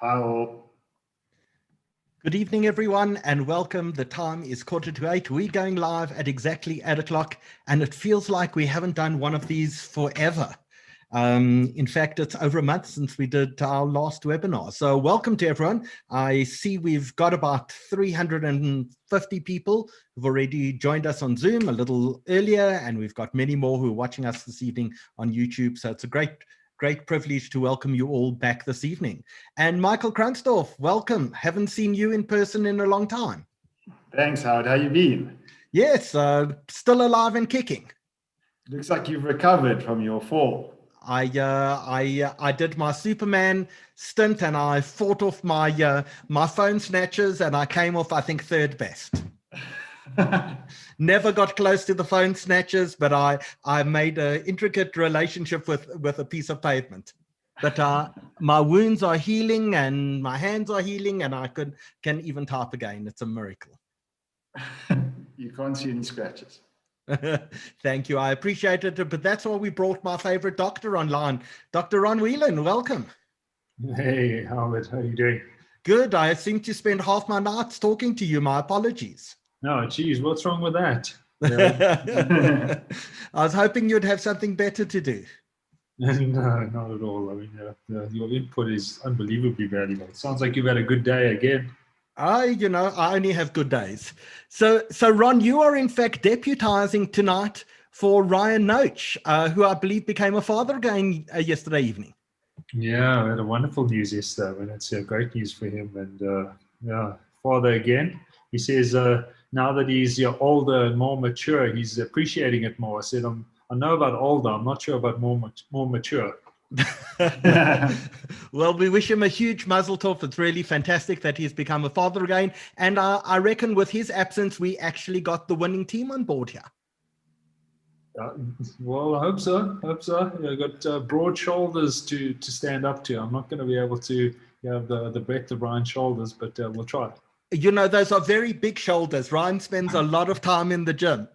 Hello. Good evening, everyone, and welcome. The time is 7:45. We're going live at exactly 8 o'clock, and it feels like we haven't done one of these forever. In fact, it's over a month since we did our last webinar. So welcome to everyone. I see we've got about 350 people who've already joined us on Zoom a little earlier, and we've got many more who are watching us this evening on YouTube. So it's a great privilege to welcome you all back this evening. And Michael Krunsdorf, welcome. Haven't seen you in person in a long time. Thanks, Howard. How you been? Yes, still alive and kicking. Looks like you've recovered from your fall. I did my Superman stint and I fought off my my phone snatchers and I came off, I think, third best. Never got close to the phone snatchers, but I made an intricate relationship with a piece of pavement. But my wounds are healing and my hands are healing and I can even type again. It's a miracle. You can't see any scratches. Thank you. I appreciate it. But that's why we brought my favorite doctor online. Dr. Ron Whelan, welcome. Hey, Howard, how are you doing? Good. I seem to spend half my nights talking to you. My apologies. No, geez, what's wrong with that? I was hoping you'd have something better to do. No, not at all. I mean, your input is unbelievably valuable. It sounds like you've had a good day again. I only have good days. So Ron, you are in fact deputizing tonight for Ryan Noach, who I believe became a father again yesterday evening. Yeah, I had a wonderful news yesterday, and it's great news for him. And yeah, father again. He says now that he's older and more mature, he's appreciating it more. I said, I know about older. I'm not sure about more mature. Well, we wish him a huge mazel tov. It's really fantastic that he's become a father again. And I reckon with his absence, we actually got the winning team on board here. Well, I hope so. I got broad shoulders to stand up to. I'm not going to be able to have the breadth of Ryan's shoulders, but we'll try. You know, those are very big shoulders. Ryan spends a lot of time in the gym.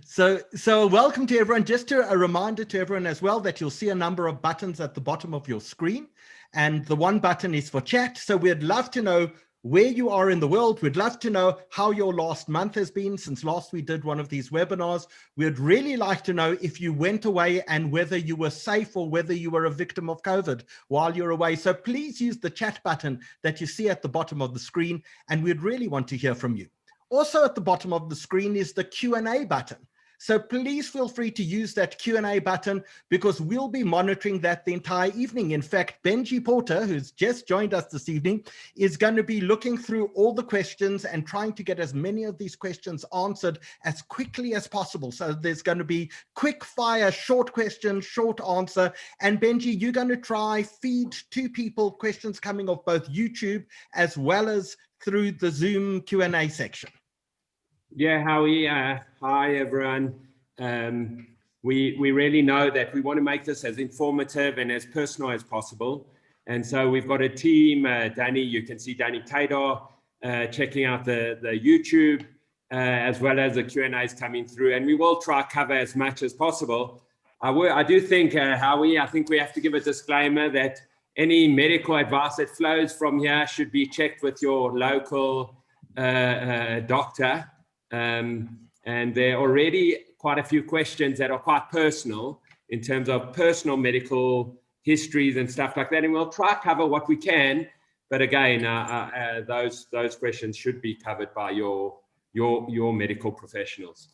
So welcome to everyone. Just a reminder to everyone as well that you'll see a number of buttons at the bottom of your screen. And the one button is for chat. So we'd love to know where you are in the world. We'd love to know how your last month has been since last we did one of these webinars. We'd really like to know if you went away and whether you were safe or whether you were a victim of COVID while you're away. So please use the chat button that you see at the bottom of the screen, and we'd really want to hear from you. Also at the bottom of the screen is the Q&A button. So please feel free to use that Q&A button because we'll be monitoring that the entire evening. In fact, Benji Porter, who's just joined us this evening, is going to be looking through all the questions and trying to get as many of these questions answered as quickly as possible. So there's going to be quick fire, short question, short answer. And Benji, you're going to try feed two people questions coming off both YouTube as well as through the Zoom Q&A section. Yeah, Howie. Hi, everyone. We really know that we want to make this as informative and as personal as possible. And so we've got a team, Danny, you can see Danny Kadar checking out the YouTube, as well as the Q&As coming through. And we will try to cover as much as possible. I do think, Howie, I think we have to give a disclaimer that any medical advice that flows from here should be checked with your local doctor. And there are already quite a few questions that are quite personal in terms of personal medical histories and stuff like that. And we'll try to cover what we can. But again, those questions should be covered by your medical professionals.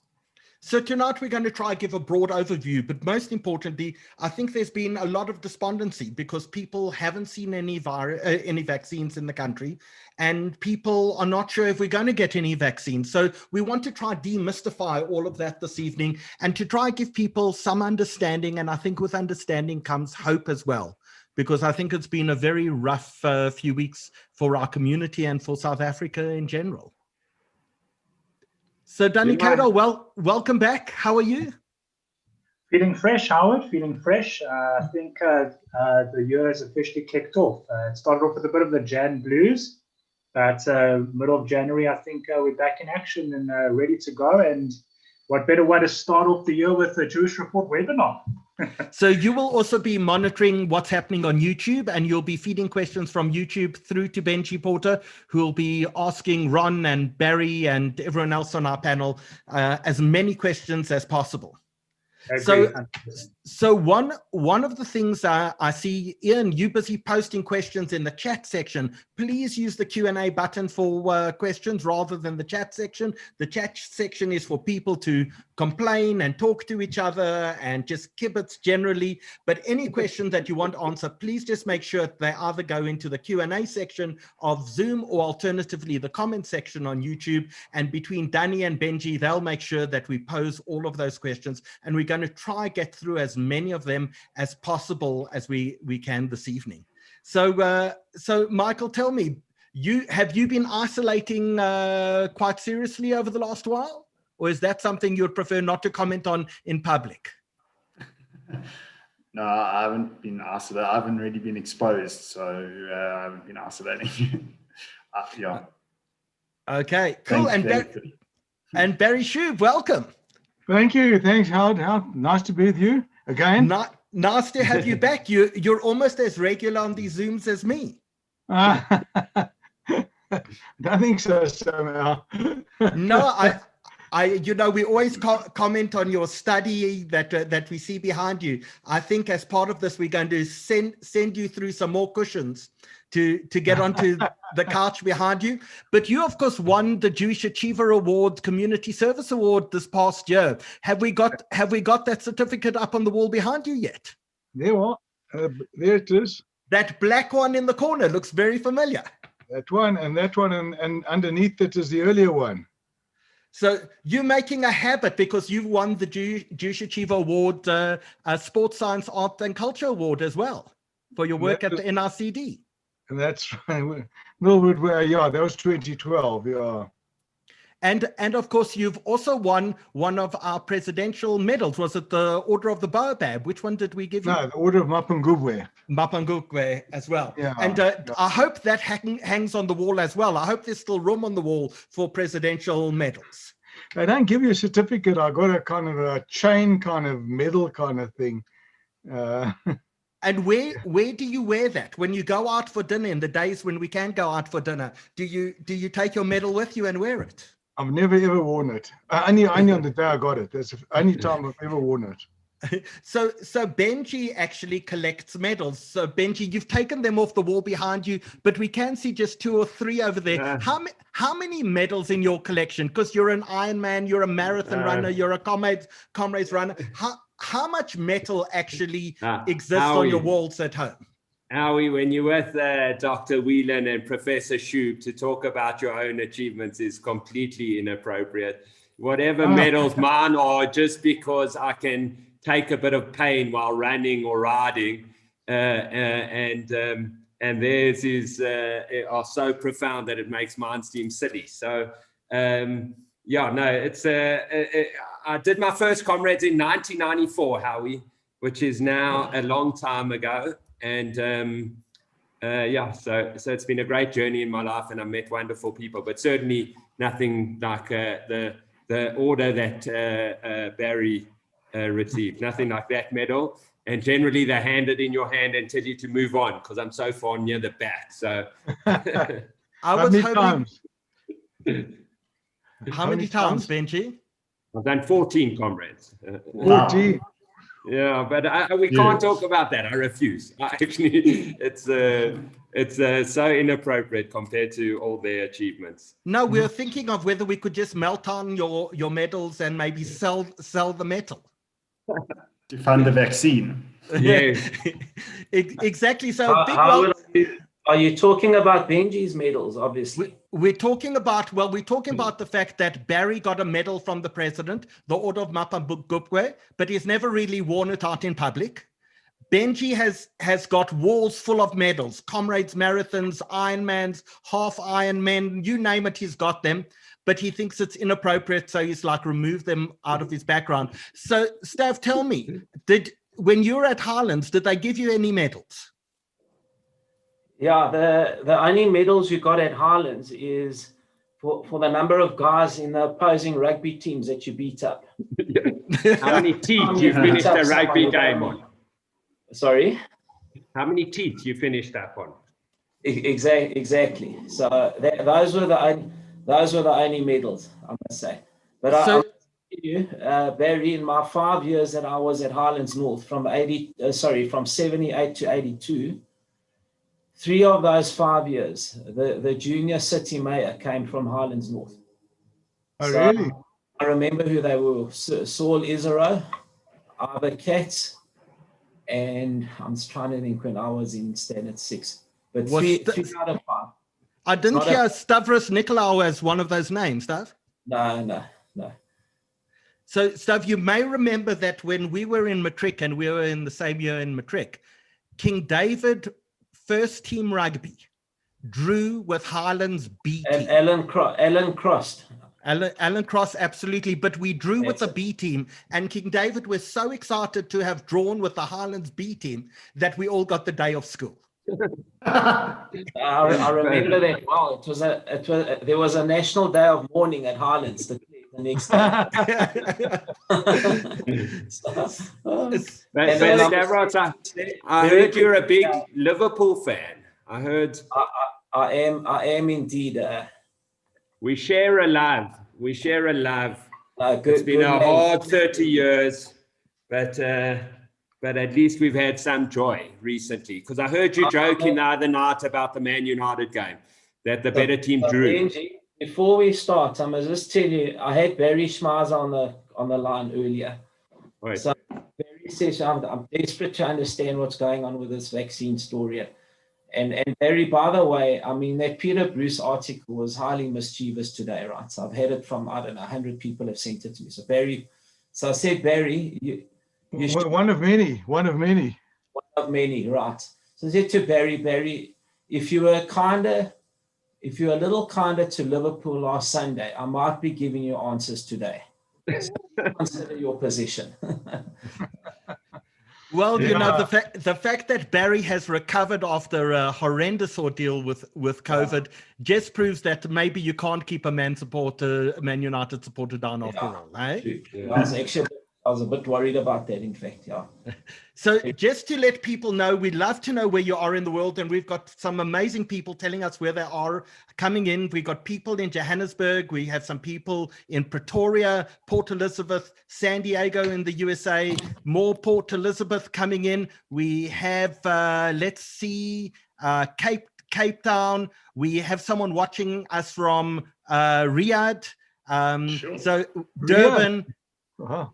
So tonight we're going to try to give a broad overview, but most importantly, I think there's been a lot of despondency because people haven't seen any vaccines in the country, and people are not sure if we're going to get any vaccines. So we want to try to demystify all of that this evening and to try to give people some understanding. And I think with understanding comes hope as well, because I think it's been a very rough few weeks for our community and for South Africa in general. So Danny Kadar, welcome back. How are you? Feeling fresh, Howard, feeling fresh. I think the year has officially kicked off. It started off with a bit of the Jan blues, but middle of January, I think we're back in action and ready to go. And what better way to start off the year with the Jewish Report webinar? So you will also be monitoring what's happening on YouTube, and you'll be feeding questions from YouTube through to Benji Porter, who will be asking Ron and Barry and everyone else on our panel as many questions as possible. So one of the things I see, Ian, you busy posting questions in the chat section. Please use the Q&A button for questions rather than the chat section. The chat section is for people to complain and talk to each other and just kibitz generally. But any questions that you want answered, please just make sure they either go into the Q&A section of Zoom or alternatively the comment section on YouTube. And between Danny and Benji, they'll make sure that we pose all of those questions, and we're going to try get through as many of them as possible as we can this evening. So Michael, tell me, have you been isolating quite seriously over the last while, or is that something you'd prefer not to comment on in public? No, I haven't been isolated. I haven't really been exposed, so I haven't been isolating. Yeah. Okay, cool. Thanks, and Barry Schoub, welcome. Thank you. Thanks, Howard. Nice to be with you again. Nice to have you back. You're almost as regular on these Zooms as me. I think so somehow. No, we always comment on your study that we see behind you. I think as part of this, we're going to send you through some more cushions to get onto the couch behind you. But you, of course, won the Jewish Achiever Award, Community Service Award this past year. Have we got that certificate up on the wall behind you yet? There it is. That black one in the corner looks very familiar. That one and underneath it is the earlier one. So you're making a habit because you've won the Jewish Achiever Award, Sports Science, Art and Culture Award as well for your work at the NRCD. And that's right. Millwood, yeah, that was 2012, yeah. And of course, you've also won one of our presidential medals. Was it the Order of the Baobab? Which one did we give you? No, the Order of Mapungubwe. Mapungubwe as well. Yeah, and I hope that hangs on the wall as well. I hope there's still room on the wall for presidential medals. They don't give you a certificate. I got a kind of a chain kind of medal kind of thing. And where do you wear that when you go out for dinner in the days when we can go out for dinner? Do you take your medal with you and wear it? I've never ever worn it. Only on the day I got it. That's the only time I've ever worn it. So Benji actually collects medals. So Benji, you've taken them off the wall behind you, but we can see just 2 or 3 over there. How many medals in your collection? Because you're an Ironman, you're a marathon runner, you're a comrades runner. How much metal actually exists on your walls at home? Howie, when you're with Dr. Whelan and Professor Schoub to talk about your own achievements is completely inappropriate. Whatever medals mine are, just because I can take a bit of pain while running or riding, and theirs are so profound that it makes mine seem silly. So yeah, no, it's I did my first comrades in 1994, Howie, which is now a long time ago. And yeah, so it's been a great journey in my life, and I've met wonderful people, but certainly nothing like the order that Barry received, nothing like that medal. And generally they hand it in your hand and tell you to move on because I'm so far near the back. So How many times, Benji? I've done 14 comrades. 14. Yeah, but we can't talk about that. I refuse. Actually, it's so inappropriate compared to all their achievements. No, we're thinking of whether we could just melt down your medals and maybe sell the metal. To fund the vaccine. Yeah. Exactly. So are you talking about Benji's medals, obviously? We're talking about the fact that Barry got a medal from the president, the Order of Mapungubwe, but he's never really worn it out in public. Benji has got walls full of medals, comrades, marathons, Ironmans, half Ironmen, you name it, he's got them, but he thinks it's inappropriate, so he's like removed them out of his background. So Stav, tell me, when you were at Highlands, did they give you any medals? Yeah, the only medals you got at Highlands is for the number of guys in the opposing rugby teams that you beat up. How many teeth you finished a rugby game on? Sorry? How many teeth you finished up on? Exactly. So those were the only medals, I must say. But So- I'll tell you, Barry, in my 5 years that I was at Highlands North, from 78 to 82, 3 of those 5 years, the junior city mayor came from Highlands North. Oh, So really? I remember who they were: Saul Isero, Ivor Katz, and I'm just trying to think when I was in Standard 6. But Was three out of 5. I didn't Not hear Stavros Nicolaou as one of those names, Stav. No. So, Stav, you may remember that when we were in matric, and we were in the same year in matric, King David first team rugby drew with Highlands B team. Alan Cross. Alan Cross, absolutely. But we drew with the B team, and King David was so excited to have drawn with the Highlands B team that we all got the day of school. I remember that well. There was a national day of mourning at Highlands the next day. But Stavros, I heard you're a big Liverpool fan. I heard. I am indeed. We share a love. Good, It's been a hard 30 years, but at least we've had some joy recently. Because I heard you joking the other night about the Man United game, that the better team drew. Benji, before we start, I must just tell you, I had Barry Schmeiser on the line earlier. Right. So Barry says, I'm desperate to understand what's going on with this vaccine story. And Barry, by the way, I mean, that Peter Bruce article was highly mischievous today, right? So I've had it from, I don't know, 100 people have sent it to me. So Barry, so I said, Barry, you One of many. One of many, right? So I said to Barry, if you were a little kinder to Liverpool last Sunday, I might be giving you answers today. So consider your position. Well, you know, the fact that Barry has recovered after a horrendous ordeal with COVID just proves that maybe you can't keep a Man United supporter down after all, eh? I was a bit worried about that, in fact, yeah. So just to let people know, we'd love to know where you are in the world, and we've got some amazing people telling us where they are coming in. We've got people in Johannesburg, we have some people in Pretoria, Port Elizabeth, San Diego in the USA, more Port Elizabeth coming in. We have, let's see, Cape Town. We have someone watching us from Riyadh. So Durban. Uh-huh.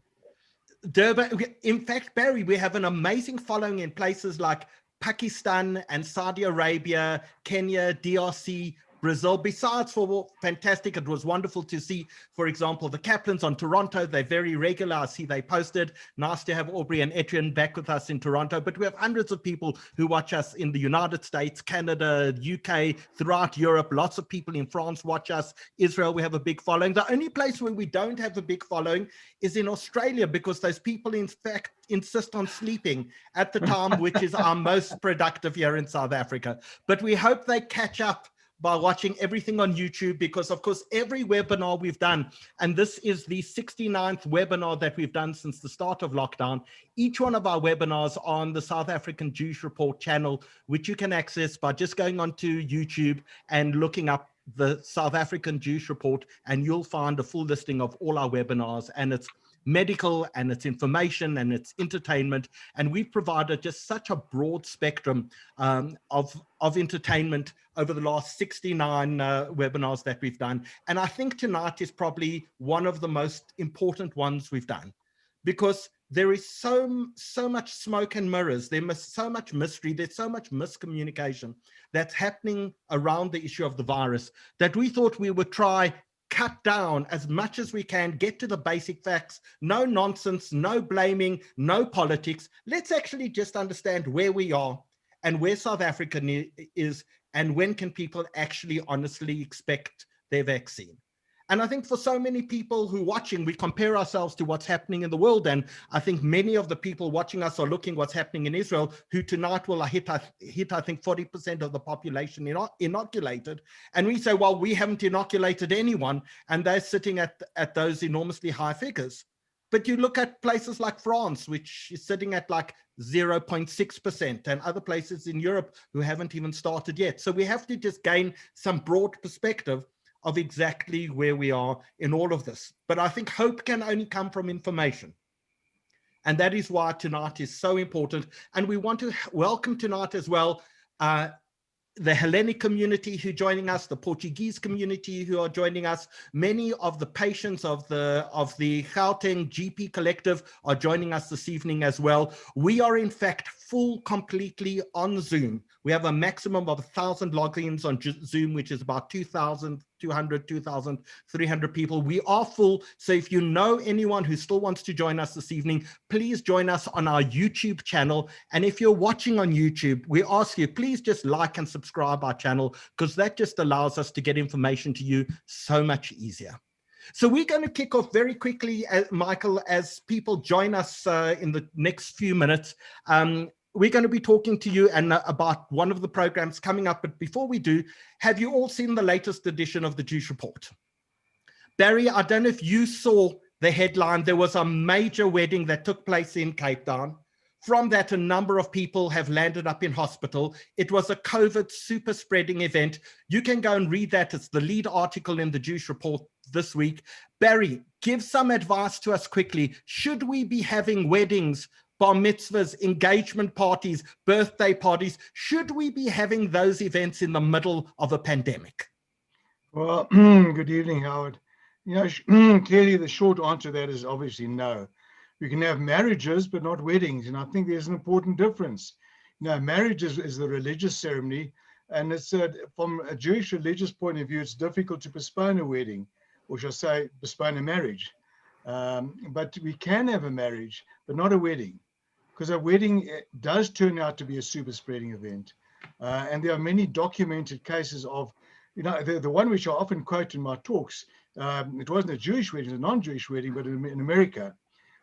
Durban. In fact, Barry, we have an amazing following in places like Pakistan and Saudi Arabia, Kenya, DRC, Brazil. Besides for fantastic, it was wonderful to see, for example, the Kaplans on Toronto. They're very regular. I see they posted. Nice to have Aubrey and Etienne back with us in Toronto. But we have hundreds of people who watch us in the United States, Canada, UK, throughout Europe. Lots of people in France watch us. Israel, we have a big following. The only place where we don't have a big following is in Australia, because those people, in fact, insist on sleeping at the time, which is our most productive here in South Africa. But we hope they catch up by watching everything on YouTube, because of course every webinar we've done, and this is the 69th webinar that we've done since the start of lockdown, each one of our webinars on the South African Jewish Report channel, which you can access by just going onto YouTube and looking up the South African Jewish Report, and you'll find a full listing of all our webinars, and it's medical and it's information and it's entertainment, and we've provided just such a broad spectrum of entertainment over the last 69 webinars that we've done. And I think tonight is probably one of the most important ones we've done, because there is so much smoke and mirrors. There's so much mystery. There's so much miscommunication that's happening around the issue of the virus, that we thought we would try cut down as much as we can, get to the basic facts, no nonsense, no blaming, no politics. Let's actually just understand where we are and where South Africa is, and when can people actually honestly expect their vaccine. And I think for so many people who are watching, we compare ourselves to what's happening in the world. And I think many of the people watching us are looking what's happening in Israel, who tonight will hit I think 40% of the population inoculated. And we say, well, we haven't inoculated anyone, and they're sitting at those enormously high figures. but you look at places like France, which is sitting at like 0.6%, and other places in Europe who haven't even started yet. So we have to just gain some broad perspective of exactly where we are in all of this. But I think hope can only come from information. And that is why tonight is so important. And we want to welcome tonight as well the Hellenic community who are joining us, the Portuguese community who are joining us. Many of the patients of the Gauteng GP Collective are joining us this evening as well. We are in fact full completely on Zoom. We have a maximum of 1,000 logins on Zoom, which is about 2,200, 2,300 people. We are full. So if you know anyone who still wants to join us this evening, please join us on our YouTube channel. And if you're watching on YouTube, we ask you, please just like and subscribe our channel, because that just allows us to get information to you so much easier. So we're going to kick off very quickly, Michael, as people join us in the next few minutes. We're going to be talking to you about one of the programs coming up. But before we do, have you all seen the latest edition of the Juice Report? Barry, I don't know if you saw the headline. There was a major wedding that took place in Cape Town. From that, a number of people have landed up in hospital. It was a COVID super spreading event. You can go and read that. It's the lead article in the Juice Report this week. Barry, give some advice to us quickly. Should we be having weddings, bar mitzvahs, engagement parties, birthday parties? Should we be having those events in the middle of a pandemic? Well, good evening, Howard. You know, clearly the short answer to that is obviously no. You can have marriages, but not weddings. And I think there's an important difference. You know, marriage is the religious ceremony. And it's from a Jewish religious point of view, it's difficult to postpone a wedding, or shall I say, postpone a marriage. But we can have a marriage, but not a wedding, because a wedding does turn out to be a super spreading event. And there are many documented cases of, you know, the one which I often quote in my talks, it wasn't a Jewish wedding, it was a non-Jewish wedding, but in America,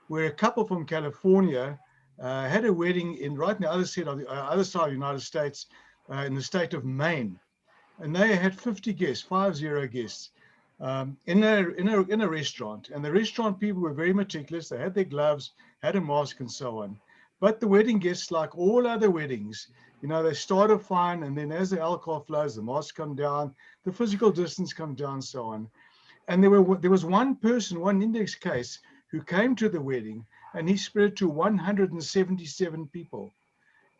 where a couple from California had a wedding right on the other side of the United States, in the state of Maine, and they had 50 guests, 50 guests, in a restaurant. And the restaurant people were very meticulous. They had their gloves, had a mask, and so on. But the wedding guests, like all other weddings, you know, they started fine, and then as the alcohol flows, the masks come down, the physical distance comes down, so on. And there was one person, one index case, who came to the wedding, and he spread to 177 people.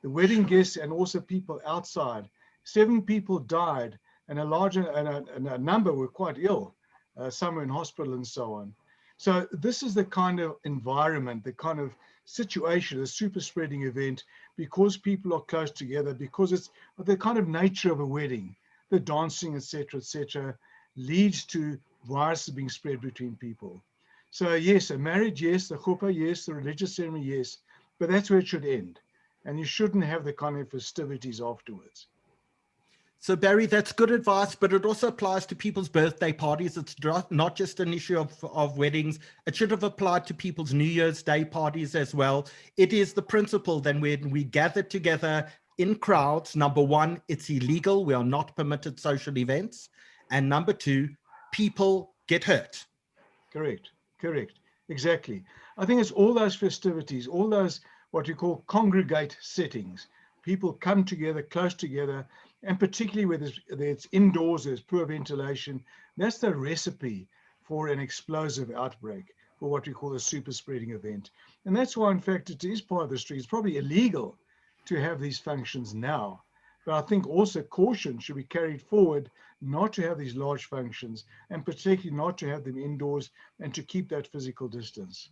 The wedding guests and also people outside. 7 people died, and a number were quite ill. Some were in hospital and so on. So this is the kind of environment, the kind of situation, a super spreading event, because people are close together, because it's the kind of nature of a wedding, the dancing, etc., leads to viruses being spread between people. So yes, a marriage, yes, the chuppah, yes, the religious ceremony, yes, but that's where it should end. And you shouldn't have the kind of festivities afterwards. So Barry, that's good advice, but it also applies to people's birthday parties. It's not just an issue of weddings. It should have applied to people's New Year's Day parties as well. It is the principle that when we gather together in crowds, number one, it's illegal. We are not permitted social events. And number two, people get hurt. Correct, exactly. I think it's all those festivities, all those what you call congregate settings. People come together, close together, and particularly where it's indoors, there's poor ventilation. That's the recipe for an explosive outbreak, for what we call a super spreading event. And that's why, in fact, it is part of the street. It's probably illegal to have these functions now. But I think also caution should be carried forward not to have these large functions, and particularly not to have them indoors, and to keep that physical distance.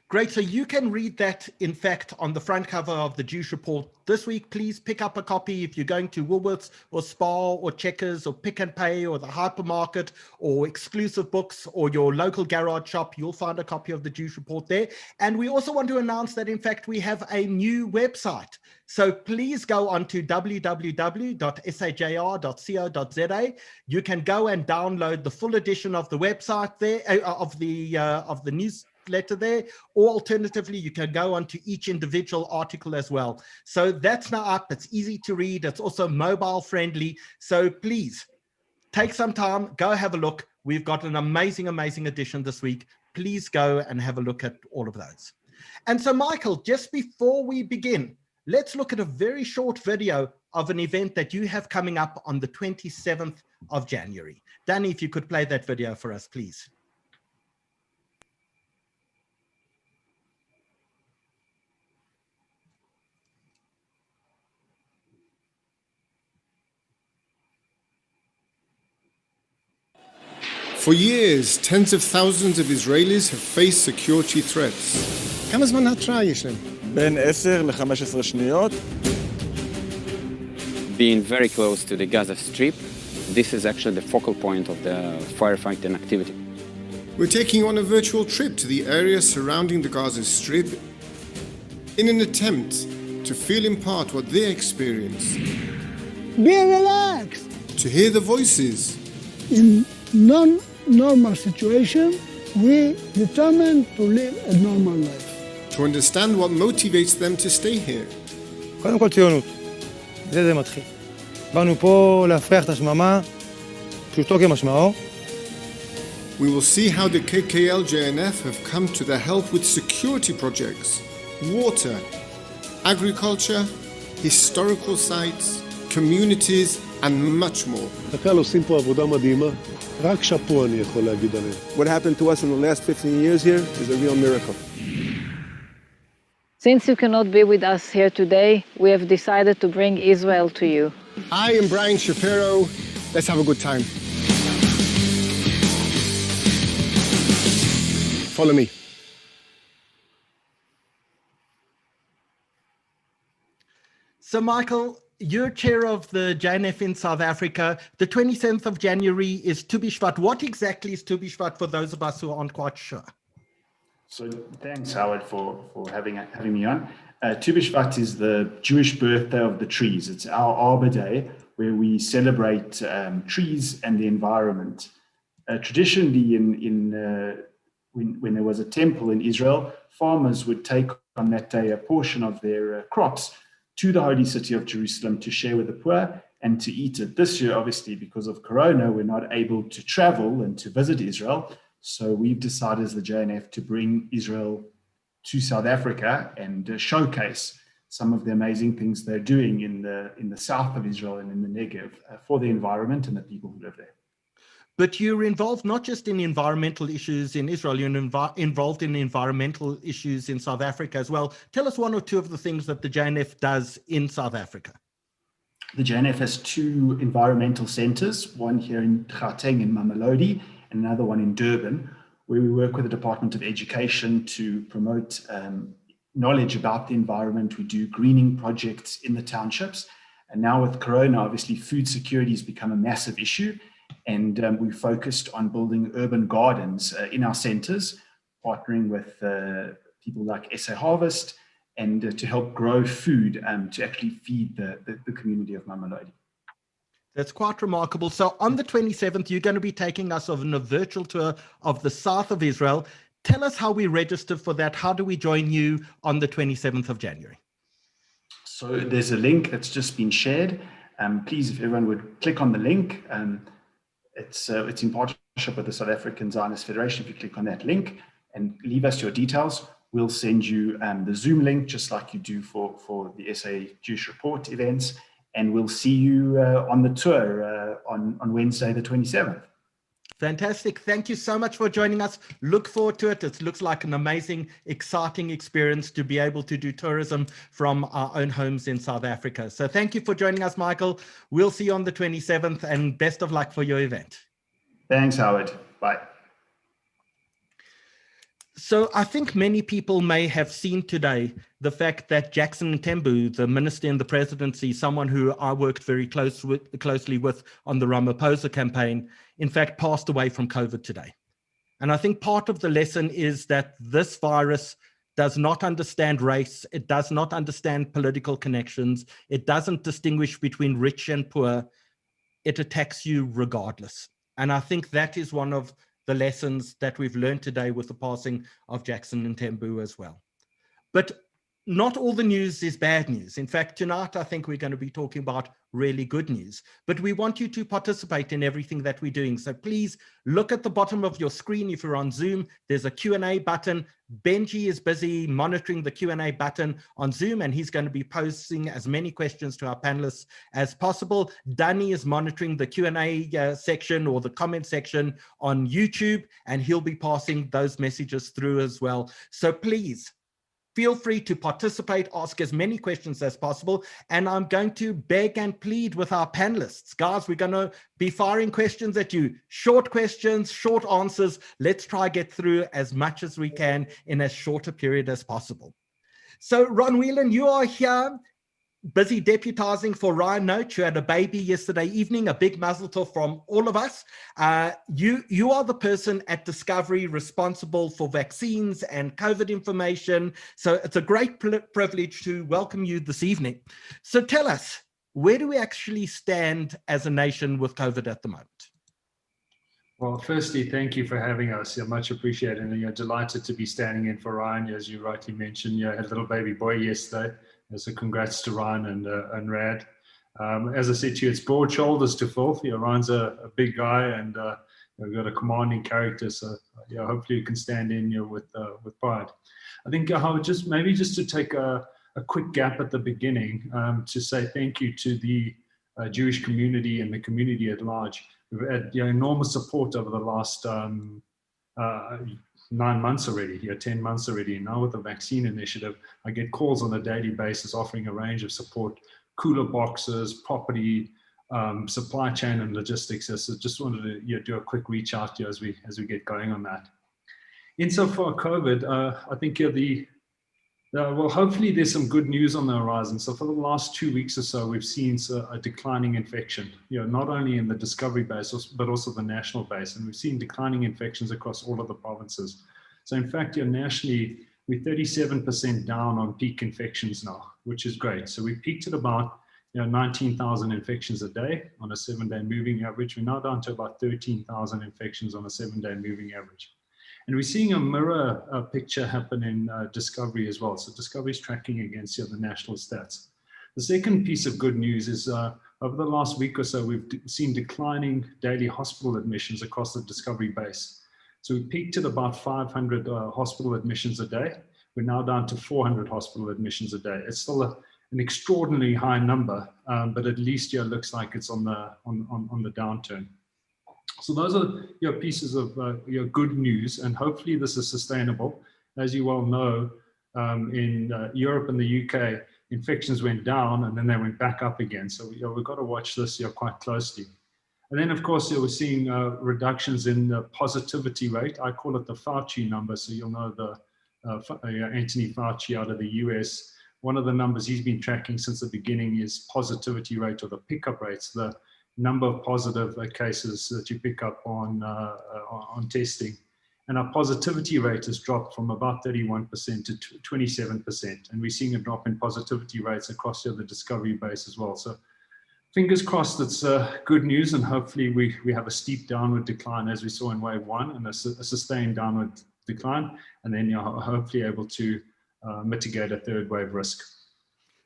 Great. So you can read that, in fact, on the front cover of the Juice Report this week. Please pick up a copy if you're going to Woolworths or Spar or Checkers or Pick and Pay or the hypermarket or Exclusive Books or your local garage shop. You'll find a copy of the Juice Report there. And we also want to announce that, in fact, we have a new website. So please go on to www.sajr.co.za. You can go and download the full edition of the website there, of the newsletter there, or alternatively, you can go on to each individual article as well. So that's now up. It's easy to read. It's also mobile friendly. So please take some time, go have a look. We've got an amazing edition this week. please go and have a look at all of those. And so, Michael, just before we begin, let's look at a very short video of an event that you have coming up on the 27th of January. Danny, if you could play that video for us, please. For years, tens of thousands of Israelis have faced security threats. כמה זמן התראה יש להם? בין 10 ל-15 שניות. Being very close to the Gaza Strip, this is actually the focal point of the firefighting activity. We're taking on a virtual trip to the area surrounding the Gaza Strip in an attempt to feel in part what they experience. Be relaxed. To hear the voices. In non-normal situation, we determined to live a normal life. To understand what motivates them to stay here. קודם כל ציונות. זה מתחיל. באנו פה להפריח את השממה, פשוטו כמשמעו. We will see how the KKL-JNF have come to their help with security projects, water, agriculture, historical sites, communities, and much more. קק"ל עושים פה עבודה מדהימה, רק שאפו אני יכול להגיד עליהם. What happened to us in the last 15 years here is a real miracle. Since you cannot be with us here today, we have decided to bring Israel to you. I am Brian Shapiro. Let's have a good time. Follow me. So, Michael, you're chair of the JNF in South Africa. The 27th of January is Tu B'Shvat. What exactly is Tu B'Shvat for those of us who aren't quite sure? So thanks, Howard, for having me on. Tu B'Shvat is the Jewish birthday of the trees. It's our Arbor Day, where we celebrate trees and the environment. Traditionally, when there was a temple in Israel, farmers would take on that day a portion of their crops to the holy city of Jerusalem to share with the poor and to eat it. This year, obviously, because of Corona, we're not able to travel and to visit Israel. So we've decided as the JNF to bring Israel to South Africa and showcase some of the amazing things they're doing in the south of Israel and in the Negev for the environment and the people who live there. But you're involved not just in environmental issues in Israel, you're involved in environmental issues in South Africa as well. Tell us one or two of the things that the JNF does in South Africa. The JNF has two environmental centers, one here in Gauteng in Mamelodi and another one in Durban, where we work with the Department of Education to promote knowledge about the environment. We do greening projects in the townships. And now with Corona, obviously food security has become a massive issue. And we focused on building urban gardens in our centers, partnering with people like SA Harvest and to help grow food to actually feed the community of Mamelodi. That's quite remarkable. So on the 27th, you're going to be taking us on a virtual tour of the south of Israel. Tell us how we register for that. How do we join you on the 27th of January? So there's a link that's just been shared. Please, if everyone would click on the link. It's in partnership with the South African Zionist Federation. If you click on that link and leave us your details, we'll send you the Zoom link, just like you do for the SA Jewish Report events. And we'll see you on the tour on Wednesday, the 27th. Fantastic. Thank you so much for joining us. Look forward to it. It looks like an amazing, exciting experience to be able to do tourism from our own homes in South Africa. So thank you for joining us, Michael. We'll see you on the 27th and best of luck for your event. Thanks, Howard. Bye. So I think many people may have seen today the fact that Jackson Mthembu, the minister in the presidency, someone who I worked very closely with on the Ramaphosa campaign, in fact, passed away from COVID today. And I think part of the lesson is that this virus does not understand race. It does not understand political connections. It doesn't distinguish between rich and poor. It attacks you regardless. And I think that is one of the lessons that we've learned today with the passing of Jackson Mthembu as well. But not all the news is bad news. In fact, tonight, I think we're going to be talking about really good news, but we want you to participate in everything that we're doing. So please look at the bottom of your screen. If you're on Zoom, there's a Q&A button. Benji is busy monitoring the Q&A button on Zoom, and he's going to be posting as many questions to our panelists as possible. Danny is monitoring the Q&A section or the comment section on YouTube, and he'll be passing those messages through as well. So please, feel free to participate, ask as many questions as possible. And I'm going to beg and plead with our panelists. Guys, we're going to be firing questions at you. Short questions, short answers. Let's try to get through as much as we can in as short a period as possible. So Ron Whelan, you are here, busy deputizing for Ryan Noach, who had a baby yesterday evening. A big mazel tov from all of us. You are the person at Discovery responsible for vaccines and COVID information. So it's a great privilege to welcome you this evening. So tell us, where do we actually stand as a nation with COVID at the moment? Well, firstly, thank you for having us. You're much appreciated, and you're delighted to be standing in for Ryan. As you rightly mentioned, you had a little baby boy yesterday. So congrats to Ryan and Rad. As I said to you, it's broad shoulders to fill. Ryan's a big guy, and we've got a commanding character. So hopefully you can stand in with pride. I think Howard, just to take a quick gap at the beginning to say thank you to the Jewish community and the community at large. We've had enormous support over the last 9 months already, 10 months already. And now with the vaccine initiative, I get calls on a daily basis offering a range of support, cooler boxes, property, supply chain and logistics. So just wanted to do a quick reach out to you as we get going on that. Insofar COVID, I think well, hopefully there's some good news on the horizon. So for the last 2 weeks or so, we've seen a declining infection, not only in the Discovery base, but also the national base. And we've seen declining infections across all of the provinces. So in fact, nationally, we're 37% down on peak infections now, which is great. So we peaked at about 19,000 infections a day on a 7-day moving average. We're now down to about 13,000 infections on a 7-day moving average. And we're seeing a mirror picture happen in Discovery as well. So Discovery is tracking against the national stats. The second piece of good news is over the last week or so, we've seen declining daily hospital admissions across the Discovery base. So we peaked at about 500 hospital admissions a day. We're now down to 400 hospital admissions a day. It's still an extraordinarily high number, but at least it looks like it's on the downturn. So those are pieces of good news, and hopefully this is sustainable. As you well know, in Europe and the UK, infections went down and then they went back up again. So we've got to watch this quite closely. And then, of course, we're seeing reductions in the positivity rate. I call it the Fauci number. So you'll know the Anthony Fauci out of the US. One of the numbers he's been tracking since the beginning is positivity rate, or the pickup rates, the number of positive cases that you pick up on testing. And our positivity rate has dropped from about 31% to 27%. And we're seeing a drop in positivity rates across the Discovery base as well. So fingers crossed, it's good news, and hopefully we have a steep downward decline as we saw in wave 1, and a sustained downward decline, and then hopefully able to mitigate a third wave risk.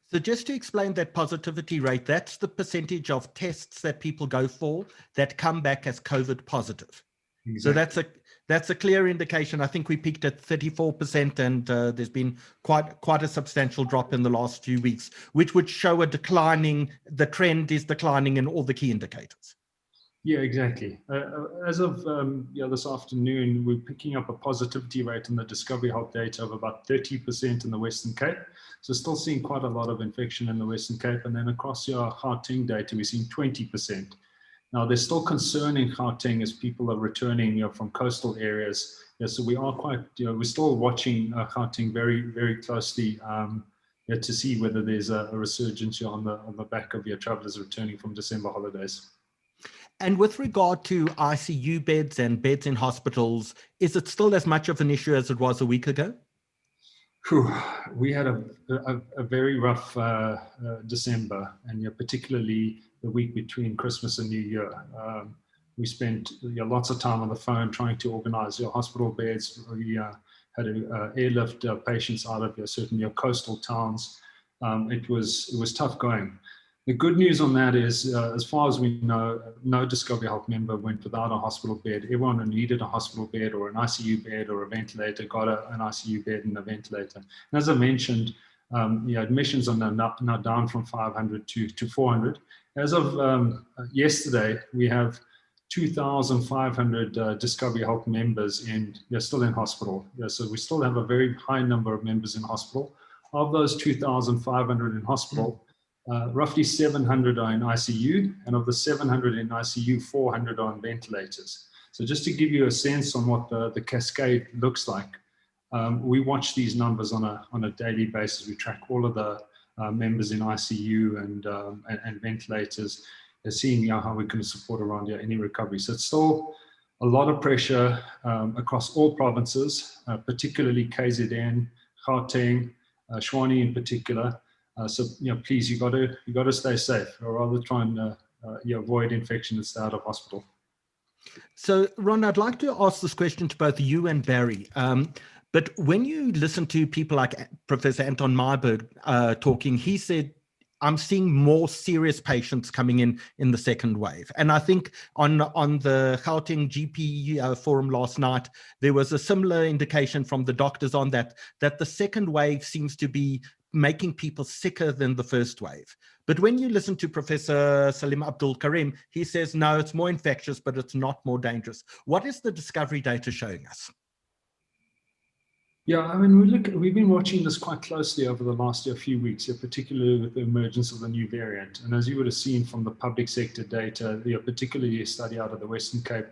So just to explain that positivity rate, that's the percentage of tests that people go for that come back as COVID positive. Exactly. So that's a clear indication. I think we peaked at 34%, and there's been quite a substantial drop in the last few weeks, which would show the trend is declining in all the key indicators. Yeah, exactly. As of this afternoon, we're picking up a positivity rate in the Discovery Health data of about 30% in the Western Cape. So still seeing quite a lot of infection in the Western Cape. And then across your Gauteng data, we're seeing 20%. Now, there's still concern in Gauteng as people are returning from coastal areas. So we are we're still watching Gauteng very, very closely to see whether there's a resurgence on the back of your travelers returning from December holidays. And with regard to ICU beds and beds in hospitals, is it still as much of an issue as it was a week ago? We had a very rough December, and particularly the week between Christmas and New Year. We spent lots of time on the phone trying to organize your hospital beds. We had to airlift patients out of certain coastal towns. It was tough going. The good news on that is, as far as we know, no Discovery Health member went without a hospital bed. Everyone who needed a hospital bed or an ICU bed or a ventilator got an ICU bed and a ventilator. And as I mentioned, admissions are now down from 500 to 400. As of yesterday, we have 2,500 Discovery Health members still in hospital. So we still have a very high number of members in hospital. Of those 2,500 in hospital, roughly 700 are in ICU, and of the 700 in ICU, 400 are on ventilators. So just to give you a sense on what the cascade looks like, we watch these numbers on a daily basis. We track all of the members in ICU and ventilators, seeing how we can support around any recovery. So it's still a lot of pressure across all provinces, particularly KZN, Gauteng, Tshwane in particular. So please, you got to stay safe, or rather try and avoid infection and stay out of hospital. So, Ron, I'd like to ask this question to both you and Barry. But when you listen to people like Professor Anton Myburg talking, he said, I'm seeing more serious patients coming in the second wave. And I think on the Gauteng GP forum last night, there was a similar indication from the doctors on that the second wave seems to be making people sicker than the first wave. But when you listen to Professor Salim Abdul Karim, he says, no, it's more infectious, but it's not more dangerous. What is the Discovery data showing us? Yeah, I mean, we've been watching this quite closely over the last few weeks, particularly with the emergence of the new variant. And as you would have seen from the public sector data, particularly a study out of the Western Cape,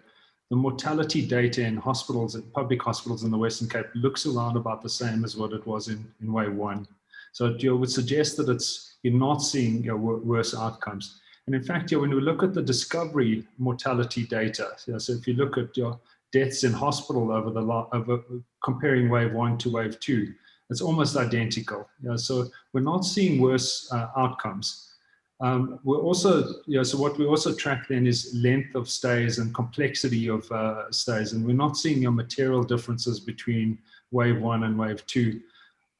the mortality data in hospitals, public hospitals in the Western Cape, looks around about the same as what it was in wave one. So it would suggest that you're not seeing worse outcomes. And in fact, when we look at the Discovery mortality data, so if you look at your deaths in hospital over comparing wave one to wave two, it's almost identical. So we're not seeing worse outcomes. We're also, so what we also track then is length of stays and complexity of stays, and we're not seeing material differences between wave one and wave two.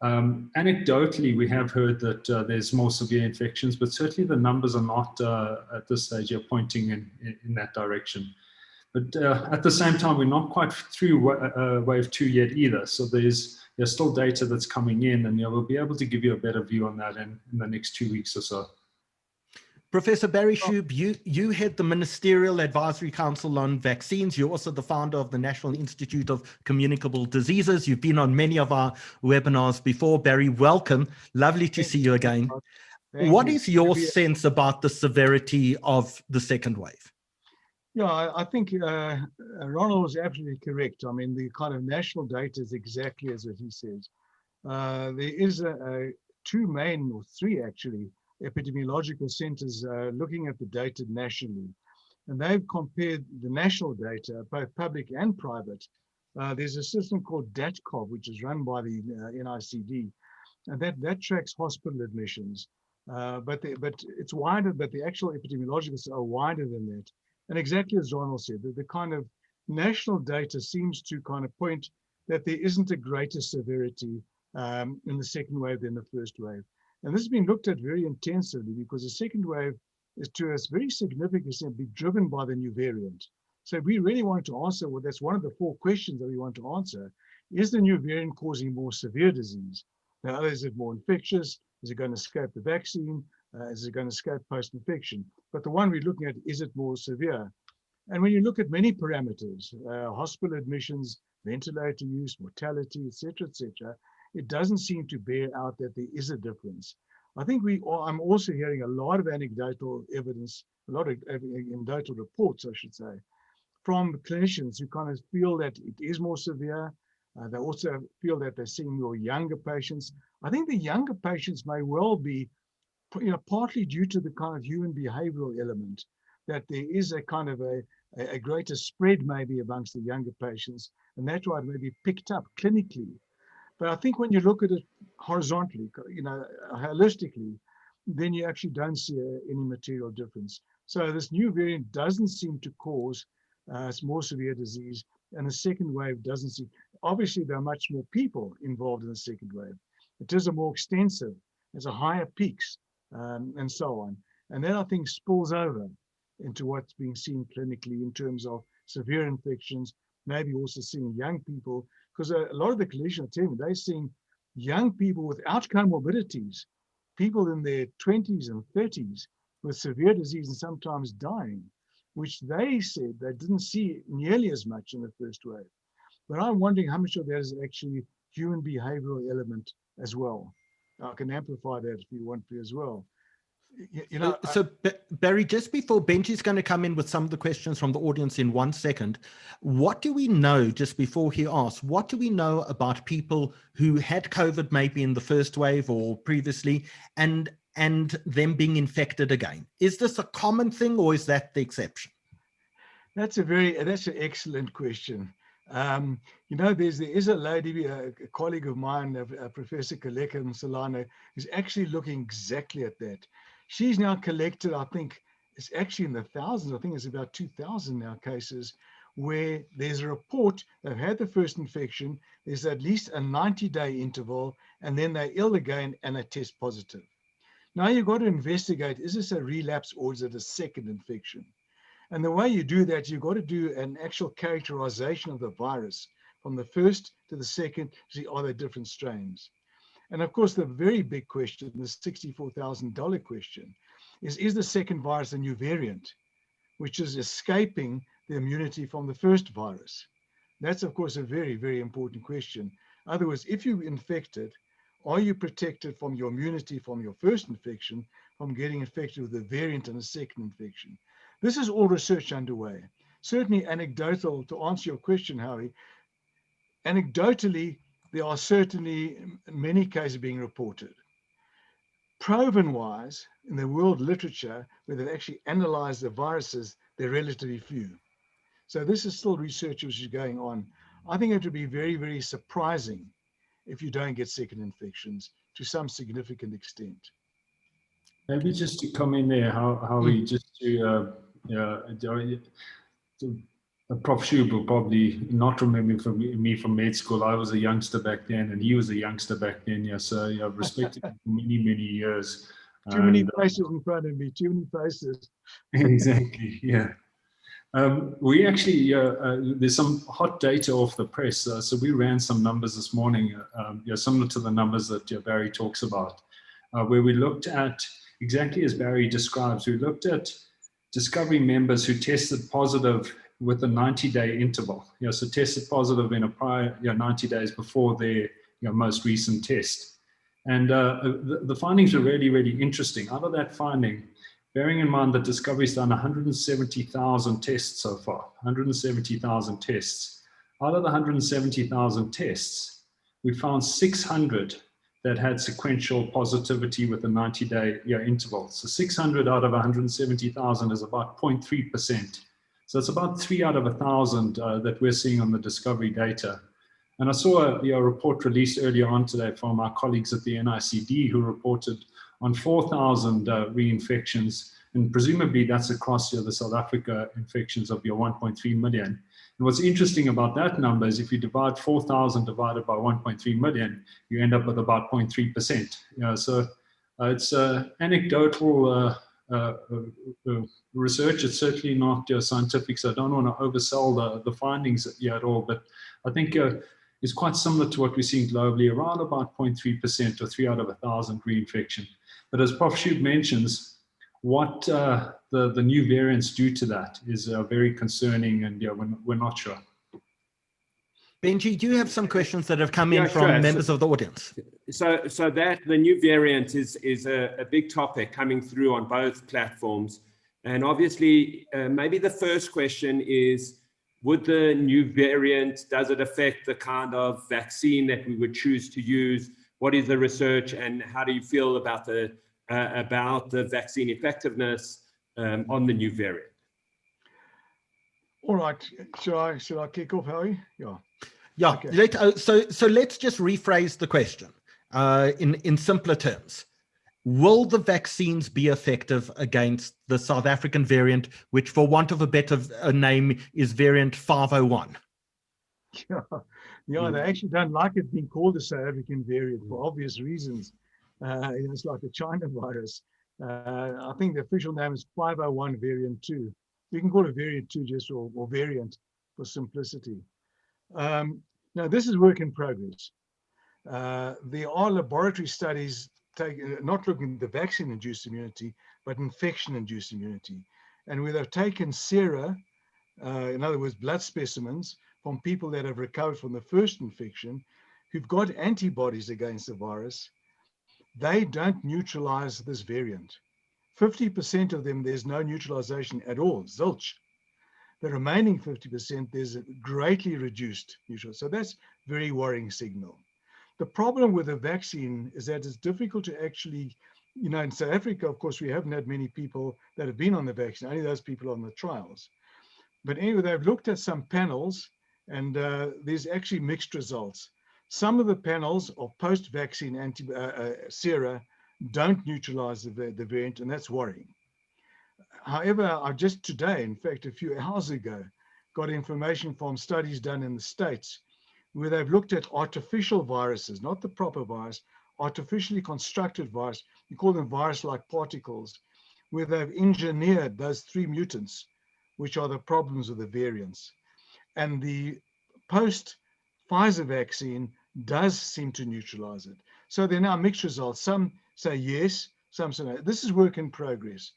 Anecdotally, we have heard that there's more severe infections, but certainly the numbers are not at this stage pointing in that direction. But at the same time, we're not quite through wave two yet either. So there's still data that's coming in, and we'll be able to give you a better view on that in the next 2 weeks or so. Professor Barry Schoub, you head the Ministerial Advisory Council on Vaccines. You're also the founder of the National Institute of Communicable Diseases. You've been on many of our webinars before. Barry, welcome. Lovely to see you again. What is your sense about the severity of the second wave? Yeah, I think Ronald was absolutely correct. I mean, the kind of national data is exactly as he says. There is two main, or three actually, epidemiological centers looking at the data nationally. And they've compared the national data, both public and private. There's a system called DATCOV, which is run by the NICD, and that tracks hospital admissions. But it's wider, but the actual epidemiological are wider than that. And exactly as Ronald said, the kind of national data seems to kind of point that there isn't a greater severity in the second wave than the first wave. And this has been looked at very intensively because the second wave is to us very significantly driven by the new variant. So we really want to answer, well, that's one of the four questions that we want to answer. Is the new variant causing more severe disease? Now, is it more infectious? Is it going to escape the vaccine? Is it going to escape post-infection? But the one we're looking at, is it more severe? And when you look at many parameters, hospital admissions, ventilator use, mortality, et cetera, it doesn't seem to bear out that there is a difference. I think I'm also hearing a lot of anecdotal evidence, a lot of anecdotal reports, I should say, from clinicians who kind of feel that it is more severe. They also feel that they're seeing more younger patients. I think the younger patients may well be, partly due to the kind of human behavioral element, that there is a kind of a greater spread maybe amongst the younger patients, and that's why it may be picked up clinically. But I think when you look at it horizontally, holistically, then you actually don't see any material difference. So this new variant doesn't seem to cause more severe disease, and the second wave doesn't seem. obviously there are much more people involved in the second wave. It is a more extensive, there's a higher peaks and so on. And then I think spills over into what's being seen clinically in terms of severe infections, maybe also seeing young people, because a lot of the clinicians are telling me they're seeing young people without comorbidities, people in their 20s and 30s with severe disease and sometimes dying, which they said they didn't see nearly as much in the first wave. But I'm wondering how much of that is actually human behavioral element as well. I can amplify that if you want to as well. Barry, just before Benji's going to come in with some of the questions from the audience in 1 second, what do we know, just before he asks, what do we know about people who had COVID maybe in the first wave or previously and them being infected again? Is this a common thing or is that the exception? That's an excellent question. There is a lady, a colleague of mine, Professor Kaleka in Solano, who's actually looking exactly at that. She's now collected, I think it's actually in the thousands, I think it's about 2,000 now cases, where there's a report, they've had the first infection, there's at least a 90-day interval, and then they're ill again and they test positive. Now you've got to investigate, is this a relapse or is it a second infection? And the way you do that, you've got to do an actual characterization of the virus from the first to the second to see are there different strains. And of course, the very big question, the $64,000 question, is the second virus a new variant, which is escaping the immunity from the first virus? That's, of course, a very, very important question. In other words, if you're infected, are you protected from your immunity from your first infection from getting infected with a variant and a second infection? This is all research underway. Certainly anecdotal, to answer your question, Howie, anecdotally, there are certainly many cases being reported. Proven-wise, in the world literature, where they've actually analyzed the viruses, they're relatively few. So this is still research which is going on. I think it would be very, very surprising if you don't get second infections to some significant extent. Maybe just to come in there, how we just to Prof. Schoub will probably not remember me from med school. I was a youngster back then, and he was a youngster back then. Yeah, so I've respected him for many, many years. Too many faces in front of me. Too many faces. Exactly. Yeah. We actually there's some hot data off the press. So we ran some numbers this morning, similar to the numbers that Barry talks about, where we looked at exactly as Barry describes. We looked at Discovery members who tested positive with a 90-day interval, so tested positive in a prior 90 days before their most recent test. And the findings are really, really interesting. Out of that finding, bearing in mind that Discovery's done 170,000 tests so far, 170,000 tests. Out of the 170,000 tests, we found 600 that had sequential positivity with a 90-day interval. So 600 out of 170,000 is about 0.3%. So it's about 3 out of 1,000 that we're seeing on the Discovery data. And I saw a report released earlier on today from our colleagues at the NICD who reported on 4,000 reinfections, and presumably that's across the South Africa infections of 1.3 million. And what's interesting about that number is if you divide 4,000 divided by 1.3 million, you end up with about 0.3%. So it's anecdotal research. It's certainly not scientific, so I don't want to oversell the findings at all, but I think it's quite similar to what we're seeing globally, around about 0.3% or 3 out of 1,000 reinfection. But as Prof. Schoub mentions, what the new variants do to that is very concerning, and we're not sure. Benji, do you have some questions that have come in from members of the audience? So that the new variant is a big topic coming through on both platforms. And obviously, maybe the first question is, would the new variant, does it affect the kind of vaccine that we would choose to use? What is the research, and how do you feel about the vaccine effectiveness on the new variant? All right, should I kick off, Howie? Yeah. Okay. So let's just rephrase the question in simpler terms. Will the vaccines be effective against the South African variant, which, for want of a better name, is variant 501? Yeah, Yeah, they actually don't like it being called a South African variant for obvious reasons. It's like a China virus. I think the official name is 501 variant 2. You can call it variant 2 just or variant for simplicity. Now, this is work in progress. There are laboratory studies not looking at the vaccine-induced immunity, but infection-induced immunity. And where they've taken sera, in other words, blood specimens from people that have recovered from the first infection, who've got antibodies against the virus, they don't neutralize this variant. 50% of them, there's no neutralization at all, zilch. The remaining 50%, there's a greatly reduced neutral. So that's very worrying signal. The problem with the vaccine is that it's difficult to actually, in South Africa, of course, we haven't had many people that have been on the vaccine, only those people on the trials. But anyway, they've looked at some panels and there's actually mixed results. Some of the panels of post-vaccine sera don't neutralize the variant, and that's worrying. However, I just today, in fact, a few hours ago, got information from studies done in the States where they've looked at artificial viruses, not the proper virus, artificially constructed virus. You call them virus-like particles, where they've engineered those 3 mutants, which are the problems with the variants. And the post-Pfizer vaccine does seem to neutralize it. So there are now mixed results. Some say yes, some say no. This is work in progress.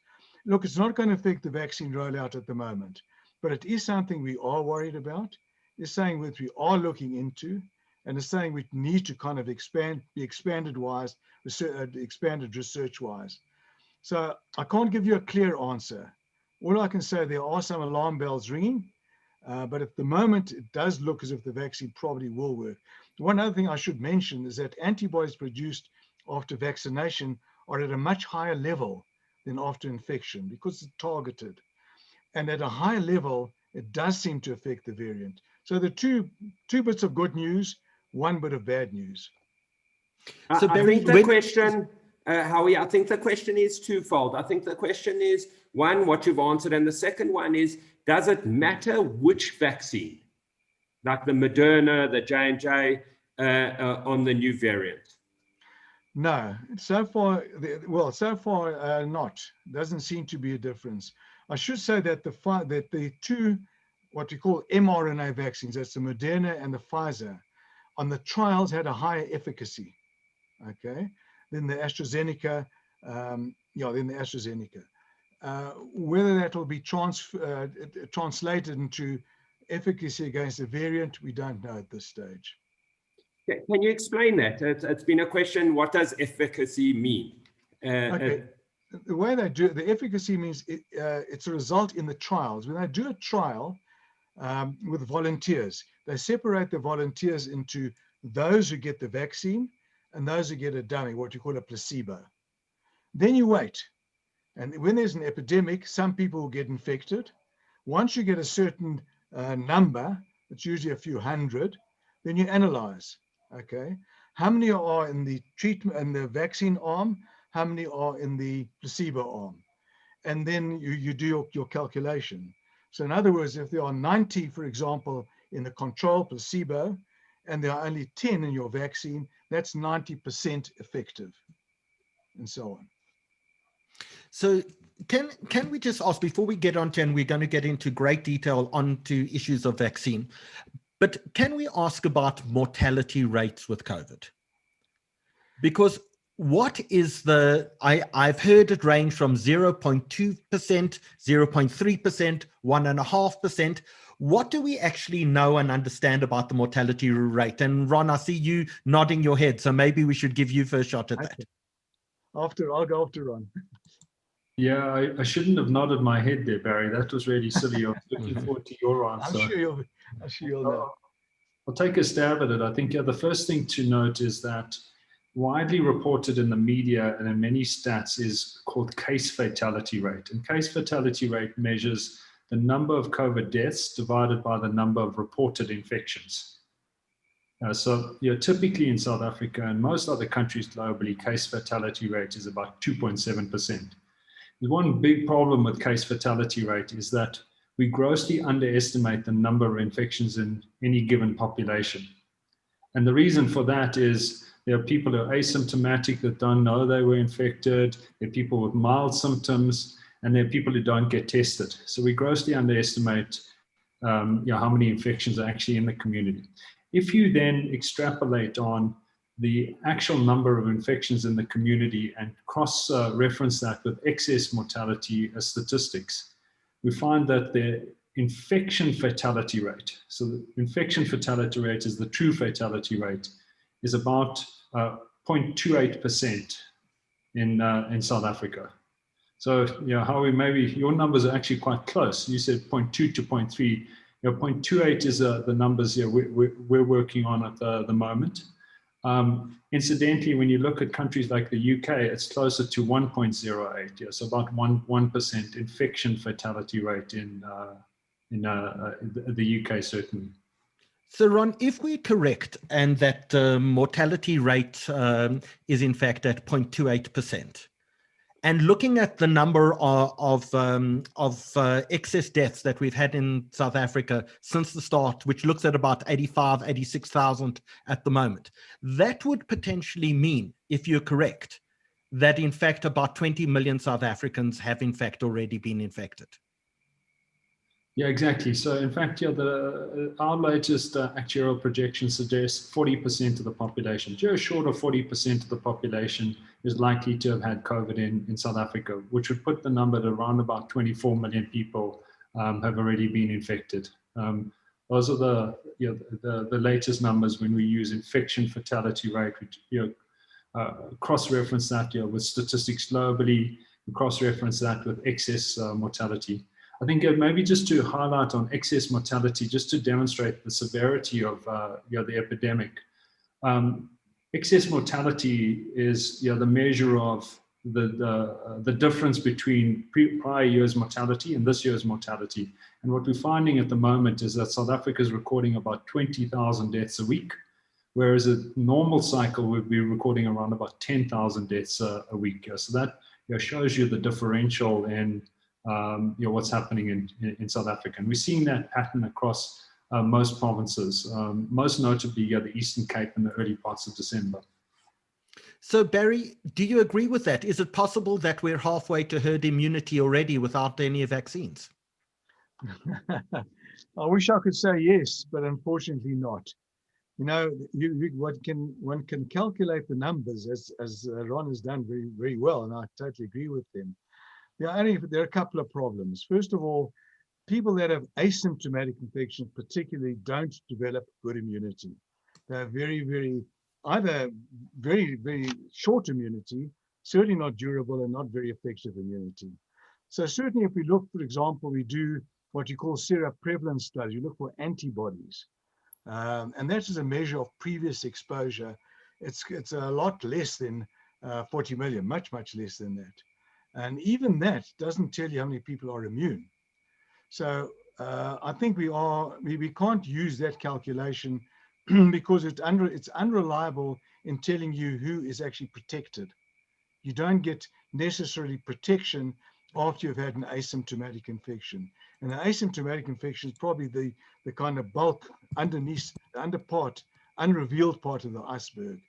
Look, it's not going to affect the vaccine rollout at the moment, but it is something we are worried about. It's something that we are looking into, and it's something we need to kind of be expanded research-wise. So I can't give you a clear answer. All I can say, there are some alarm bells ringing, but at the moment, it does look as if the vaccine probably will work. One other thing I should mention is that antibodies produced after vaccination are at a much higher level than after infection because it's targeted. And at a high level, it does seem to affect the variant. So the two bits of good news, one bit of bad news. So I think the question, Howie, I think the question is twofold. I think the question is, one, what you've answered, and the second one is, does it matter which vaccine, like the Moderna, the J&J, on the new variant? No, so far not. Doesn't seem to be a difference. I should say that the two, what we call mRNA vaccines, that's the Moderna and the Pfizer, on the trials had a higher efficacy, okay, than the AstraZeneca, whether that will be translated into efficacy against the variant, we don't know at this stage. Can you explain that? It's been a question, what does efficacy mean? Okay. The way they do it, the efficacy means it's a result in the trials. When they do a trial with volunteers, they separate the volunteers into those who get the vaccine and those who get a dummy, what you call a placebo. Then you wait. And when there's an epidemic, some people will get infected. Once you get a certain number, it's usually a few hundred, then you analyze, okay? How many are in the treatment and the vaccine arm? How many are in the placebo arm? And then you do your calculation. So in other words, if there are 90, for example, in the control placebo, and there are only 10 in your vaccine, that's 90% effective, and so on. So can we just ask, before we get on to, and we're going to get into great detail onto issues of vaccine, but can we ask about mortality rates with COVID? Because what is I've heard it range from 0.2%, 0.3%, 1.5%. What do we actually know and understand about the mortality rate? And Ron, I see you nodding your head, so maybe we should give you first shot at that. I'll go after Ron. Yeah, I shouldn't have nodded my head there, Barry. That was really silly. I was looking forward to your answer. I'm sure you'll know. I'll take a stab at it. I think the first thing to note is that widely reported in the media and in many stats is called case fatality rate. And case fatality rate measures the number of COVID deaths divided by the number of reported infections. So typically in South Africa and most other countries globally, case fatality rate is about 2.7%. The one big problem with case fatality rate is that we grossly underestimate the number of infections in any given population. And the reason for that is there are people who are asymptomatic that don't know they were infected. There are people with mild symptoms, and there are people who don't get tested. So we grossly underestimate how many infections are actually in the community. If you then extrapolate on the actual number of infections in the community and cross-reference that with excess mortality statistics, we find that the infection fatality rate, so the infection fatality rate is the true fatality rate, is about 0.28% in South Africa. So, Howie, maybe your numbers are actually quite close. You said 0.2 to 0.3. 0.28 is the numbers we're working on at the moment. Incidentally, when you look at countries like the UK, it's closer to 1.08. So about 1% infection fatality rate in the UK, certainly. So, Ron, if we're correct and that mortality rate is in fact at 0.28%, and looking at the number of excess deaths that we've had in South Africa since the start, which looks at about 86,000 at the moment, that would potentially mean, if you're correct, that in fact about 20 million South Africans have in fact already been infected. Yeah, exactly. So in fact, our latest actuarial projection suggests 40% of the population, just short of 40% of the population is likely to have had COVID in South Africa, which would put the number at around about 24 million people have already been infected. Those are the latest numbers when we use infection fatality rate, which cross-reference that with statistics globally, and cross-reference that with excess mortality. I think maybe just to highlight on excess mortality, just to demonstrate the severity of the epidemic. Excess mortality is the measure of the difference between prior year's mortality and this year's mortality. And what we're finding at the moment is that South Africa is recording about 20,000 deaths a week, whereas a normal cycle would be recording around about 10,000 deaths a week. So that shows you the differential in what's happening in South Africa. And we're seeing that pattern across most provinces, most notably the Eastern Cape in the early parts of December. So Barry, do you agree with that? Is it possible that we're halfway to herd immunity already without any vaccines? I wish I could say yes, but unfortunately not. One can calculate the numbers as Ron has done very, very well, and I totally agree with him. There are a couple of problems. First of all, people that have asymptomatic infections particularly don't develop good immunity. They have either very short immunity, certainly not durable, and not very effective immunity. So certainly if we look, for example, we do what you call seroprevalence studies. You look for antibodies. And that is a measure of previous exposure. It's a lot less than 40 million, much less than that. And even that doesn't tell you how many people are immune. So I think we can't use that calculation because it's unreliable in telling you who is actually protected. You don't get necessarily protection after you've had an asymptomatic infection. And an asymptomatic infection is probably the kind of bulk underneath, the underpart, unrevealed part of the iceberg.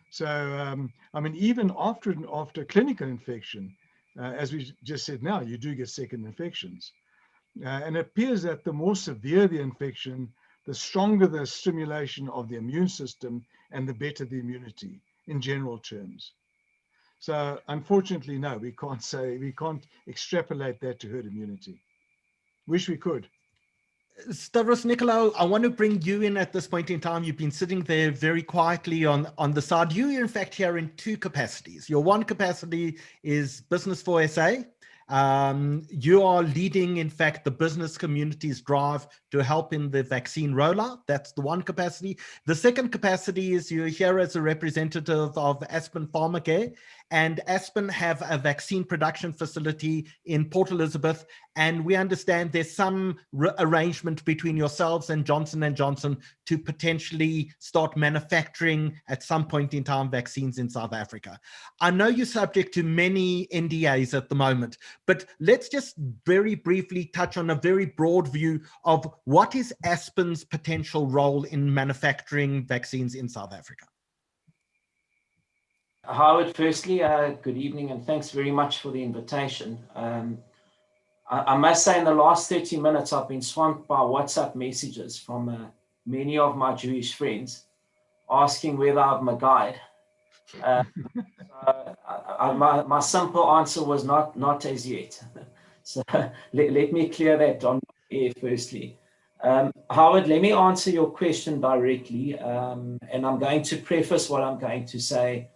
So, even after clinical infection, as we just said now, you do get second infections. And it appears that the more severe the infection, the stronger the stimulation of the immune system and the better the immunity in general terms. So unfortunately, no, we can't extrapolate that to herd immunity. Wish we could. Stavros, Nicolaou, I want to bring you in at this point in time. You've been sitting there very quietly on the side. You, in fact, here in two capacities. Your one capacity is Business for SA. You are leading, in fact, the business community's drive to help in the vaccine rollout. That's the one capacity. The second capacity is you're here as a representative of Aspen Pharmacare, and Aspen have a vaccine production facility in Port Elizabeth, and we understand there's some arrangement between yourselves and Johnson & Johnson to potentially start manufacturing at some point in time vaccines in South Africa. I know you're subject to many NDAs at the moment, but let's just very briefly touch on a very broad view of what is Aspen's potential role in manufacturing vaccines in South Africa. Howard, firstly, good evening and thanks very much for the invitation. I must say in the last 30 minutes, I've been swamped by WhatsApp messages from many of my Jewish friends asking whether I'm a guide. My simple answer was not as yet. So let me clear that on air firstly. Howard, let me answer your question directly. And I'm going to preface what I'm going to say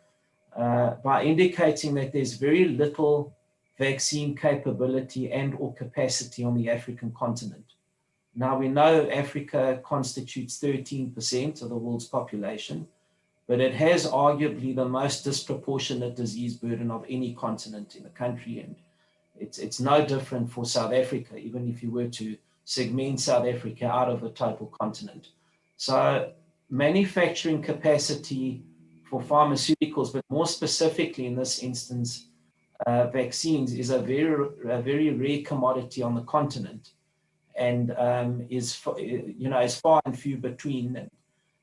by indicating that there's very little vaccine capability and or capacity on the African continent. Now we know Africa constitutes 13% of the world's population, but it has arguably the most disproportionate disease burden of any continent in the country. And it's no different for South Africa, even if you were to segment South Africa out of the total continent. So manufacturing capacity for pharmaceuticals, but more specifically in this instance, vaccines is a very rare commodity on the continent, and is far and few between.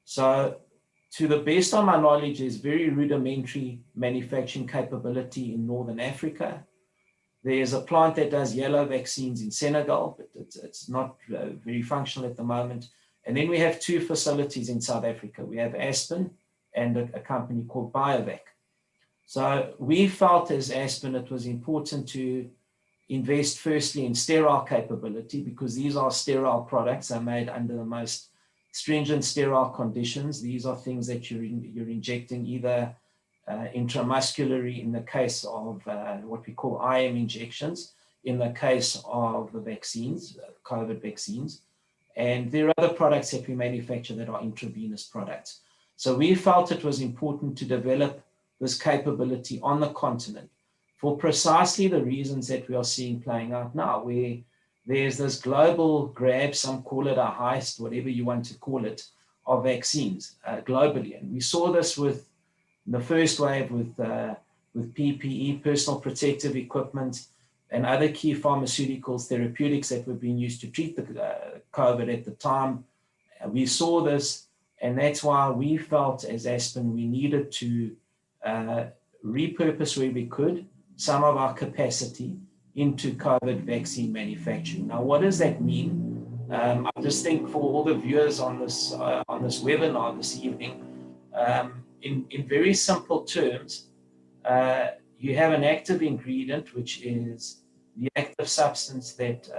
So, to the best of my knowledge, there's very rudimentary manufacturing capability in Northern Africa. There's a plant that does yellow vaccines in Senegal, but it's not very functional at the moment. And then we have two facilities in South Africa. We have Aspen and a company called BioVac. So we felt as Aspen it was important to invest firstly in sterile capability, because these are sterile products, are made under the most stringent sterile conditions. These are things that you're injecting either intramuscularly in the case of what we call IM injections, in the case of the vaccines, COVID vaccines. And there are other products that we manufacture that are intravenous products. So we felt it was important to develop this capability on the continent for precisely the reasons that we are seeing playing out now, where there's this global grab, some call it a heist, whatever you want to call it, of vaccines globally. And we saw this with the first wave with PPE, personal protective equipment, and other key pharmaceuticals, therapeutics that were being used to treat the COVID at the time. We saw this, and that's why we felt as Aspen we needed to repurpose where we could some of our capacity into COVID vaccine manufacturing. Now, what does that mean? I just think for all the viewers on this webinar this evening, in very simple terms, you have an active ingredient, which is the active substance that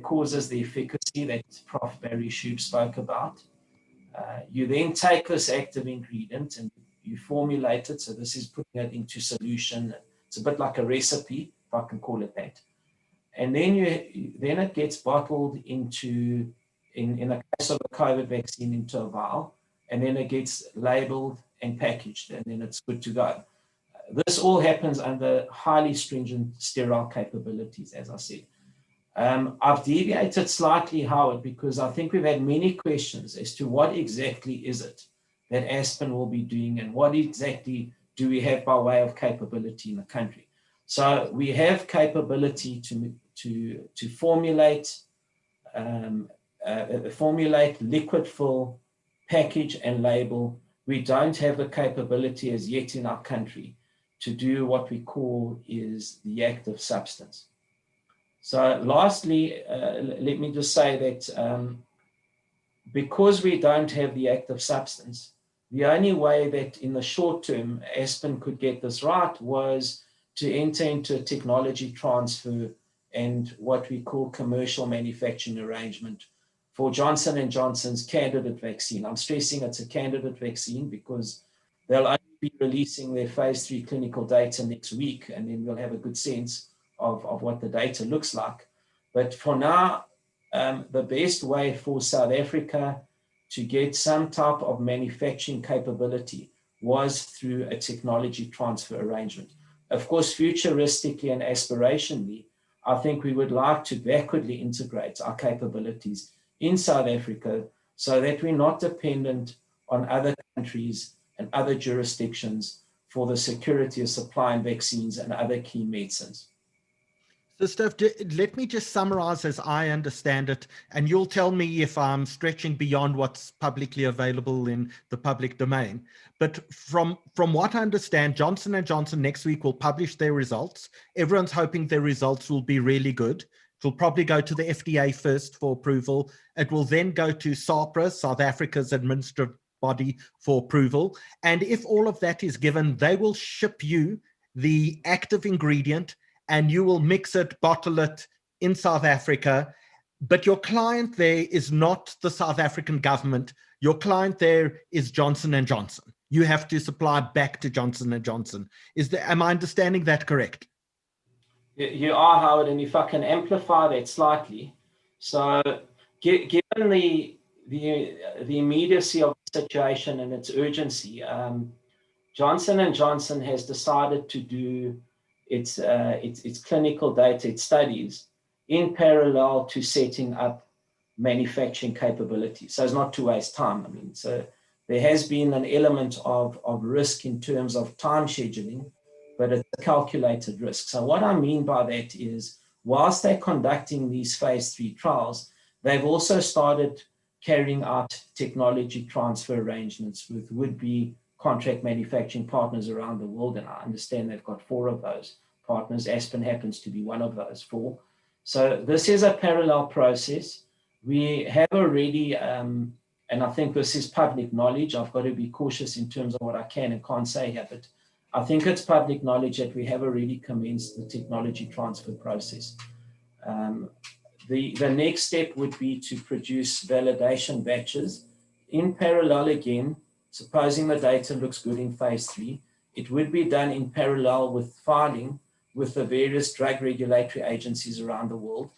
causes the efficacy that Prof. Barry Schoub spoke about. You then take this active ingredient and you formulate it. So this is putting it into solution. It's a bit like a recipe, if I can call it that. And then it gets bottled into, in the case of a COVID vaccine, into a vial, and then it gets labeled and packaged, and then it's good to go. This all happens under highly stringent sterile capabilities, as I said. I've deviated slightly, Howard, because I think we've had many questions as to what exactly is it that Aspen will be doing, and what exactly do we have by way of capability in the country. So we have capability to formulate, liquid fill, package and label. We don't have the capability as yet in our country to do what we call is the active substance. So lastly, let me just say that because we don't have the active substance, the only way that in the short term Aspen could get this right was to enter into a technology transfer and what we call commercial manufacturing arrangement for Johnson & Johnson's candidate vaccine. I'm stressing it's a candidate vaccine because they'll only be releasing their phase 3 clinical data next week, and then we'll have a good sense of what the data looks like. But for now, the best way for South Africa to get some type of manufacturing capability was through a technology transfer arrangement. Of course, futuristically and aspirationally, I think we would like to backwardly integrate our capabilities in South Africa so that we're not dependent on other countries and other jurisdictions for the security of supplying vaccines and other key medicines. So, Steph, let me just summarize as I understand it, and you'll tell me if I'm stretching beyond what's publicly available in the public domain. But from what I understand, Johnson & Johnson next week will publish their results. Everyone's hoping their results will be really good. It will probably go to the FDA first for approval. It will then go to SAHPRA, South Africa's administrative body, for approval. And if all of that is given, they will ship you the active ingredient, and you will mix it, bottle it in South Africa. But your client there is not the South African government. Your client there is Johnson & Johnson. You have to supply back to Johnson & Johnson. Am I understanding that correct? You are, Howard, and if I can amplify that slightly. So given the immediacy of the situation and its urgency, Johnson & Johnson has decided to do its clinical data, its studies, in parallel to setting up manufacturing capabilities. So as not to waste time. I mean, so there has been an element of risk in terms of time scheduling, but it's a calculated risk. So what I mean by that is, whilst they're conducting these phase 3 trials, they've also started carrying out technology transfer arrangements with would-be contract manufacturing partners around the world. And I understand they've got 4 of those partners. Aspen happens to be one of those 4. So this is a parallel process. We have already, and I think this is public knowledge. I've got to be cautious in terms of what I can and can't say here, but I think it's public knowledge that we have already commenced the technology transfer process. The next step would be to produce validation batches in parallel again. Supposing the data looks good in phase 3, it would be done in parallel with filing with the various drug regulatory agencies around the world.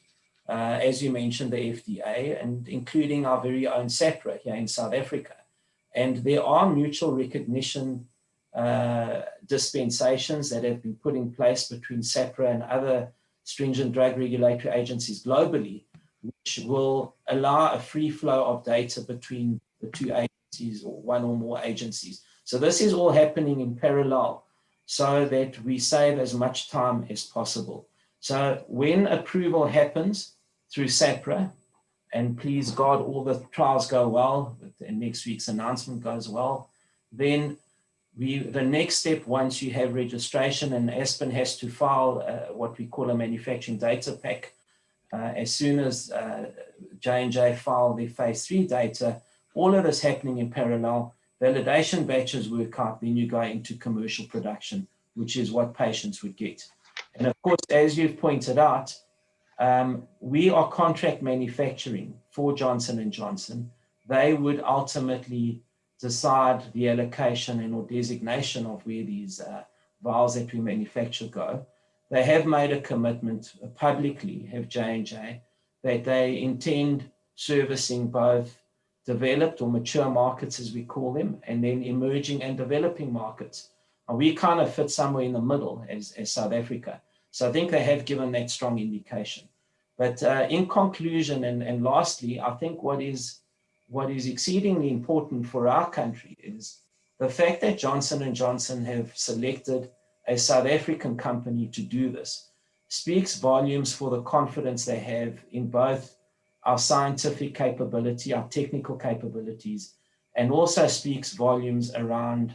As you mentioned, the FDA, and including our very own SAHPRA here in South Africa. And there are mutual recognition dispensations that have been put in place between SAHPRA and other stringent drug regulatory agencies globally, which will allow a free flow of data between the 2 agencies or 1 or more agencies. So this is all happening in parallel so that we save as much time as possible. So when approval happens through SAHPRA, and please God, all the trials go well, and next week's announcement goes well, then the next step, once you have registration, and Aspen has to file what we call a manufacturing data pack, as soon as J&J file their phase 3 data, all of this happening in parallel, validation batches work out, then you go into commercial production, which is what patients would get. And of course, as you've pointed out, we are contract manufacturing for Johnson & Johnson. They would ultimately decide the allocation and or designation of where these vials that we manufacture go. They have made a commitment publicly, have J&J, that they intend servicing both developed or mature markets, as we call them, and then emerging and developing markets. And we kind of fit somewhere in the middle as South Africa. So I think they have given that strong indication. But in conclusion, and lastly, I think what is exceedingly important for our country is the fact that Johnson & Johnson have selected a South African company to do this speaks volumes for the confidence they have in both our scientific capability, our technical capabilities, and also speaks volumes around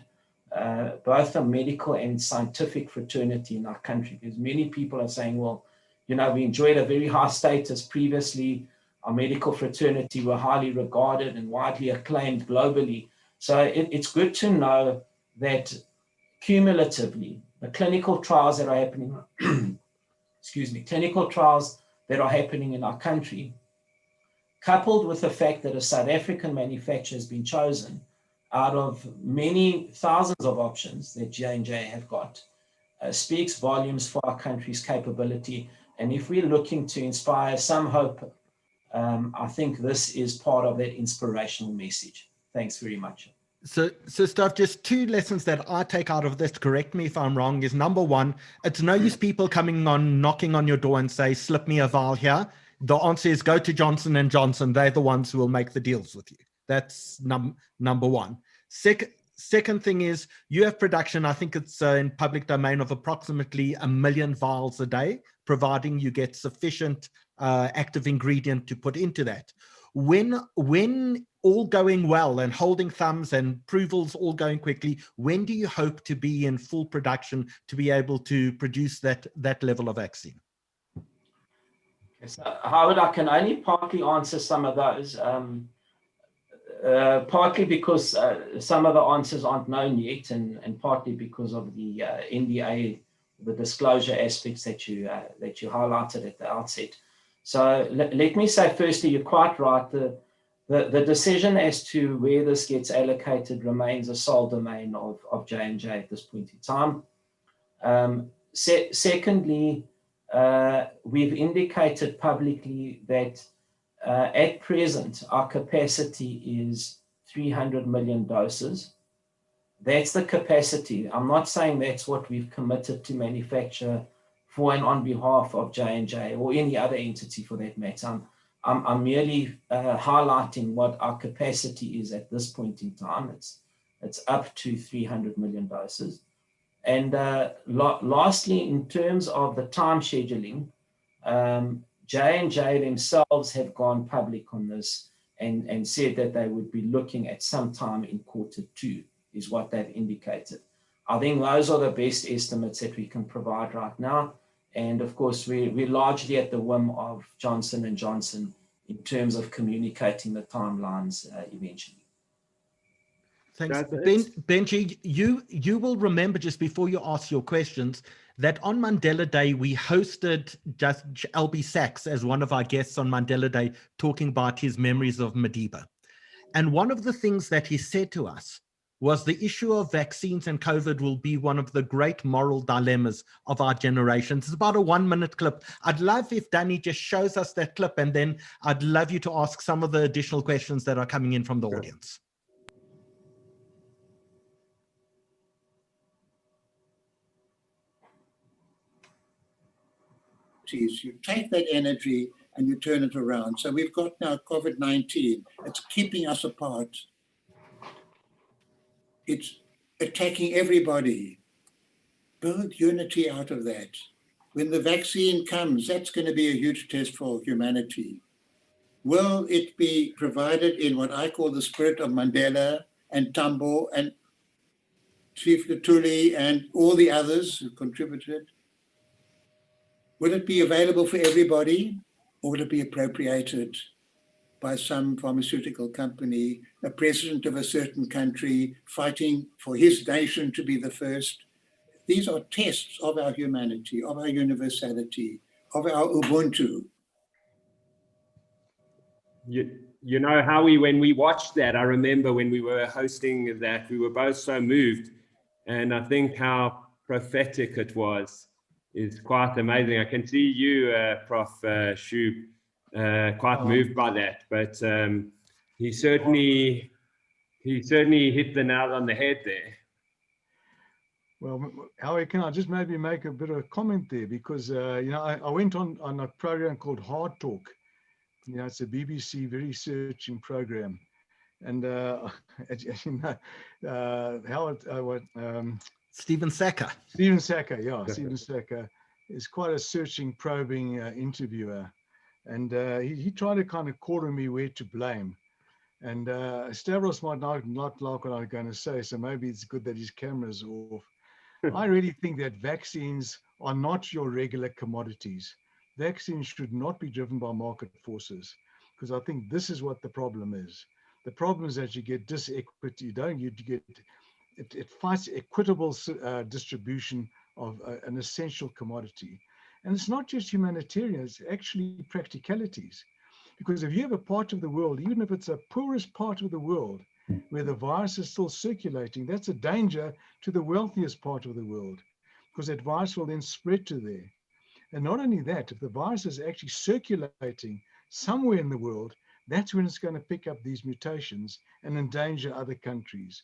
both the medical and scientific fraternity in our country. Because many people are saying, well, you know, we enjoyed a very high status previously. Our medical fraternity were highly regarded and widely acclaimed globally. So it's good to know that cumulatively, the clinical trials that are happening, clinical trials that are happening in our country, coupled with the fact that a South African manufacturer has been chosen out of many thousands of options that J&J have got, speaks volumes for our country's capability. And if we're looking to inspire some hope, I think this is part of that inspirational message. Thanks very much. So Stav, just two lessons that I take out of this, correct me if I'm wrong, is number one, it's no use people coming on, knocking on your door and say, slip me a vial here. The answer is go to Johnson & Johnson. They're the ones who will make the deals with you. That's number one. Second thing is you have production, I think it's in public domain, of approximately 1 million vials a day, providing you get sufficient active ingredient to put into that. When all going well and holding thumbs and approvals all going quickly, when do you hope to be in full production to be able to produce that level of vaccine? So, Howard, I can only partly answer some of those, partly because some of the answers aren't known yet, and partly because of the NDA, the disclosure aspects that you highlighted at the outset. So let me say firstly, you're quite right. The decision as to where this gets allocated remains a sole domain of J&J at this point in time. Secondly, we've indicated publicly that at present, our capacity is 300 million doses. That's the capacity. I'm not saying that's what we've committed to manufacture for and on behalf of J&J or any other entity for that matter. I'm merely highlighting what our capacity is at this point in time. It's up to 300 million doses. And lastly, in terms of the time scheduling, J&J themselves have gone public on this and said that they would be looking at some time in Q2 is what they've indicated. I think those are the best estimates that we can provide right now. And of course, we're largely at the whim of Johnson & Johnson in terms of communicating the timelines eventually. Thanks. Benji, you will remember, just before you ask your questions, that on Mandela Day, we hosted Judge Albie Sachs as one of our guests on Mandela Day, talking about his memories of Madiba. And one of the things that he said to us was the issue of vaccines and COVID will be one of the great moral dilemmas of our generation. It's about a 1-minute clip. I'd love if Danny just shows us that clip, and then I'd love you to ask some of the additional questions that are coming in from the audience. You take that energy and you turn it around. So we've got now COVID-19. It's keeping us apart. It's attacking everybody. Build unity out of that. When the vaccine comes, that's going to be a huge test for humanity. Will it be provided in what I call the spirit of Mandela and Tambo and Chief Lutuli and all the others who contributed? Will it be available for everybody, or will it be appropriated by some pharmaceutical company, a president of a certain country fighting for his nation to be the first? These are tests of our humanity, of our universality, of our Ubuntu. You know, Howie, when we watched that, I remember when we were hosting that, we were both so moved. And I think how prophetic it was is quite amazing. I can see you, Prof. Schoub, quite moved by that. But he certainly hit the nail on the head there. Well, Howie, can I just maybe make a bit of a comment there? Because, you know, I went on a program called Hard Talk. You know, it's a BBC very searching program. And, as you know, Howard, Stephen Saka. Stephen Saka, yeah. Stephen Saka is quite a searching, probing interviewer. And he tried to kind of corner me where to blame. And Stavros might not like what I'm going to say, so maybe it's good that his camera's off. I really think that vaccines are not your regular commodities. Vaccines should not be driven by market forces, because I think this is what the problem is. The problem is that you get disequity. It fights equitable distribution of an essential commodity. And it's not just humanitarian, it's actually practicalities. Because if you have a part of the world, even if it's the poorest part of the world, where the virus is still circulating, that's a danger to the wealthiest part of the world, because that virus will then spread to there. And not only that, if the virus is actually circulating somewhere in the world, that's when it's going to pick up these mutations and endanger other countries.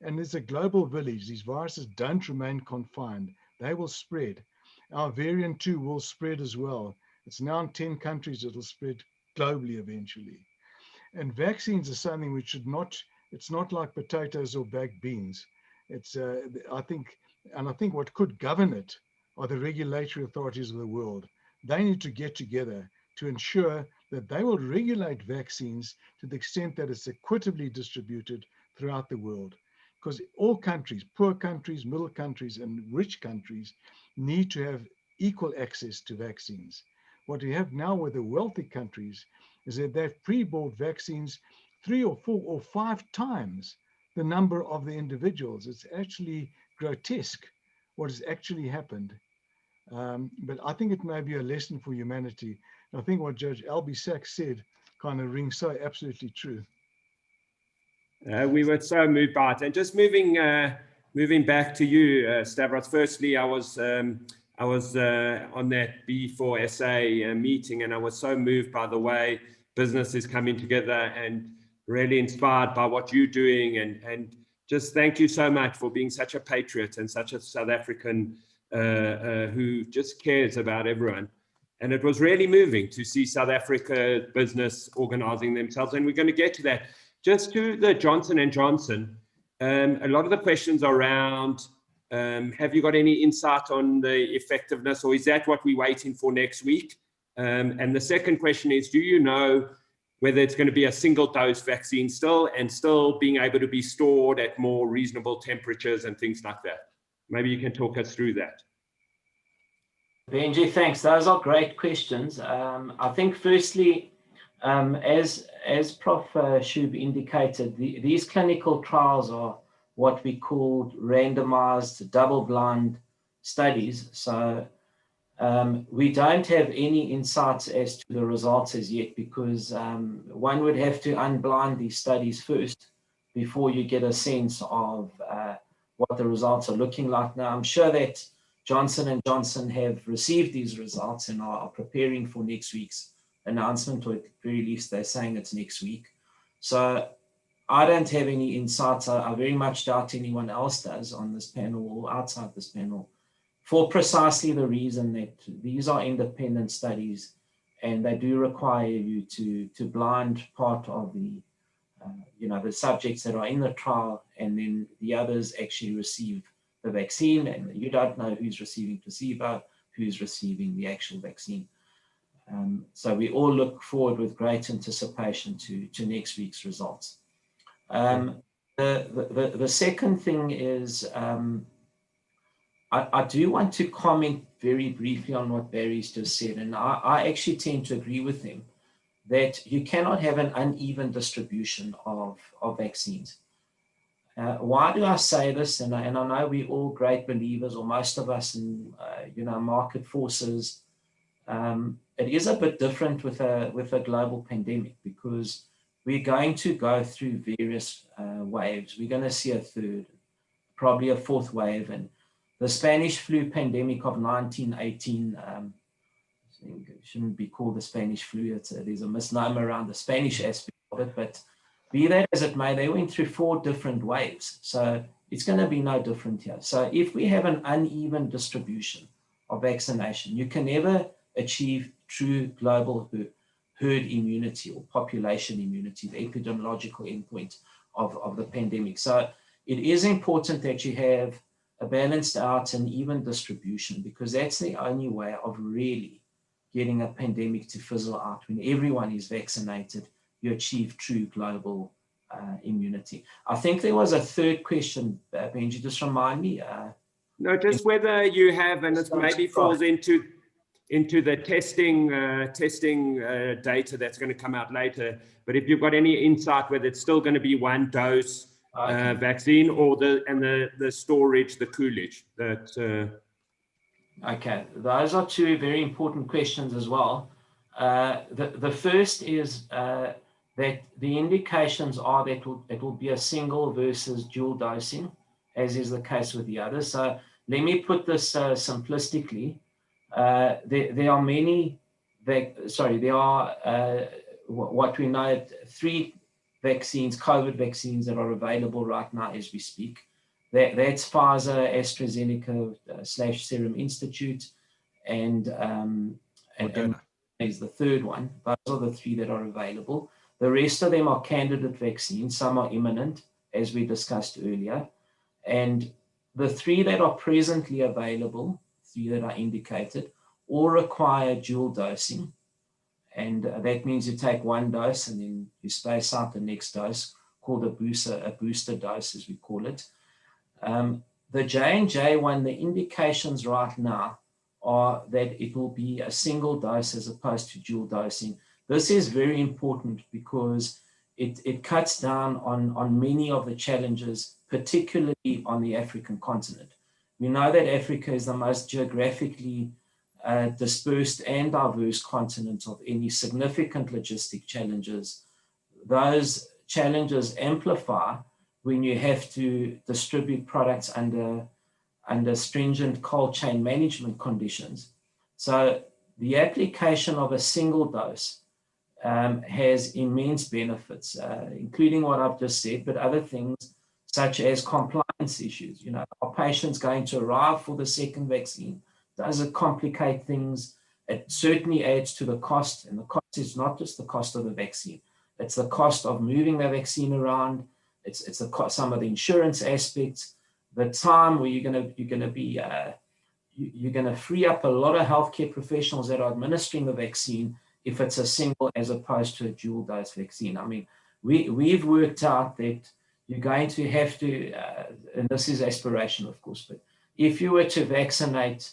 And it's a global village. These viruses don't remain confined. They will spread. Our variant 2 will spread as well. It's now in 10 countries. It'll spread globally eventually. And vaccines are something which should not, it's not like potatoes or baked beans. It's, I think what could govern it are the regulatory authorities of the world. They need to get together to ensure that they will regulate vaccines to the extent that it's equitably distributed throughout the world. Because all countries, poor countries, middle countries, and rich countries need to have equal access to vaccines. What we have now with the wealthy countries is that they've pre-bought vaccines 3 or 4 or 5 times the number of the individuals. It's actually grotesque what has actually happened. But I think it may be a lesson for humanity. I think what Judge Albie Sachs said kind of rings so absolutely true. We were so moved by it. And just moving back to you, Stavros. Firstly, I was on that B4SA meeting, and I was so moved by the way business is coming together, and really inspired by what you're doing. And just thank you so much for being such a patriot and such a South African who just cares about everyone. And it was really moving to see South Africa business organizing themselves. And we're going to get to that. Just to the Johnson & Johnson, a lot of the questions around, have you got any insight on the effectiveness, or is that what we're waiting for next week? And the second question is, do you know whether it's going to be a single dose vaccine still, and still being able to be stored at more reasonable temperatures and things like that? Maybe you can talk us through that. Benji, thanks. Those are great questions. I think firstly, as Prof. Schoub indicated, these clinical trials are what we call randomized double-blind studies. So we don't have any insights as to the results as yet, because one would have to unblind these studies first before you get a sense of what the results are looking like. Now, I'm sure that Johnson & Johnson have received these results and are preparing for next week's announcement, or at the very least they're saying it's next week. So I don't have any insights. I very much doubt anyone else does on this panel or outside this panel, for precisely the reason that these are independent studies and they do require you to blind part of the the subjects that are in the trial, and then the others actually receive the vaccine, and you don't know who's receiving placebo, who's receiving the actual vaccine. So we all look forward with great anticipation to next week's results. The second thing is, I do want to comment very briefly on what Barry's just said, and I actually tend to agree with him that you cannot have an uneven distribution of vaccines. Why do I say this? And I know we're all great believers, or most of us in market forces. It is a bit different with a global pandemic, because we're going to go through various waves. We're going to see a third, probably a fourth wave. And the Spanish flu pandemic of 1918, it shouldn't be called the Spanish flu. There's a misnomer around the Spanish aspect of it, but be that as it may, they went through 4 different waves. So it's going to be no different here. So if we have an uneven distribution of vaccination, you can never achieve true global herd immunity or population immunity, the epidemiological endpoint of the pandemic. So it is important that you have a balanced out and even distribution, because that's the only way of really getting a pandemic to fizzle out. When everyone is vaccinated, you achieve true global immunity. I think there was a third question, Benji, just remind me. No, just whether you have, and it maybe falls into the testing data that's going to come out later, but if you've got any insight whether it's still going to be 1 dose vaccine, or the storage, the coolage that. Okay, those are 2 very important questions as well. The first is that the indications are that it will be a single versus dual dosing, as is the case with the others. So let me put this simplistically. There are what we know, 3 vaccines, COVID vaccines that are available right now as we speak. That's Pfizer, AstraZeneca / Serum Institute, and is the third one. Those are the 3 that are available. The rest of them are candidate vaccines. Some are imminent, as we discussed earlier. And the 3 that are presently available, 3 that are indicated, all require dual dosing. And that means you take 1 dose and then you space out the next dose, called a booster dose, as we call it. The J&J one, the indications right now are that it will be a single dose as opposed to dual dosing. This is very important because it cuts down on many of the challenges, particularly on the African continent. We know that Africa is the most geographically dispersed and diverse continent of any significant logistic challenges. Those challenges amplify when you have to distribute products under stringent cold chain management conditions. So the application of a single dose has immense benefits, including what I've just said, but other things such as compliance issues. Are patients going to arrive for the second vaccine? Does it complicate things? It certainly adds to the cost, and the cost is not just the cost of the vaccine. It's the cost of moving the vaccine around. It's the cost, some of the insurance aspects, the time where you're going to free up a lot of healthcare professionals that are administering the vaccine if it's a single as opposed to a dual dose vaccine. I mean, we've worked out that you're going to have to, and this is aspiration, of course, but if you were to vaccinate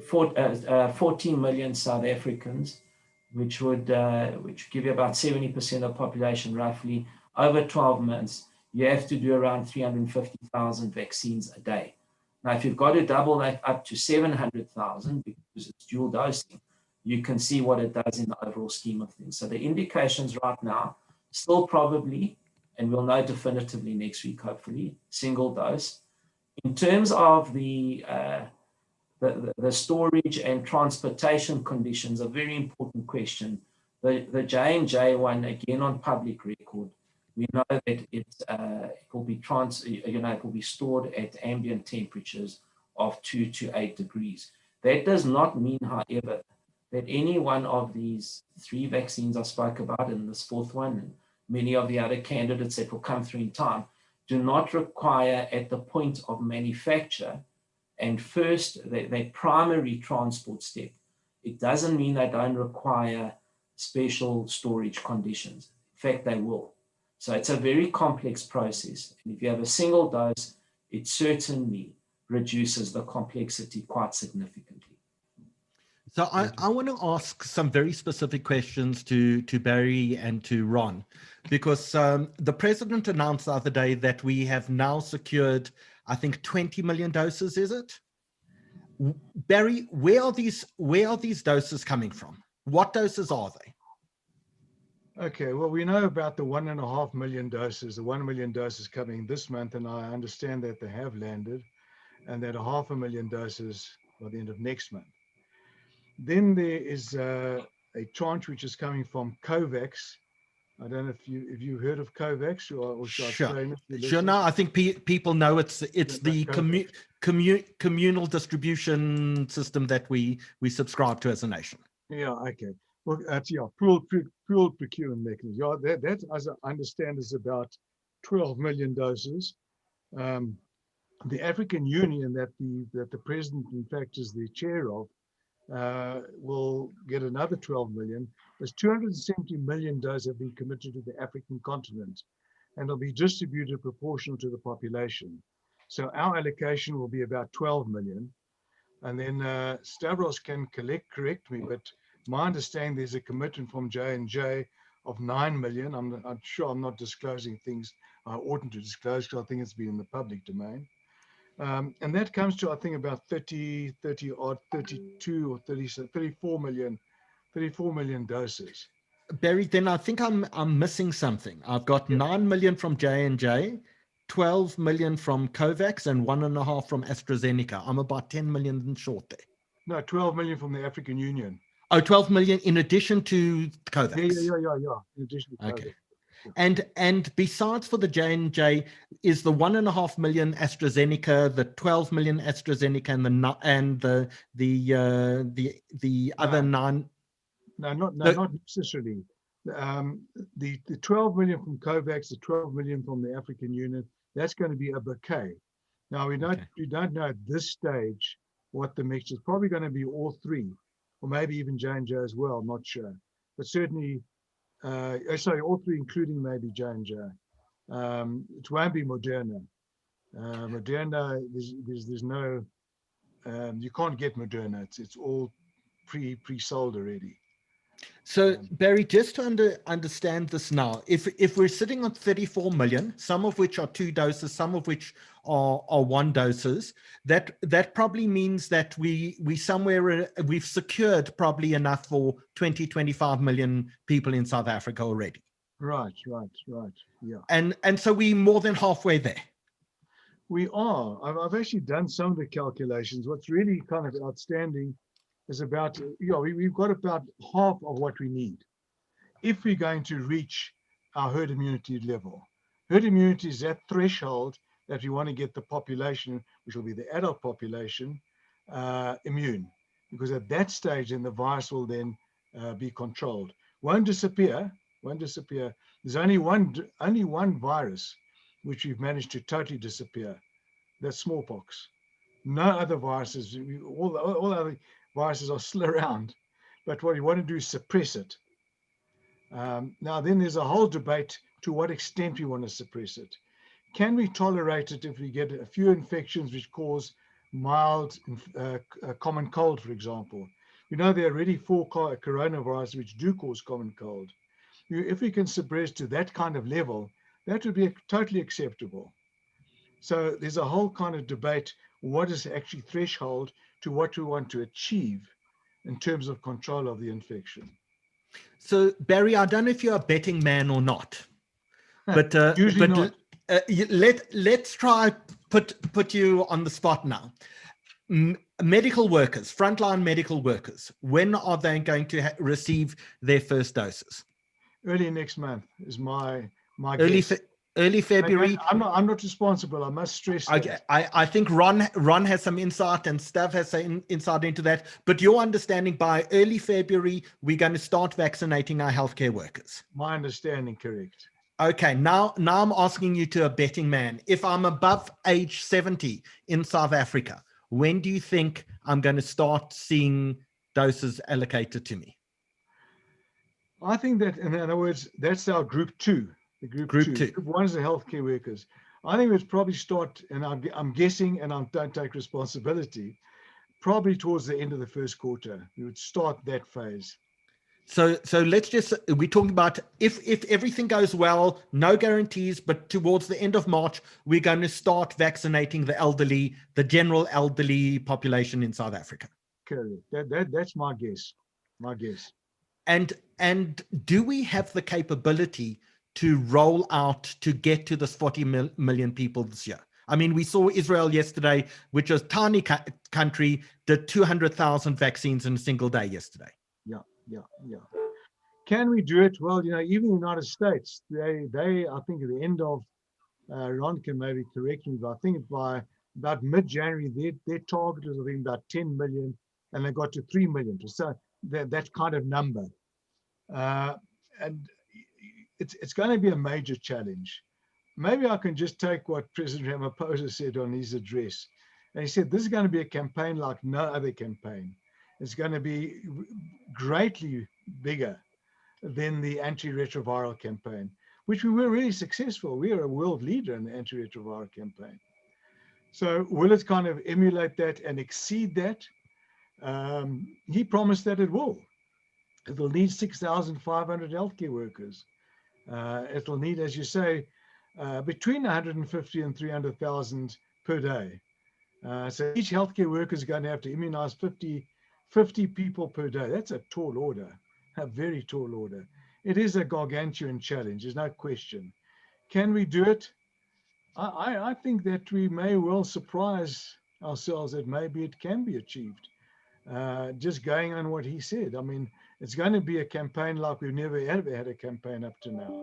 14 million South Africans, which would give you about 70% of the population roughly, over 12 months, you have to do around 350,000 vaccines a day. Now, if you've got to double that up to 700,000 because it's dual dosing, you can see what it does in the overall scheme of things. So the indications right now, still probably, and we'll know definitively next week, hopefully, single dose. In terms of the storage and transportation conditions, a very important question. The J&J one, again on public record, we know that it will be stored at ambient temperatures of 2 to 8 degrees. That does not mean, however, that any one of these 3 vaccines I spoke about, and this 4th one, and many of the other candidates that will come through in time, do not require at the point of manufacture and first the primary transport step. It doesn't mean they don't require special storage conditions. In fact, they will. So it's a very complex process. And if you have a single dose, it certainly reduces the complexity quite significantly. So I want to ask some very specific questions to Barry and to Ron, because the president announced the other day that we have now secured, I think, 20 million doses, is it? Barry, where are these doses coming from? What doses are they? Okay, well, we know about the 1.5 million doses, the 1 million doses coming this month, and I understand that they have landed, and that 500,000 doses by the end of next month. Then there is a tranche which is coming from COVAX. I don't know if you've heard of COVAX or should I explain it? Sure. No, I think people know it's the communal distribution system that we subscribe to as a nation. Yeah. Okay. Well, that's pooled procurement mechanism. Yeah, that as I understand is about 12 million doses. The African Union that the president, in fact, is the chair of, will get another 12 million. There's 270 million doses have been committed to the African continent, and will be distributed proportional to the population. So our allocation will be about 12 million. And then Stavros can correct me, but my understanding there's a commitment from J&J of 9 million. I'm sure I'm not disclosing things I oughtn't to disclose because I think it's been in the public domain. And that comes to, I think, about 34 million doses. Barry, then I think I'm missing something. I've got 9 million from J&J, 12 million from COVAX, and 1.5 from AstraZeneca. I'm about 10 million short there. No, 12 million from the African Union. Oh, 12 million in addition to COVAX. Yeah. In addition to COVID. Okay. And besides for the J&J, is the 1.5 million AstraZeneca, the 12 million AstraZeneca, and the other 9? No, not necessarily. The 12 million from COVAX, the 12 million from the African unit, that's going to be a bouquet. Now we don't know at this stage what the mix is. Probably going to be all three, or maybe even J&J as well. I'm not sure, but certainly. Sorry, all three, including maybe J&J. It won't be Moderna. Moderna, there's no, you can't get Moderna. It's all pre-sold already. So Barry, just to understand this now, if we're sitting on 34 million, some of which are 2 doses, some of which are 1 doses, that probably means that we've secured probably enough for 20-25 million people in South Africa already. Right. Yeah. And so we're more than halfway there. We are. I've actually done some of the calculations. What's really kind of outstanding is about, we've got about half of what we need if we're going to reach our herd immunity level. Herd immunity is that threshold that we want to get the population, which will be the adult population, immune, because at that stage, then the virus will then be controlled. Won't disappear. There's only one virus which we've managed to totally disappear. That's smallpox. No other viruses. All other viruses are still around, but what you want to do is suppress it. Now, then there's a whole debate to what extent we want to suppress it. Can we tolerate it if we get a few infections which cause mild common cold, for example? We know there are already 4 coronaviruses which do cause common cold. If we can suppress to that kind of level, that would be totally acceptable. So there's a whole kind of debate, what is actually threshold to what we want to achieve in terms of control of the infection. So Barry, I don't know if you're a betting man or not, but usually not. Let's try put you on the spot now. Medical workers, frontline medical workers, when are they going to receive their first doses? Early next month is my guess. Early February. Again, I'm not responsible. I must stress that. I think Ron has some insight and Stav has some insight into that. But your understanding, by early February, we're going to start vaccinating our healthcare workers. My understanding, correct. Okay, now I'm asking you to a betting man. If I'm above age 70 in South Africa, when do you think I'm going to start seeing doses allocated to me? I think that, in other words, that's our group 2. The group two. Group 1 is the healthcare workers. I think we'd probably start, and I'm guessing, and I don't take responsibility, probably towards the end of the first quarter. We would start that phase. So let's just, we're talking about if everything goes well, no guarantees, but towards the end of March, we're going to start vaccinating the elderly, the general elderly population in South Africa. Correct. That's my guess. And do we have the capability to roll out to get to this 40 million people this year? I mean, we saw Israel yesterday, which is a tiny country, did 200,000 vaccines in a single day yesterday. Yeah. Can we do it? Well, even the United States, they I think at the end of, Ron can maybe correct me, but I think by about mid-January, their target was, I think, about 10 million, and they got to 3 million. So that kind of number. And it's going to be a major challenge. Maybe I can just take what President Ramaphosa said on his address. And he said, this is going to be a campaign like no other campaign. It's going to be greatly bigger than the antiretroviral campaign, which we were really successful. We are a world leader in the antiretroviral campaign. So will it kind of emulate that and exceed that? He promised that it will. It will need 6,500 healthcare workers. It will need, as you say, between 150 and 300,000 per day. So each healthcare worker is going to have to immunize 50 people per day. That's a tall order, a very tall order. It is a gargantuan challenge, there's no question. Can we do it? I think that we may well surprise ourselves that maybe it can be achieved. just going on what he said. I mean, it's going to be a campaign like we've never ever had a campaign up to now.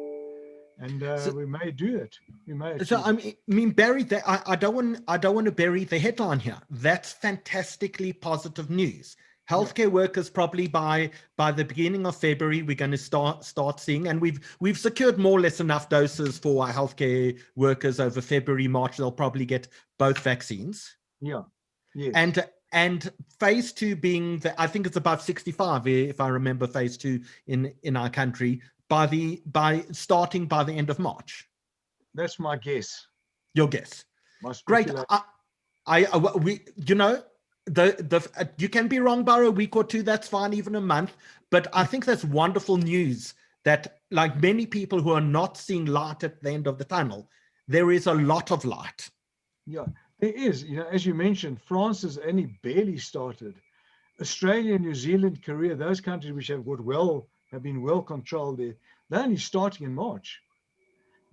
And we may do it. We may. So I mean, Barry, I don't want to bury the headline here. That's fantastically positive news. Healthcare workers probably by the beginning of February we're going to start seeing, and we've secured more or less enough doses for our healthcare workers over February, March. They'll probably get both vaccines. Yeah. Yes. And phase 2 being I think it's about 65, if I remember, phase 2 in our country starting by the end of March. That's my guess. Your guess. Great. You can be wrong by a week or two. That's fine, even a month. But I think that's wonderful news that, like many people who are not seeing light at the end of the tunnel, there is a lot of light. Yeah, there is. You know, as you mentioned, France has only barely started. Australia, New Zealand, Korea, those countries which have been well controlled, they're only starting in March.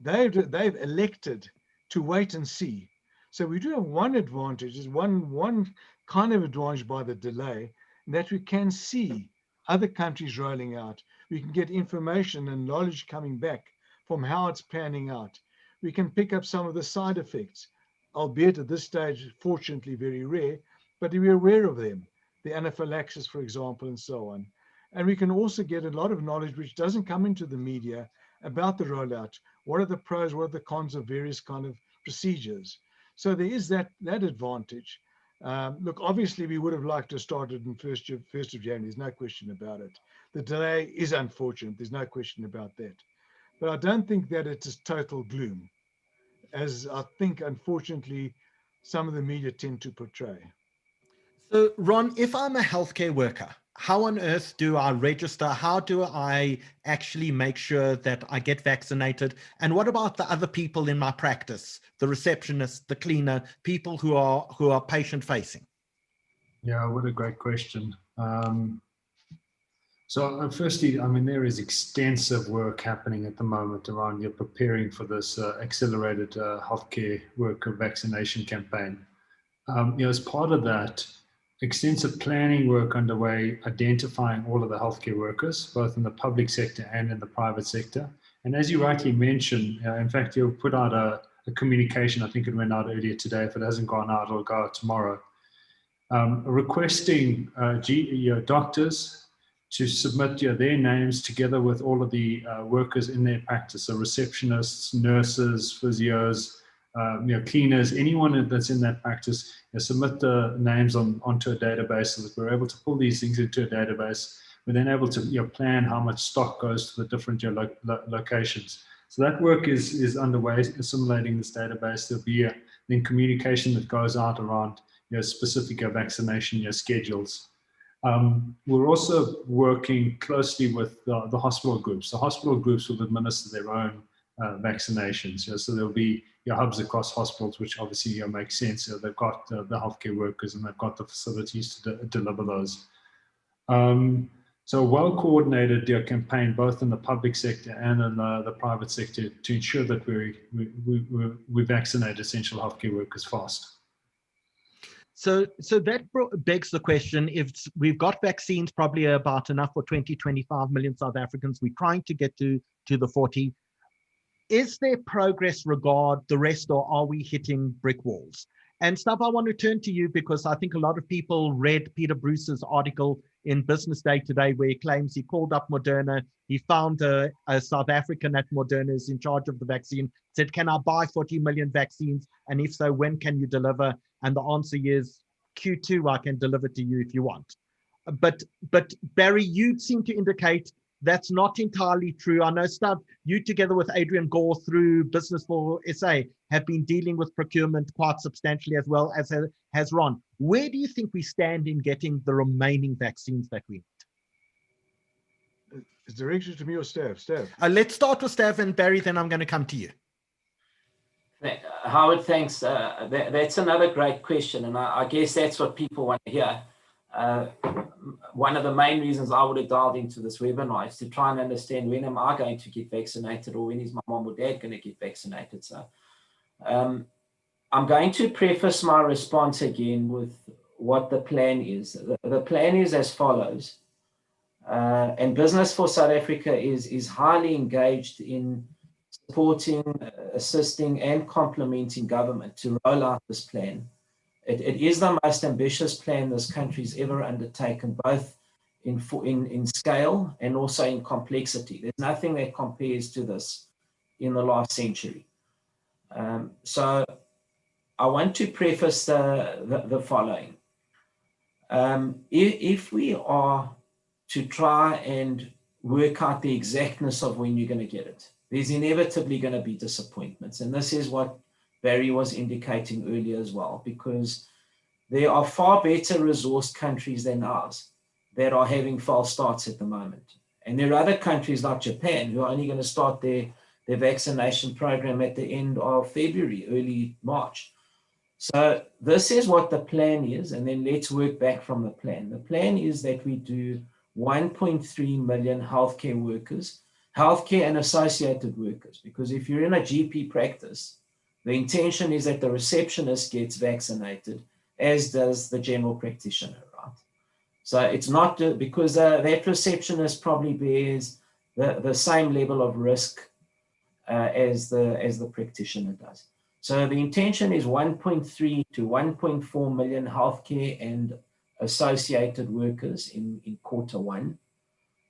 They've elected to wait and see. So we do have one advantage, is one kind of advantage by the delay, that we can see other countries rolling out. We can get information and knowledge coming back from how it's panning out. We can pick up some of the side effects, albeit at this stage, fortunately, very rare, but we're aware of them, the anaphylaxis, for example, and so on. And we can also get a lot of knowledge which doesn't come into the media about the rollout. What are the pros, what are the cons of various kind of procedures? So there is that advantage. Look, obviously, we would have liked to start it in 1st of January. There's no question about it. The delay is unfortunate. There's no question about that. But I don't think that it is total gloom, as I think, unfortunately, some of the media tend to portray. So, Ron, if I'm a healthcare worker, how on earth do I register? How do I actually make sure that I get vaccinated? And what about the other people in my practice, the receptionist, the cleaner, people who are patient facing? Yeah, what a great question. So firstly, I mean, there is extensive work happening at the moment around preparing for this accelerated healthcare worker vaccination campaign. As part of that, extensive planning work underway, identifying all of the healthcare workers, both in the public sector and in the private sector. And as you rightly mentioned, in fact, you'll put out a communication, I think it went out earlier today. If it hasn't gone out, it'll go out tomorrow. Requesting doctors to submit their names together with all of the workers in their practice, so receptionists, nurses, physios, cleaners, anyone that's in that practice, submit the names onto a database so that we're able to pull these things into a database. We're then able to plan how much stock goes to the different locations. So that work is underway, assimilating this database. There'll be then communication that goes out around specific vaccination schedules. We're also working closely with the hospital groups. The hospital groups will administer their own vaccinations. So there'll be hubs across hospitals, which obviously makes sense. They've got the healthcare workers and they've got the facilities to deliver those. So well-coordinated campaign, both in the public sector and in the private sector, to ensure that we vaccinate essential healthcare workers fast. So that begs the question, if we've got vaccines probably about enough for 20-25 million South Africans, we're trying to get to the 40. Is there progress regard the rest, or are we hitting brick walls? And Stav, I want to turn to you because I think a lot of people read Peter Bruce's article in Business Day today where he claims he called up Moderna. He found a South African at Moderna is in charge of the vaccine, said, can I buy 40 million vaccines? And if so, when can you deliver? And the answer is Q2, I can deliver to you if you want. But Barry, you seem to indicate that's not entirely true. I know, Stav, you together with Adrian Gore through Business for SA have been dealing with procurement quite substantially, as well as has Ron. Where do you think we stand in getting the remaining vaccines that we need? Is the direction to me or Stav? Stav. Let's start with Stav and Barry, then I'm going to come to you. Howard, thanks. That's another great question, and I guess that's what people want to hear. One of the main reasons I would have dialed into this webinar is to try and understand, when am I going to get vaccinated, or when is my mom or dad going to get vaccinated? So I'm going to preface my response again with what the plan is. The plan is as follows. And Business for South Africa is highly engaged in supporting, assisting, and complementing government to roll out this plan. It is the most ambitious plan this country's ever undertaken, both in scale and also in complexity. There's nothing that compares to this in the last century. So I want to preface the following. If we are to try and work out the exactness of when you're going to get it, there's inevitably going to be disappointments. And this is what Barry was indicating earlier as well, because there are far better resourced countries than ours that are having false starts at the moment. And there are other countries like Japan who are only going to start their vaccination program at the end of February, early March. So this is what the plan is, and then let's work back from the plan. The plan is that we do 1.3 million healthcare workers, healthcare and associated workers, because if you're in a GP practice, the intention is that the receptionist gets vaccinated, as does the general practitioner, right? So it's not because that receptionist probably bears the same level of risk as the practitioner does. So the intention is 1.3 to 1.4 million healthcare and associated workers in quarter one.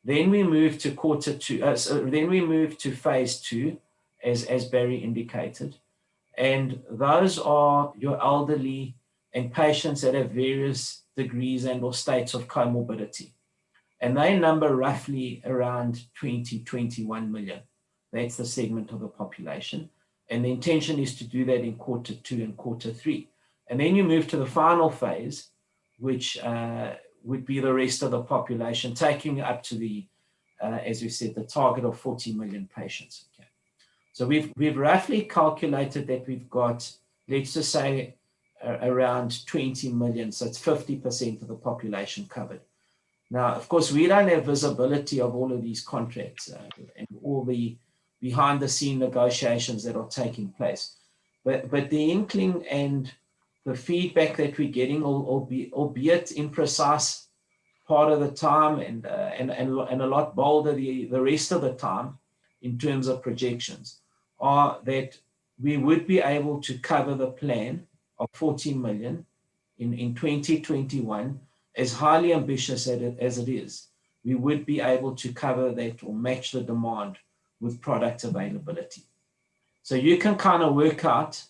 Then we move to quarter two. Then we move to phase two, as Barry indicated, and those are your elderly and patients that have various degrees and or states of comorbidity, and they number roughly around 21 million. That's the segment of the population. And the intention is to do that in quarter two and quarter three. And then you move to the final phase, which would be the rest of the population, taking up to the, as we said, the target of 40 million patients. Okay. So we've roughly calculated that we've got, let's just say, around 20 million. So it's 50% of the population covered. Now, of course, we don't have visibility of all of these contracts and all the behind the scene negotiations that are taking place. But the inkling and the feedback that we're getting, albeit imprecise part of the time and a lot bolder the rest of the time in terms of projections, are that we would be able to cover the plan of 14 million in 2021, as highly ambitious as it is. We would be able to cover that or match the demand with product availability. So you can kind of work out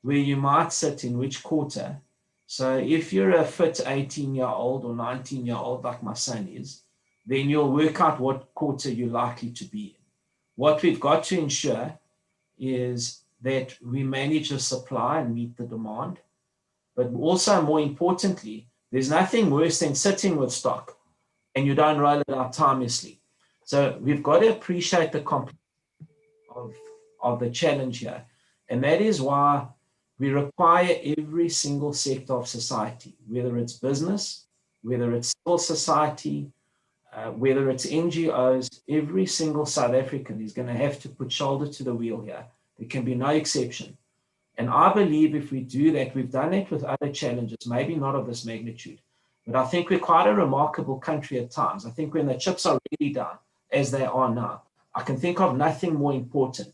where you might sit in which quarter. So if you're a fit 18-year-old or 19-year-old like my son is, then you'll work out what quarter you're likely to be in. What we've got to ensure is that we manage the supply and meet the demand. But also, more importantly, there's nothing worse than sitting with stock and you don't roll it out timelessly. So we've got to appreciate the complexity of the challenge here. And that is why we require every single sector of society, whether it's business, whether it's civil society, whether it's NGOs, every single South African is going to have to put shoulder to the wheel here. There can be no exception. And I believe if we do that, we've done it with other challenges, maybe not of this magnitude, but I think we're quite a remarkable country at times. I think when the chips are really down, as they are now, I can think of nothing more important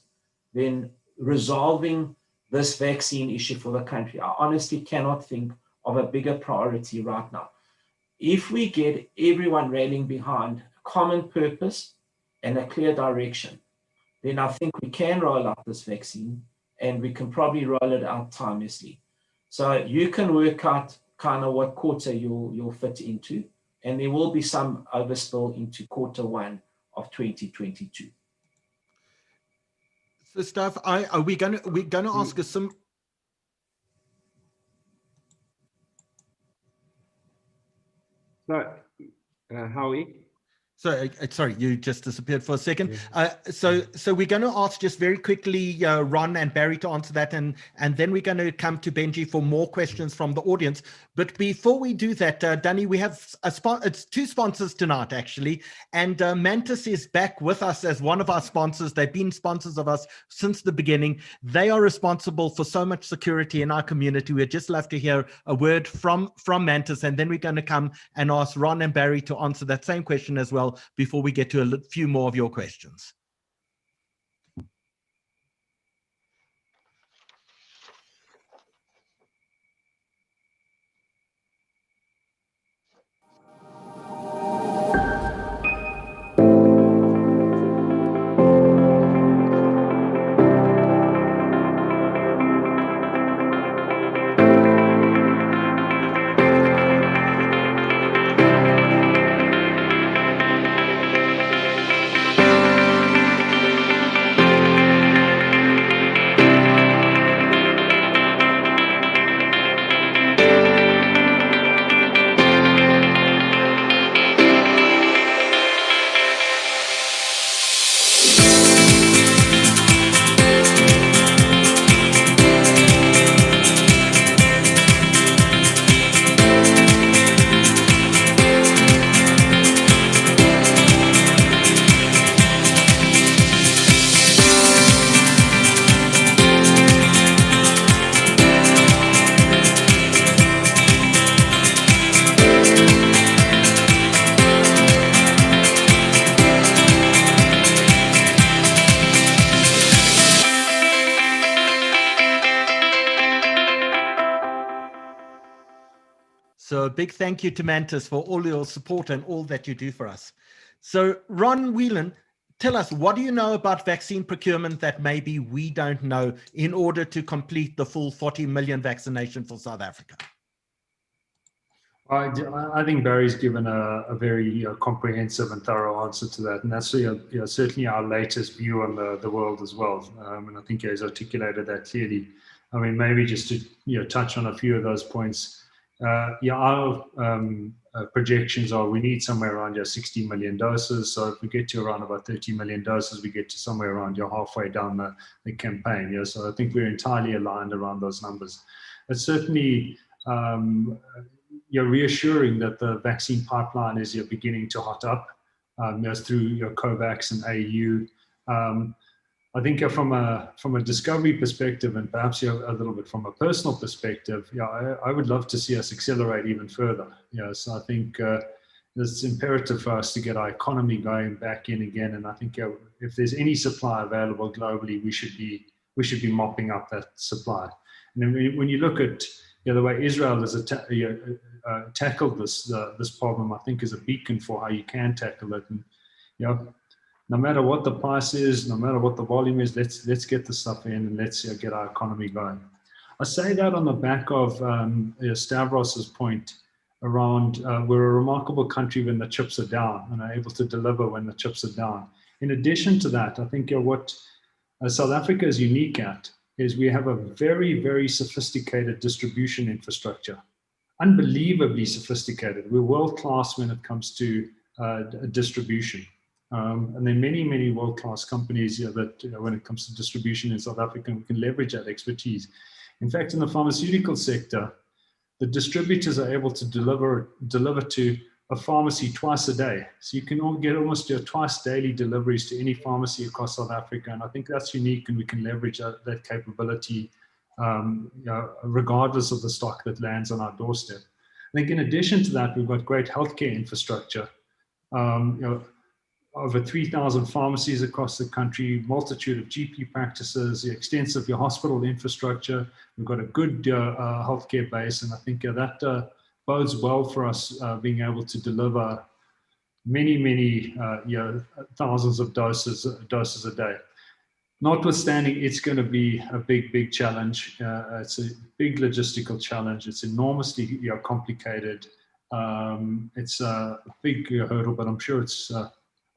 than resolving this vaccine issue for the country. I honestly cannot think of a bigger priority right now. If we get everyone rallying behind a common purpose and a clear direction, then I think we can roll out this vaccine and we can probably roll it out timelessly. So you can work out kind of what quarter you'll fit into, and there will be some overspill into quarter one of 2022. So, Staff, are we going to ask us some? So, Howie? So, sorry, you just disappeared for a second. So we're going to ask just very quickly Ron and Barry to answer that, and then we're going to come to Benji for more questions from the audience. But before we do that, Danny, we have it's two sponsors tonight, actually, and Mantis is back with us as one of our sponsors. They've been sponsors of us since the beginning. They are responsible for so much security in our community. We'd just love to hear a word from Mantis, and then we're going to come and ask Ron and Barry to answer that same question as well, before we get to a few more of your questions. So a big thank you to Mantis for all your support and all that you do for us. So Ron Whelan, tell us, what do you know about vaccine procurement that maybe we don't know in order to complete the full 40 million vaccination for South Africa? I think Barry's given a very comprehensive and thorough answer to that, and that's certainly our latest view on the world as well. And I think he's articulated that clearly. I mean, maybe just to touch on a few of those points. Our projections are we need somewhere around 60 million doses. So if we get to around about 30 million doses, we get to somewhere around halfway down the campaign. So I think we're entirely aligned around those numbers. It's certainly reassuring that the vaccine pipeline is beginning to hot up through your COVAX and AU. I think from a discovery perspective, and perhaps a little bit from a personal perspective, I would love to see us accelerate even further. So I think it's imperative for us to get our economy going back in again. And I think if there's any supply available globally, we should be mopping up that supply. And then when you look at the way Israel has tackled this problem, I think is a beacon for how you can tackle it. And no matter what the price is, no matter what the volume is, let's get the stuff in and let's get our economy going. I say that on the back of Stavros's point around we're a remarkable country when the chips are down and are able to deliver when the chips are down. In addition to that, I think what South Africa is unique at is we have a very, very sophisticated distribution infrastructure, unbelievably sophisticated. We're world-class when it comes to distribution. And there are many, many world-class companies that, when it comes to distribution in South Africa, we can leverage that expertise. In fact, in the pharmaceutical sector, the distributors are able to deliver to a pharmacy twice a day. So you can get almost twice daily deliveries to any pharmacy across South Africa. And I think that's unique, and we can leverage that capability regardless of the stock that lands on our doorstep. I think in addition to that, we've got great healthcare infrastructure. Over 3,000 pharmacies across the country, multitude of GP practices, the extensive hospital infrastructure. We've got a good healthcare base, and I think that bodes well for us being able to deliver many thousands of doses a day. Notwithstanding, it's going to be a big challenge. It's a big logistical challenge. It's enormously complicated. It's a big hurdle, but I'm sure it's.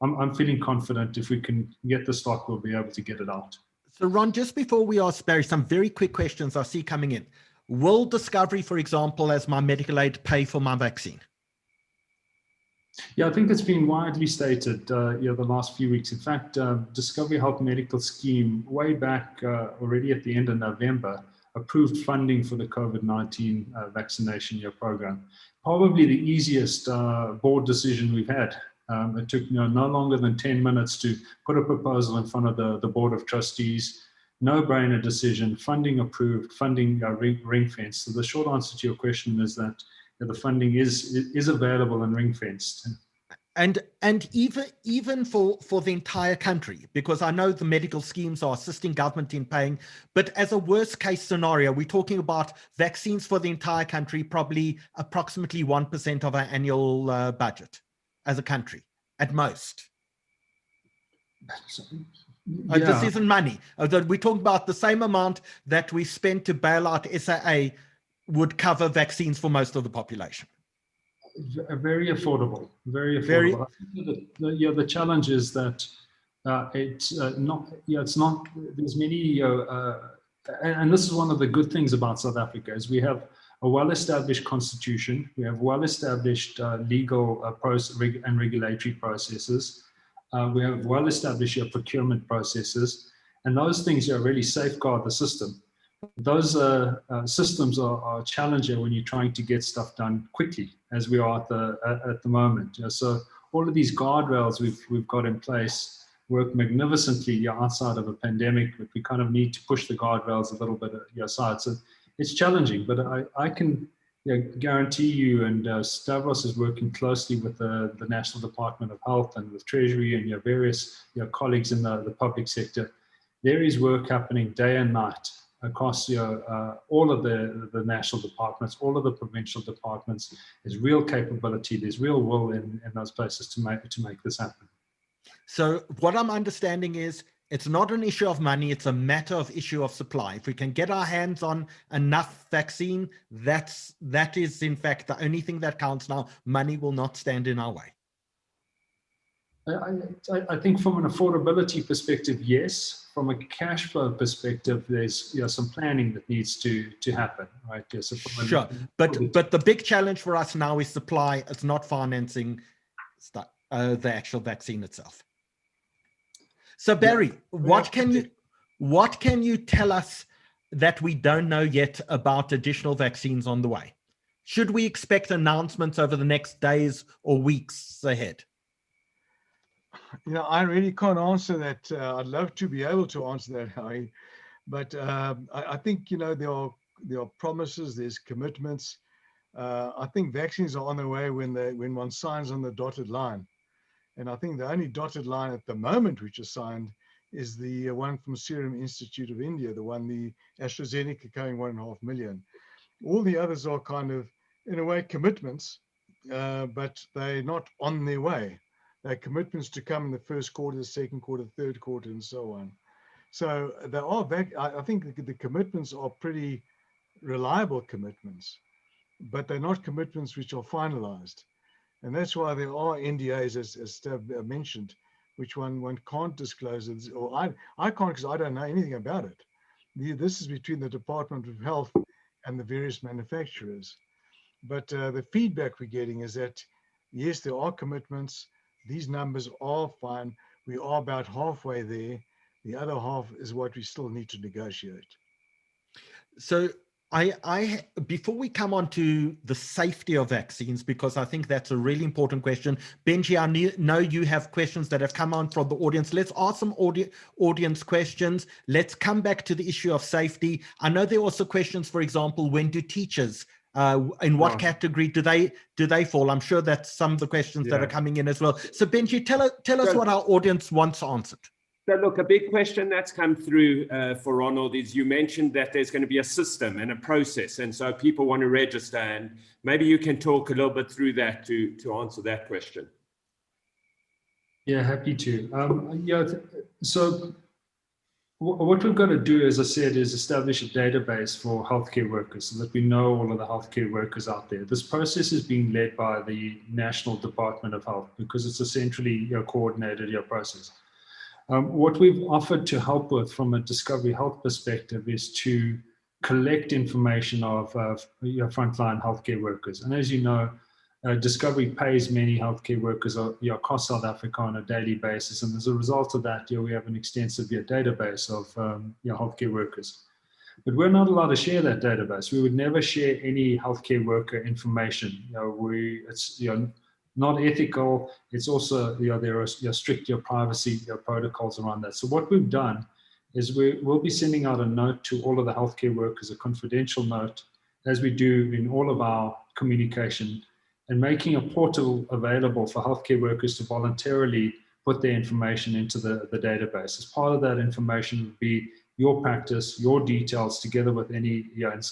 I'm feeling confident if we can get the stock, we'll be able to get it out. So Ron, just before we ask Barry, some very quick questions I see coming in. Will Discovery, for example, as my medical aid, pay for my vaccine? Yeah, I think it's been widely stated the last few weeks. In fact, Discovery Health Medical Scheme, way back already at the end of November, approved funding for the COVID-19 vaccination year program. Probably the easiest board decision we've had. It took no longer than 10 minutes to put a proposal in front of the Board of Trustees. No-brainer decision, funding approved, funding ring-fenced. So the short answer to your question is that the funding is available and ring-fenced. And even for the entire country, because I know the medical schemes are assisting government in paying, but as a worst case scenario, we're talking about vaccines for the entire country, probably approximately 1% of our annual budget as a country, at most. Yeah. This isn't money. We're talking about the same amount that we spent to bail out SAA would cover vaccines for most of the population. Very affordable, very affordable. The challenge is that it's not, there's many, and this is one of the good things about South Africa, is we have a well-established constitution, we have well-established legal and regulatory processes, we have well-established procurement processes, and those things really safeguard the system. Those systems are challenging when you're trying to get stuff done quickly, as we are at the moment. So all of these guardrails we've got in place work magnificently outside of a pandemic, but we kind of need to push the guardrails a little bit aside. So it's challenging, but I can guarantee you, and Stavros is working closely with the National Department of Health and with Treasury and your various colleagues in the public sector. There is work happening day and night across all of the national departments, all of the provincial departments. There's real capability, there's real will in those places to make this happen. So what I'm understanding is it's not an issue of money, it's a matter of issue of supply. If we can get our hands on enough vaccine, that is in fact the only thing that counts now. Money will not stand in our way. I think from an affordability perspective, yes. From a cash flow perspective, there's some planning that needs to happen, right? So sure, but the big challenge for us now is supply. It's not financing the actual vaccine itself. So Barry, what can you tell us that we don't know yet about additional vaccines on the way? Should we expect announcements over the next days or weeks ahead? I really can't answer that. I'd love to be able to answer that, Harry, but I think there are promises, there's commitments. I think vaccines are on the way when one signs on the dotted line, and I think the only dotted line at the moment which is signed is the one from Serum Institute of India, the AstraZeneca going 1.5 million. All the others are kind of, in a way, commitments, but they're not on their way. They're commitments to come in the first quarter, the second quarter, third quarter, and so on. So there are I think the commitments are pretty reliable commitments, but they're not commitments which are finalized. And that's why there are NDAs, as Stav mentioned, which one can't disclose, or I can't because I don't know anything about it. This is between the Department of Health and the various manufacturers. But the feedback we're getting is that, yes, there are commitments. These numbers are fine. We are about halfway there. The other half is what we still need to negotiate. So before we come on to the safety of vaccines, because I think that's a really important question, Benji, I know you have questions that have come on from the audience. Let's ask some audience questions. Let's come back to the issue of safety. I know there are also questions, for example, when do teachers in what category do they fall? I'm sure that's some of the questions that are coming in as well. So Benji, tell us what our audience wants answered. So look, a big question that's come through for Ronald is, you mentioned that there's going to be a system and a process, and so people want to register, and maybe you can talk a little bit through that to answer that question. Yeah, happy to. So what we've got to do, as I said, is establish a database for healthcare workers so that we know all of the healthcare workers out there. This process is being led by the National Department of Health because it's a centrally coordinated process. What we've offered to help with from a Discovery Health perspective is to collect information of frontline healthcare workers. And as you know, Discovery pays many healthcare workers across South Africa on a daily basis, and as a result of that, we have an extensive database of healthcare workers. But we're not allowed to share that database. We would never share any healthcare worker information. It's not ethical. It's also there are strict privacy protocols around that. So what we've done is we'll be sending out a note to all of the healthcare workers, a confidential note, as we do in all of our communication, and making a portal available for healthcare workers to voluntarily put their information into the database. As part of that information would be your practice, your details, together with any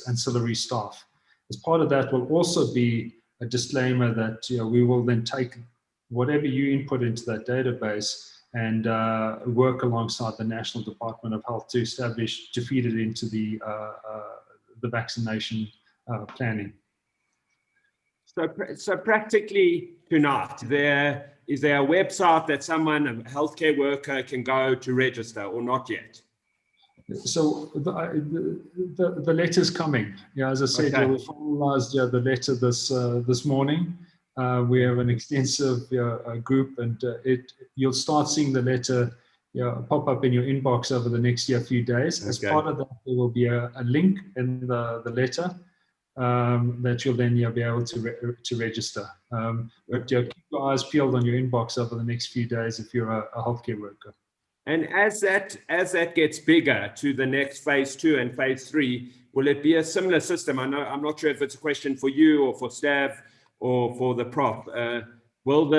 ancillary staff. As part of that will also be a disclaimer that we will then take whatever you input into that database and work alongside the National Department of Health to feed it into the vaccination planning. So practically tonight, is there a website that someone, a healthcare worker, can go to register, or not yet? So the letter's coming. As I said, we finalized the letter this morning. We have an extensive group, and you'll start seeing the letter pop up in your inbox over the next few days. As part of that, there will be a link in the letter that you'll then be able to register. But keep your eyes peeled on your inbox over the next few days if you're a healthcare worker. And as that gets bigger to the next phase 2 and phase 3, will it be a similar system? I'm not sure if it's a question for you or for Stav or for the Prof. How will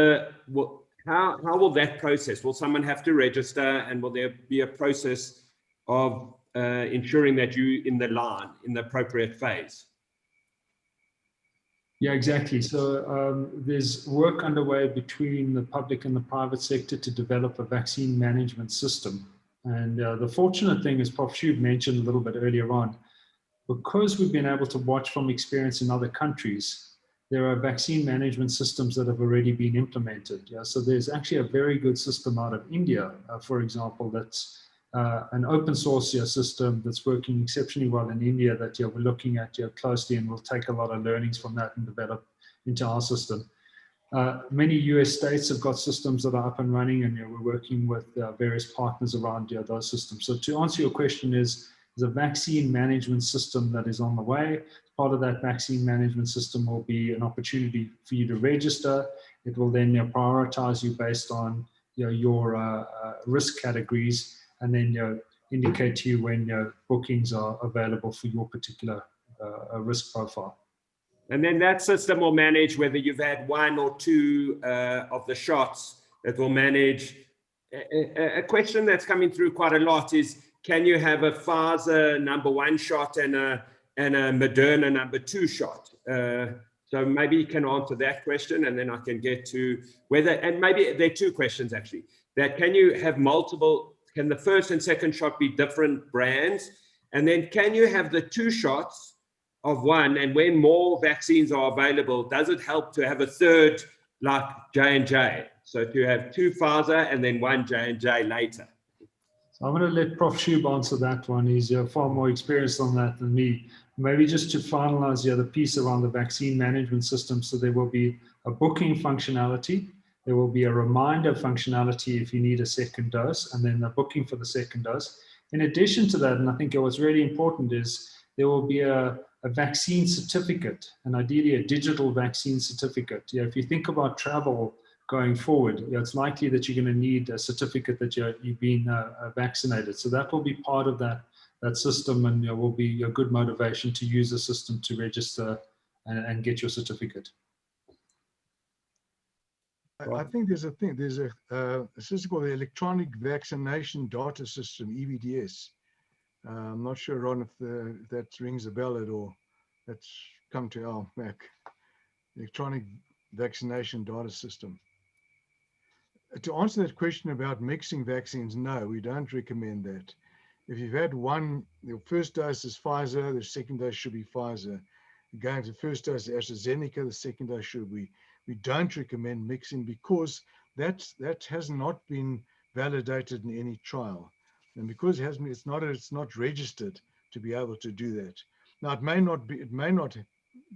that process? Will someone have to register, and will there be a process of ensuring that you're in the line in the appropriate phase? Yeah, exactly. So there's work underway between the public and the private sector to develop a vaccine management system. And the fortunate thing, as Prof. Schoub mentioned a little bit earlier on, because we've been able to watch from experience in other countries, there are vaccine management systems that have already been implemented. So there's actually a very good system out of India, for example, that's an open source system that's working exceptionally well in India that we're looking at closely, and we'll take a lot of learnings from that and develop into our system. Many US states have got systems that are up and running, and we're working with various partners around those systems. So to answer your question, there's a vaccine management system that is on the way. Part of that vaccine management system will be an opportunity for you to register. It will then prioritize you based on your risk categories, and then indicate to you when bookings are available for your particular risk profile. And then that system will manage whether you've had 1 or 2 of the shots. It will manage. A question that's coming through quite a lot is, can you have a Pfizer #1 shot and a Moderna #2 shot? So maybe you can answer that question, and then I can get to whether, and maybe there are 2 questions actually, that can you have multiple, can the first and second shot be different brands? And then can you have the 2 shots of one, and when more vaccines are available, does it help to have a third like J&J? So to have 2 Pfizer and then 1 J&J later. So I'm going to let Prof. Schoub answer that one. He's far more experienced on that than me. Maybe just to finalize the other piece around the vaccine management system. So there will be a booking functionality. There will be a reminder functionality if you need a second dose, and then the booking for the second dose. In addition to that, and I think what's really important is there will be a vaccine certificate, and ideally a digital vaccine certificate. If you think about travel going forward, it's likely that you're going to need a certificate that you've been vaccinated. So that will be part of that system, and will be a good motivation to use the system to register and get your certificate. I think there's a system called the Electronic Vaccination Data System, EVDS. I'm not sure, Ron, if that rings a bell at all. That's come to our back. Electronic Vaccination Data System. To answer that question about mixing vaccines, no, we don't recommend that. If you've had one, your first dose is Pfizer, the second dose should be Pfizer. Going to the first dose is AstraZeneca, the second dose should be. We don't recommend mixing because that has not been validated in any trial, and because it's not registered to be able to do that. Now it may not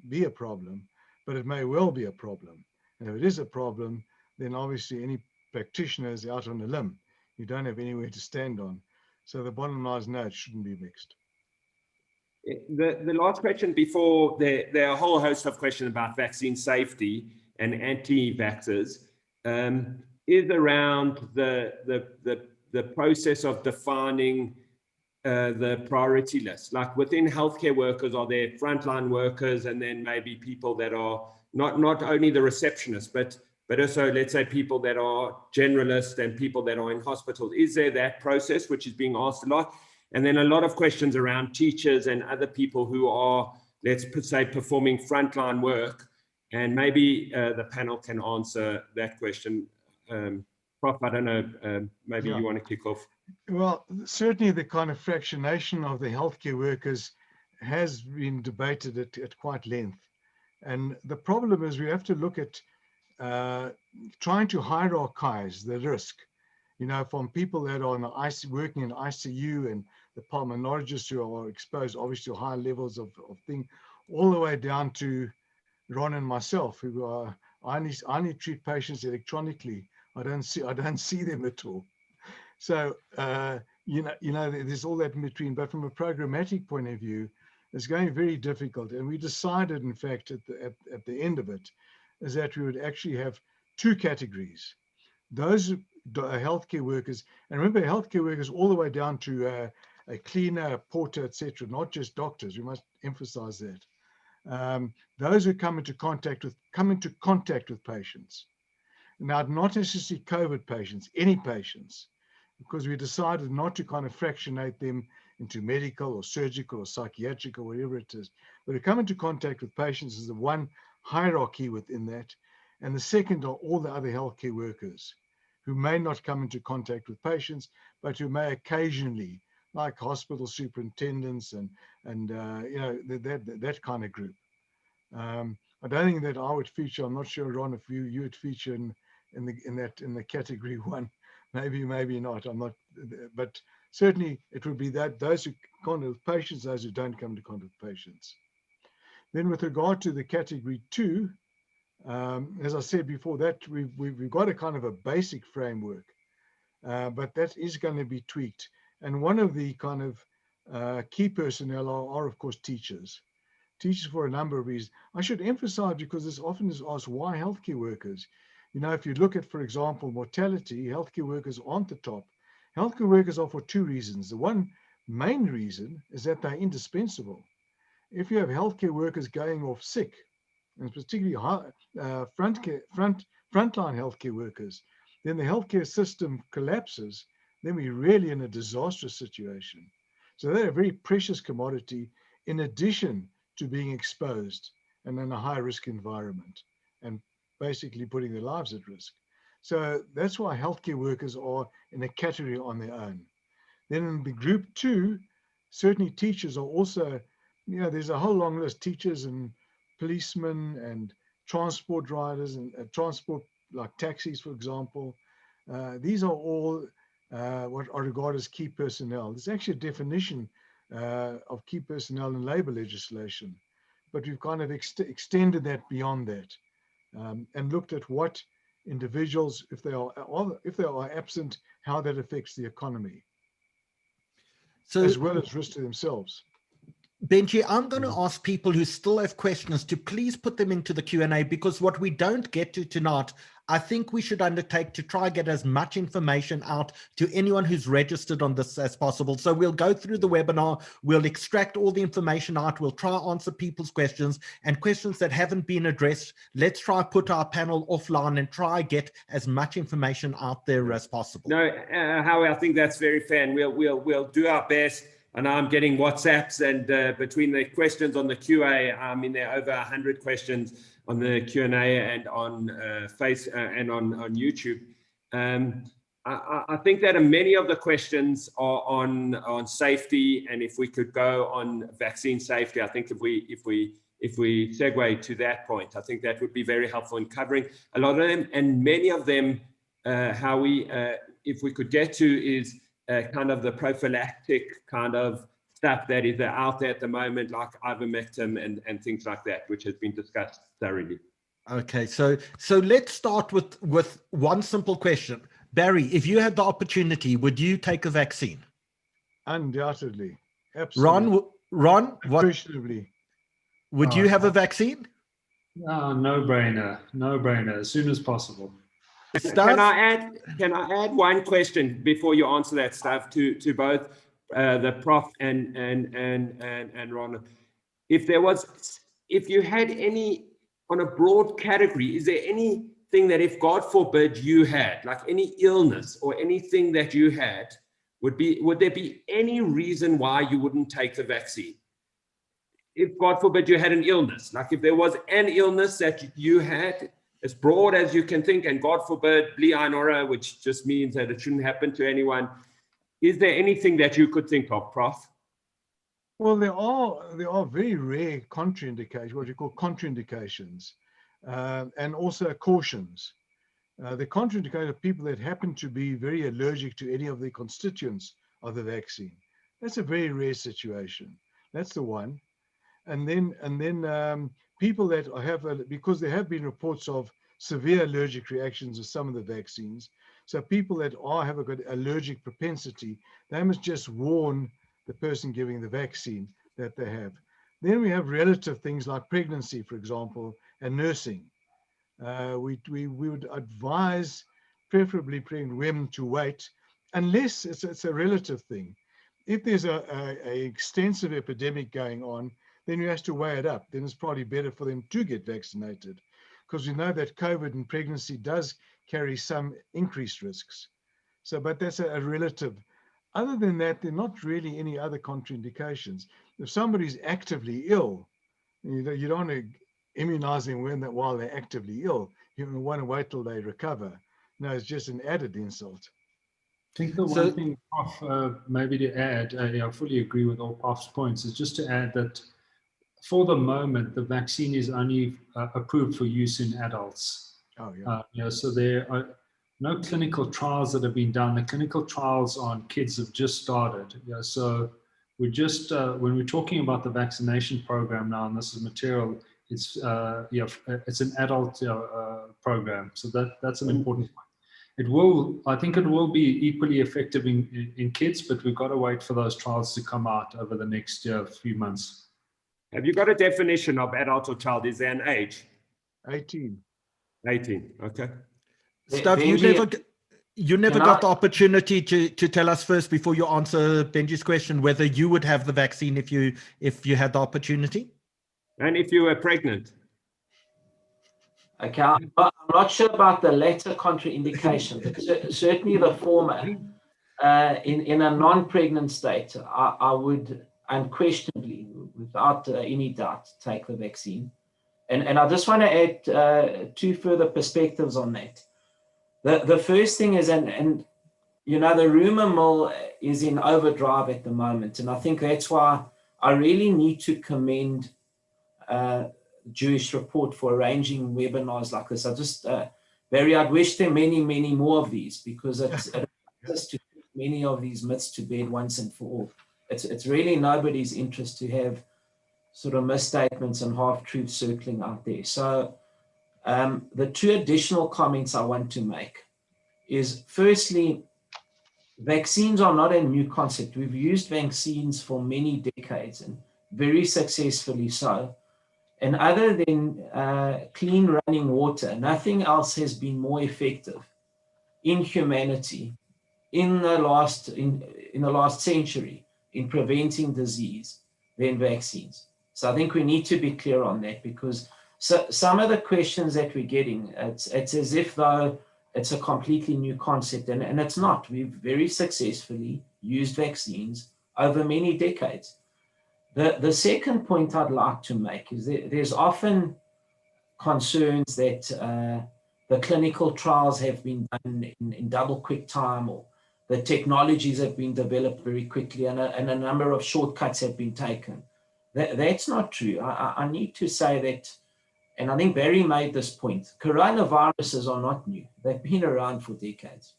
be a problem, but it may well be a problem. And if it is a problem, then obviously any practitioner is out on a limb. You don't have anywhere to stand on. So the bottom line is no, it shouldn't be mixed. The last question before, there are a whole host of questions about vaccine safety and anti-vaxxers, is around the process of defining the priority list. Like within healthcare workers, are there frontline workers and then maybe people that are not only the receptionists, but also, let's say, people that are generalists and people that are in hospitals? Is there that process, which is being asked a lot? And then a lot of questions around teachers and other people who are, let's say, performing frontline work. And maybe the panel can answer that question. Prof, I don't know, maybe you want to kick off. Well, certainly the kind of fractionation of the healthcare workers has been debated at quite length. And the problem is we have to look at trying to hierarchize the risk, you know, from people that are in the working in ICU and the pulmonologists who are exposed obviously to high levels of thing, all the way down to Ron and myself, who are, I only treat patients electronically. I don't see them at all. So you know, there's all that in between. But from a programmatic point of view, it's going very difficult. And we decided, in fact, at the end of it, is that we would actually have two categories. Those healthcare workers, and remember, healthcare workers all the way down to a cleaner, a porter, etc., not just doctors. We must emphasize that. Those who come into contact with patients. Now, not necessarily COVID patients, any patients, because we decided not to kind of fractionate them into medical or surgical or psychiatric or whatever it is, but to come into contact with patients is the one hierarchy within that. And the second are all the other healthcare workers who may not come into contact with patients, but who may occasionally, like hospital superintendents and you know, that kind of group. I don't think that I would feature. I'm not sure, Ron, if you would feature in the category one. Maybe not. I'm not, but certainly it would be that those who contact with patients, those who don't come into contact with patients. Then, with regard to the category two, as I said before, that we've got a kind of a basic framework, but that is going to be tweaked. And one of the kind of key personnel are of course teachers. Teachers for a number of reasons. I should emphasize, because this often is asked, why healthcare workers? You know, if you look at, for example, mortality, healthcare workers aren't the top. Healthcare workers are for two reasons. The one main reason is that they're indispensable. If you have healthcare workers going off sick, and particularly frontline healthcare workers, then the healthcare system collapses, then we're really in a disastrous situation. So they're a very precious commodity in addition to being exposed and in a high risk environment and basically putting their lives at risk. So that's why healthcare workers are in a category on their own. Then in the group two, certainly teachers are also, you know, there's a whole long list, teachers and policemen and transport riders and transport like taxis, for example. These are all what are regarded as key personnel. There's actually a definition of key personnel in labor legislation, but we've kind of extended that beyond that and looked at what individuals, if they are absent, how that affects the economy, so, as well as risk to themselves. Benji, I'm going to ask people who still have questions to please put them into the Q&A, because what we don't get to tonight, I think we should undertake to try get as much information out to anyone who's registered on this as possible. So we'll go through the webinar, we'll extract all the information out, we'll try answer people's questions and questions that haven't been addressed. Let's try put our panel offline and try get as much information out there as possible. No, Howie, I think that's very fair, and we'll do our best. And I'm getting WhatsApps, and between the questions on the QA, I mean, there are over 100 questions on the Q&A and on and on YouTube. I think that many of the questions are on safety, and if we could go on vaccine safety, I think if we segue to that point, I think that would be very helpful in covering a lot of them, and many of them, if we could get to, is kind of the prophylactic kind of stuff that is out there at the moment, like ivermectin and things like that, which has been discussed thoroughly. Okay, so let's start with one simple question. Barry, if you had the opportunity, would you take a vaccine? Undoubtedly. Absolutely. Ron, what? Unquestionably. Would you have a vaccine? No brainer, as soon as possible. Can I add one question before you answer that, Stav, to both the Prof and Ron? If you had any on a broad category, is there anything that, if God forbid you had, like any illness or anything that you had, would there be any reason why you wouldn't take the vaccine? If God forbid you had an illness, like if there was an illness that you had, as broad as you can think, and God forbid, bli which just means that it shouldn't happen to anyone, is there anything that you could think of, Prof? Well, there are very rare contraindications, what you call contraindications, and also cautions. The contraindicated are people that happen to be very allergic to any of the constituents of the vaccine. That's a very rare situation. That's the one. And then people that have, because there have been reports of severe allergic reactions of some of the vaccines. So people that have a good allergic propensity, they must just warn the person giving the vaccine that they have. Then we have relative things like pregnancy, for example, and nursing. We would advise preferably pregnant women to wait, unless it's a relative thing. If there's a extensive epidemic going on, then you have to weigh it up. Then it's probably better for them to get vaccinated, because we know that COVID and pregnancy does carry some increased risks. So, but that's a relative. Other than that, there are not really any other contraindications. If somebody's actively ill, you don't want to immunize them while they're actively ill. You want to wait till they recover. No, it's just an added insult. I think the one thing, Prof, maybe to add, I fully agree with all Prof's points, is just to add that for the moment, the vaccine is only approved for use in adults. Oh, yeah. So there are no clinical trials that have been done. The clinical trials on kids have just started. So we're just, when we're talking about the vaccination program now, and this is material, it's an adult program. So that's an important point. I think it will be equally effective in kids, but we've got to wait for those trials to come out over the next few months. Have you got a definition of adult or child? Is there an age? 18. 18, okay. Stav, you never got the opportunity to tell us first, before you answer Benji's question, whether you would have the vaccine if you had the opportunity? And if you were pregnant? Okay, I'm not sure about the latter contraindication, but certainly the former. In a non-pregnant state, I would unquestionably, without any doubt, take the vaccine. And I just want to add two further perspectives on that. The first thing is, and you know, the rumor mill is in overdrive at the moment, and I think that's why I really need to commend Jewish Report for arranging webinars like this. I just, Barry, I'd wish there many, many more of these, because it allows us to put many of these myths to bed once and for all. It's really nobody's interest to have sort of misstatements and half-truths circling out there. So the two additional comments I want to make is, firstly, vaccines are not a new concept. We've used vaccines for many decades, and very successfully so. And other than clean running water, nothing else has been more effective in humanity in the last century in preventing disease than vaccines. So I think we need to be clear on that, because some of the questions that we're getting, it's as if though it's a completely new concept, and it's not. We've very successfully used vaccines over many decades. The second point I'd like to make is that there's often concerns that the clinical trials have been done in double quick time, or the technologies have been developed very quickly, and a number of shortcuts have been taken. That's not true. I need to say that, and I think Barry made this point, coronaviruses are not new. They've been around for decades.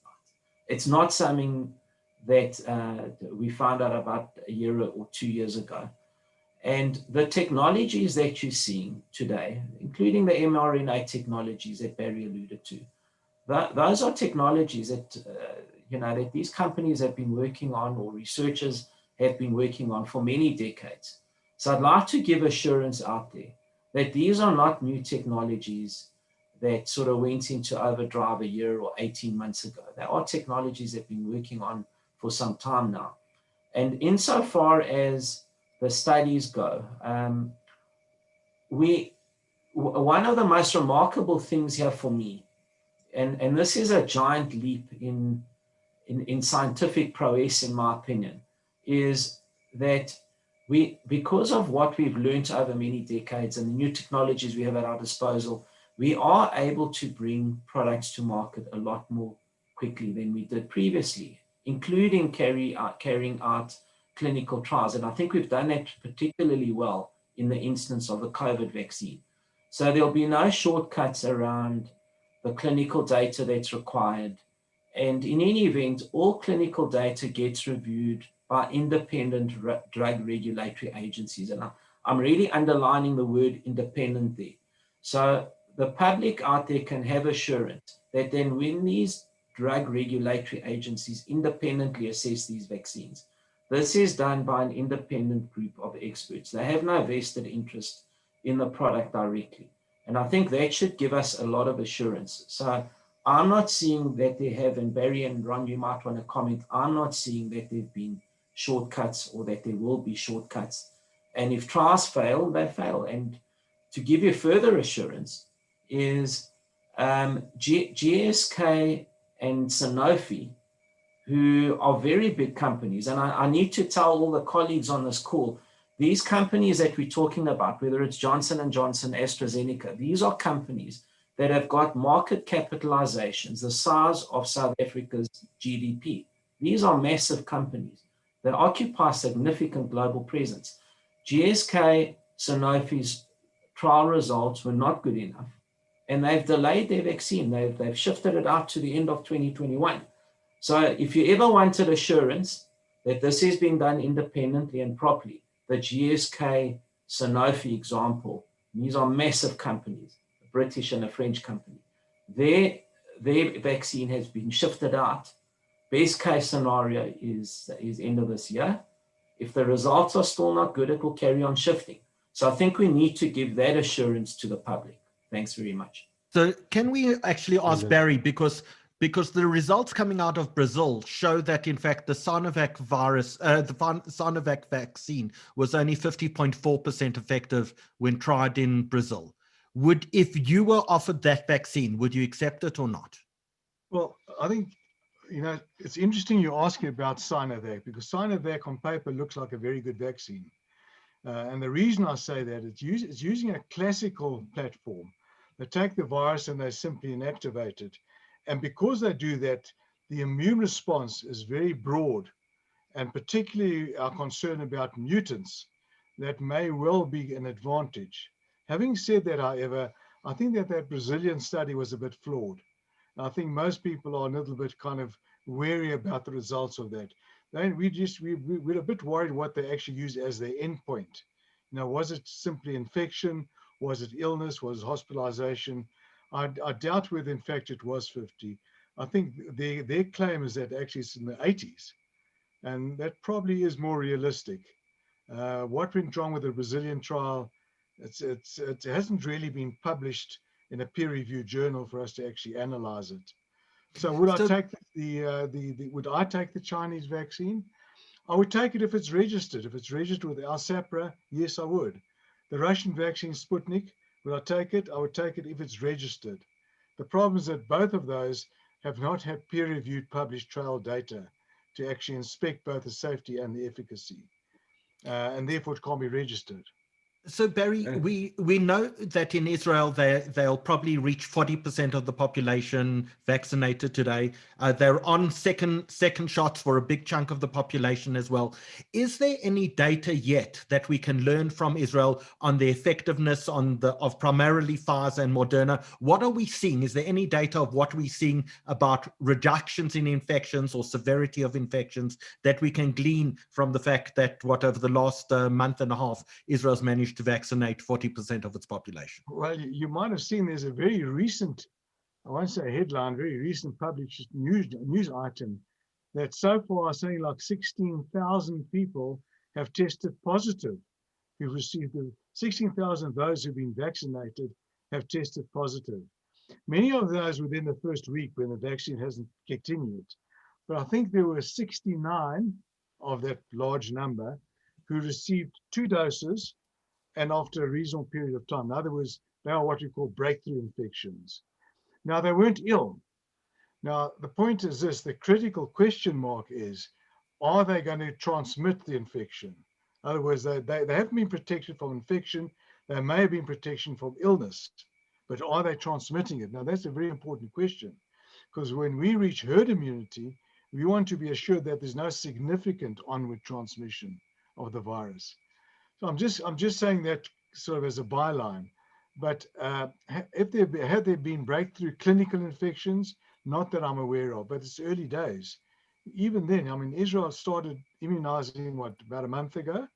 It's not something that we found out about a year or 2 years ago. And the technologies that you're seeing today, including the mRNA technologies that Barry alluded to, those are technologies that, that these companies have been working on, or researchers have been working on for many decades. So I'd like to give assurance out there that these are not new technologies that sort of went into overdrive a year or 18 months ago. They are technologies that have been working on for some time now. And insofar as the studies go, one of the most remarkable things here for me, and this is a giant leap in scientific prowess, in my opinion, is that because of what we've learned over many decades and the new technologies we have at our disposal, we are able to bring products to market a lot more quickly than we did previously, including carrying out clinical trials. And I think we've done that particularly well in the instance of the COVID vaccine. So there'll be no shortcuts around the clinical data that's required. And in any event, all clinical data gets reviewed by independent drug regulatory agencies. And I'm really underlining the word independent there. So the public out there can have assurance that then when these drug regulatory agencies independently assess these vaccines, this is done by an independent group of experts. They have no vested interest in the product directly. And I think that should give us a lot of assurance. So I'm not seeing that there have, and Barry and Ron, you might want to comment, I'm not seeing that there have been shortcuts or that there will be shortcuts. And if trials fail, they fail. And to give you further assurance is GSK and Sanofi, who are very big companies, and I need to tell all the colleagues on this call, these companies that we're talking about, whether it's Johnson & Johnson, AstraZeneca, these are companies that have got market capitalizations the size of South Africa's GDP. These are massive companies that occupy significant global presence. GSK, Sanofi's trial results were not good enough, and they've delayed their vaccine. They've shifted it out to the end of 2021. So if you ever wanted assurance that this is being done independently and properly, the GSK Sanofi example, these are massive companies, a British and a French company. Their vaccine has been shifted out. Best case scenario is end of this year. If the results are still not good, it will carry on shifting. So I think we need to give that assurance to the public. Thanks very much. So can we actually ask Barry, because the results coming out of Brazil show that, in fact, the Sinovac Sinovac vaccine was only 50.4% effective when tried in Brazil. If you were offered that vaccine, would you accept it or not? Well, I think, it's interesting you're asking about Sinovac, because Sinovac on paper looks like a very good vaccine. And the reason I say that, it's using a classical platform. They take the virus and they simply inactivate it. And because they do that, the immune response is very broad, and particularly our concern about mutants, that may well be an advantage. Having said that, however, I think that Brazilian study was a bit flawed. I think most people are a little bit kind of wary about the results of that. We're a bit worried what they actually use as their endpoint. Was it simply infection? Was it illness? Was it hospitalization? I doubt whether, in fact, it was 50. I think their claim is that actually it's in the 80s, and that probably is more realistic. What went wrong with the Brazilian trial? It hasn't really been published in a peer-reviewed journal for us to actually analyze it. So would I take the Chinese vaccine? I would take it if it's registered. If it's registered with Al-Sapra, yes, I would. The Russian vaccine Sputnik, would I take it? I would take it if it's registered. The problem is that both of those have not had peer-reviewed published trial data to actually inspect both the safety and the efficacy. And therefore it can't be registered. So Barry, we know that in Israel they'll probably reach 40% of the population vaccinated today. They're on second shots for a big chunk of the population as well. Is there any data yet that we can learn from Israel on the effectiveness of primarily Pfizer and Moderna? What are we seeing? Is there any data of what we're seeing about reductions in infections or severity of infections that we can glean from the fact that over the last month and a half, Israel's managed to vaccinate 40% of its population? Well, you might have seen there's a very recent, I won't say headline, very recent published news item that so far something like 16,000 people have tested positive who've received 16,000 of those who've been vaccinated have tested positive. Many of those within the first week when the vaccine hasn't kicked in yet. But I think there were 69 of that large number who received 2 doses and after a reasonable period of time. In other words, they are what we call breakthrough infections. Now, they weren't ill. Now, the point is this, the critical question mark is, are they going to transmit the infection? In other words, they haven't been protected from infection. They may have been protected from illness, but are they transmitting it? Now, that's a very important question, because when we reach herd immunity, we want to be assured that there's no significant onward transmission of the virus. So I'm just saying that sort of as a byline, but have there been breakthrough clinical infections? Not that I'm aware of, but it's early days. Even then, I mean, Israel started immunizing about a month ago.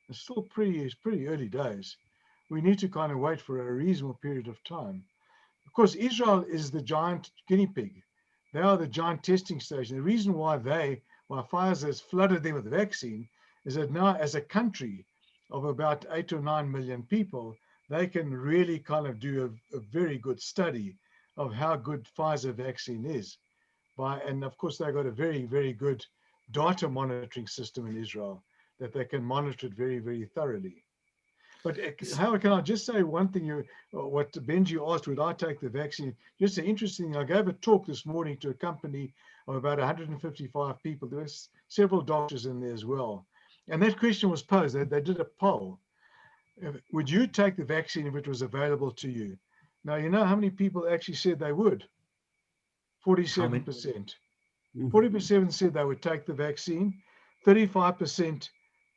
It's still pretty early days. We need to kind of wait for a reasonable period of time. Of course, Israel is the giant guinea pig. They are the giant testing station. The reason why Pfizer has flooded them with the vaccine is that now, as a country of about 8 or 9 million people, they can really kind of do a very good study of how good Pfizer vaccine is. And of course, they've got a very, very good data monitoring system in Israel that they can monitor it very, very thoroughly. But Howard, can I just say one thing? What Benji asked, would I take the vaccine? Just interesting, I gave a talk this morning to a company of about 155 people. There were several doctors in there as well. And that question was posed. They did a poll. Would you take the vaccine if it was available to you? Now, you know how many people actually said they would? 47%. 40% said they would take the vaccine. 35%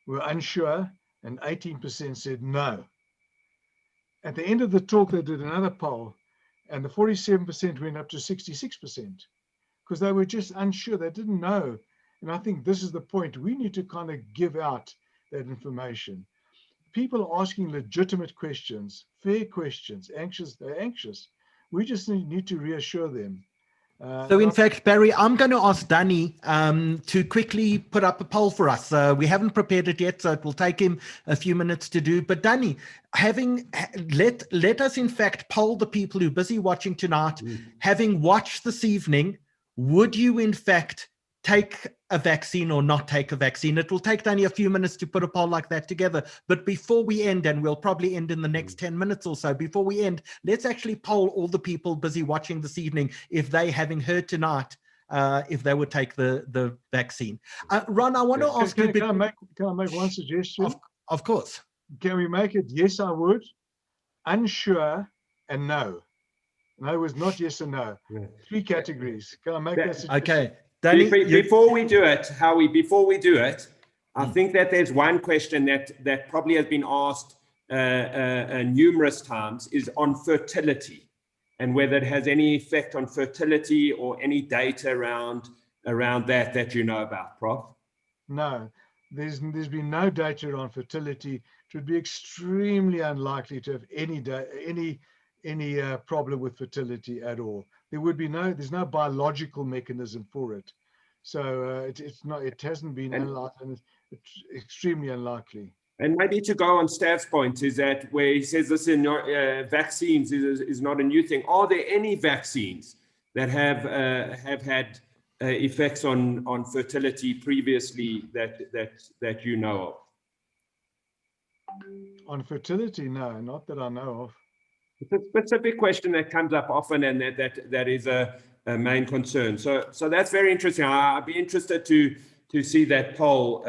were unsure, and 18% said no. At the end of the talk, they did another poll, and the 47% went up to 66% because they were just unsure. They didn't know. And I think this is the point. We need to kind of give out that information. People are asking legitimate questions, fair questions, they're anxious. We just need to reassure them. So in fact, Barry, I'm going to ask Danny to quickly put up a poll for us. We haven't prepared it yet, so it will take him a few minutes to do. But Danny, let us in fact poll the people who are busy watching tonight. Having watched this evening, would you in fact take a vaccine or not take a vaccine? It will take Danny a few minutes to put a poll like that together. But before we end, and we'll probably end in the next 10 minutes or so, before we end, let's actually poll all the people busy watching this evening if they, having heard tonight, if they would take the vaccine. Ron, I want to ask you... Can I make one suggestion? Of course. Can we make it yes, I would, unsure, and no? In other words, not yes or no. 3 categories. Can I make that suggestion? Okay. Danny, before we do it, Howie, I think that there's one question that probably has been asked numerous times is on fertility and whether it has any effect on fertility or any data around that you know about, Prof. No, there's been no data on fertility. It would be extremely unlikely to have any problem with fertility at all. There's no biological mechanism for it. So it hasn't been analyzed, and it's extremely unlikely. And maybe to go on Stav's point is that where he says this in vaccines is not a new thing. Are there any vaccines that have had effects on fertility previously that you know of? On fertility, no, not that I know of. It's a specific question that comes up often, and that is a main concern. So that's very interesting. I'd be interested to see that poll.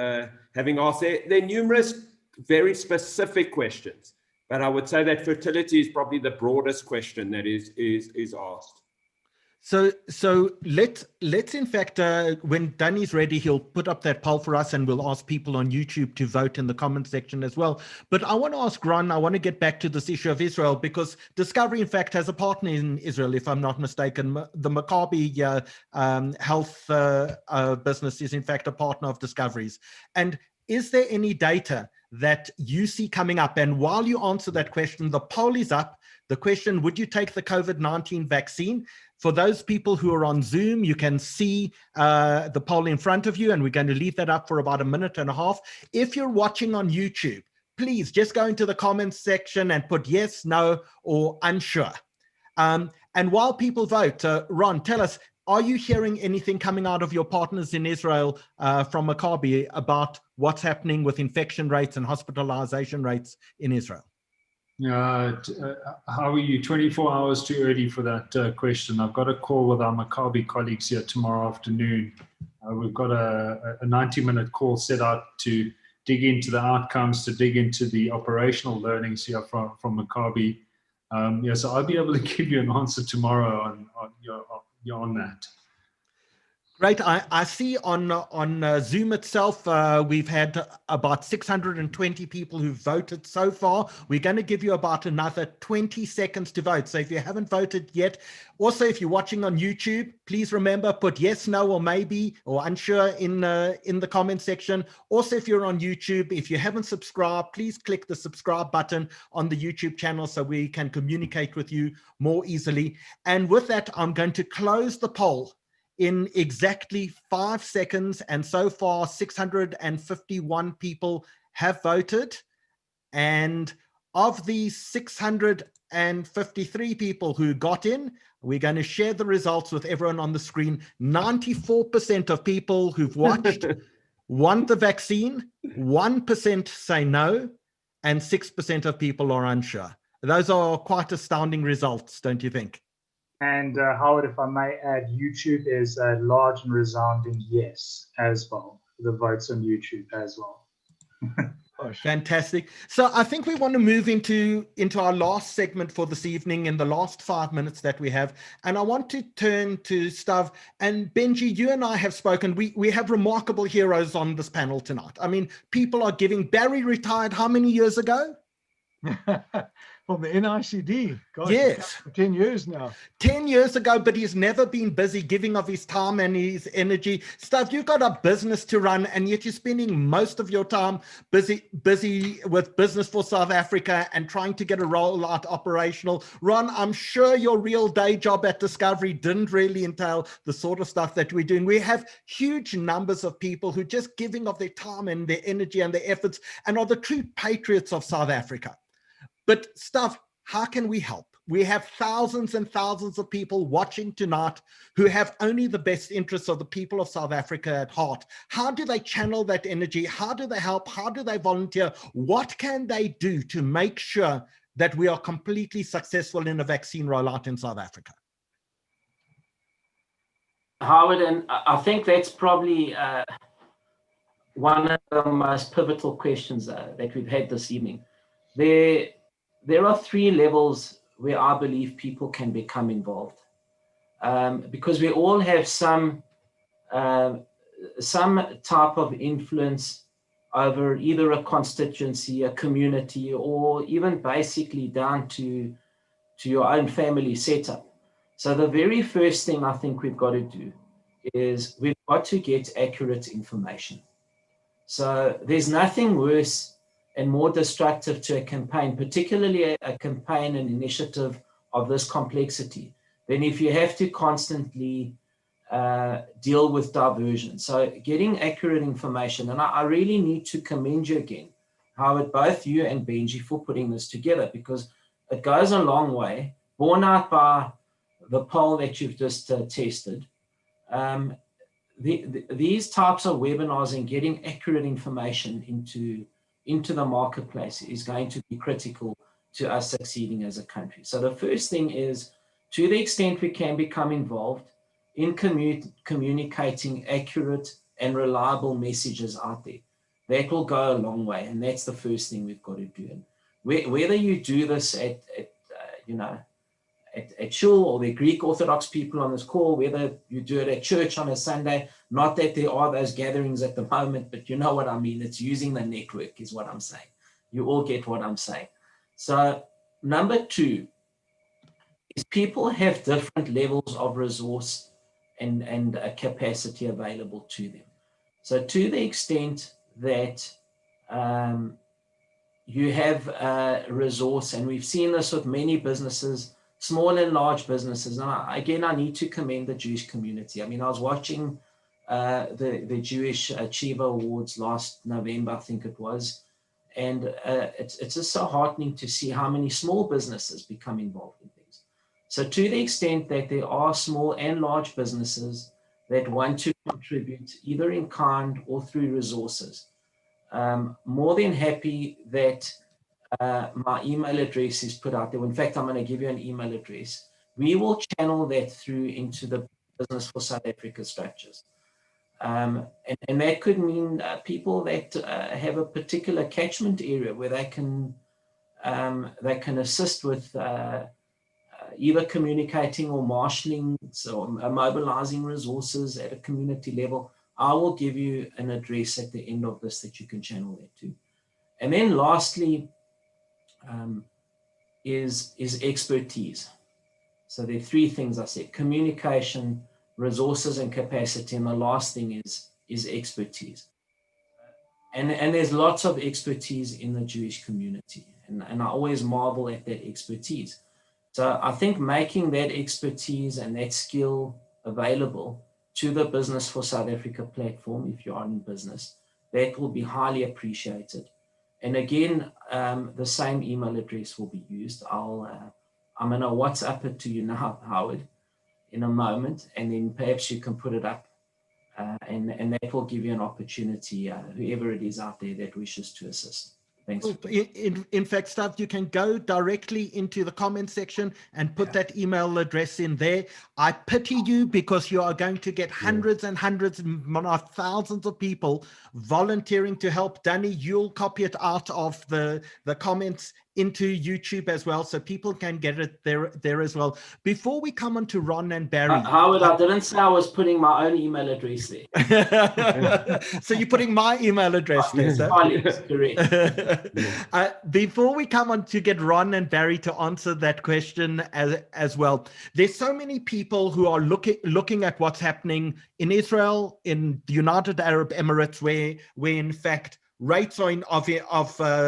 Having asked, there are numerous very specific questions. But I would say that fertility is probably the broadest question that is asked. So let's in fact, when Danny's ready, he'll put up that poll for us and we'll ask people on YouTube to vote in the comment section as well. But I want to ask Ron, I want to get back to this issue of Israel, because Discovery in fact has a partner in Israel, if I'm not mistaken. The Maccabi health business is in fact a partner of Discovery's. And is there any data that you see coming up? And while you answer that question, the poll is up. The question, would you take the COVID-19 vaccine? For those people who are on Zoom, you can see the poll in front of you, and we're going to leave that up for about a minute and a half. If you're watching on YouTube, please just go into the comments section and put yes, no, or unsure. And while people vote, Ron, tell us, are you hearing anything coming out of your partners in Israel from Maccabi about what's happening with infection rates and hospitalization rates in Israel? How are you? 24 hours too early for that question. I've got a call with our Maccabi colleagues here tomorrow afternoon. We've got a 90-minute call set out to dig into the outcomes, to dig into the operational learnings here from Maccabi. So I'll be able to give you an answer tomorrow on that. Great. I see on Zoom itself, we've had about 620 people who've voted so far. We're going to give you about another 20 seconds to vote. So if you haven't voted yet, also if you're watching on YouTube, please remember, put yes, no, or maybe, or unsure in the comment section. Also, if you're on YouTube, if you haven't subscribed, please click the subscribe button on the YouTube channel so we can communicate with you more easily. And with that, I'm going to close the poll in exactly 5 seconds. And so far, 651 people have voted. And of the 653 people who got in, we're going to share the results with everyone on the screen. 94% of people who've watched want the vaccine, 1% say no, and 6% of people are unsure. Those are quite astounding results, don't you think? And Howard, if I may add, YouTube is a large and resounding yes as well. The votes on YouTube as well. Fantastic. So I think we want to move into our last segment for this evening in the last 5 minutes that we have. And I want to turn to Stav and Benji. You and I have spoken. We have remarkable heroes on this panel tonight. I mean, people are giving. Barry retired how many years ago? From the NICD. Gosh, yes. For 10 years now. 10 years ago, but he's never been busy giving of his time and his energy. Stuff, you've got a business to run, and yet you're spending most of your time busy with Business for South Africa and trying to get a rollout operational. Ron, I'm sure your real day job at Discovery didn't really entail the sort of stuff that we're doing. We have huge numbers of people who are just giving of their time and their energy and their efforts and are the true patriots of South Africa. But Stav, how can we help? We have thousands and thousands of people watching tonight who have only the best interests of the people of South Africa at heart. How do they channel that energy? How do they help? How do they volunteer? What can they do to make sure that we are completely successful in a vaccine rollout in South Africa? Howard, and I think that's probably one of the most pivotal questions that we've had this evening. There are 3 levels where I believe people can become involved, because we all have some type of influence over either a constituency, a community, or even basically down to your own family setup. So the very first thing I think we've got to do is we've got to get accurate information. So there's nothing worse and more destructive to a campaign, particularly a campaign and initiative of this complexity, than if you have to constantly deal with diversion. So getting accurate information, and I really need to commend you again, Howard, both you and Benji, for putting this together, because it goes a long way, borne out by the poll that you've just tested. These types of webinars and getting accurate information into the marketplace is going to be critical to us succeeding as a country. So the first thing is, to the extent we can become involved in communicating accurate and reliable messages out there. that will go a long way. And that's the first thing we've got to do. And whether you do this at shul, or the Greek Orthodox people on this call, whether you do it at church on a Sunday, not that there are those gatherings at the moment, but you know what I mean. It's using the network is what I'm saying. You all get what I'm saying. So number two is people have different levels of resource and capacity available to them. So to the extent that you have resource, and we've seen this with many businesses, small and large businesses. Now, again, I need to commend the Jewish community. I mean, I was watching the Jewish Achiever Awards last November, I think it was, and it's just so heartening to see how many small businesses become involved in things. So to the extent that there are small and large businesses that want to contribute either in kind or through resources, more than happy that my email address is put out there. In fact, I'm going to give you an email address. We will channel that through into the Business for South Africa structures. And that could mean people that have a particular catchment area where they can assist with either communicating or marshalling or mobilizing resources at a community level. I will give you an address at the end of this that you can channel that to. And then lastly is expertise. So there are three things I said: communication, resources, and capacity. And the last thing is expertise. And there's lots of expertise in the Jewish community. And I always marvel at that expertise. So I think making that expertise and that skill available to the Business for South Africa platform, if you are in business, that will be highly appreciated. And again, the same email address will be used. I'm going to WhatsApp it to you now, Howard, in a moment, and then perhaps you can put it up, and that will give you an opportunity, whoever it is out there that wishes to assist. Thanks. In fact, Stav, you can go directly into the comment section and put that email address in there. I pity you because you are going to get hundreds and hundreds, not thousands of people volunteering to help. Danny, you'll copy it out of the comments into YouTube as well, so people can get it there as well. Before we come on to Ron and Barry. Howard, I didn't say I was putting my own email address there. So you're putting my email address there, sir? Correct. Before we come on to get Ron and Barry to answer that question as well, there's so many people who are looking at what's happening in Israel, in the United Arab Emirates, where in fact rates of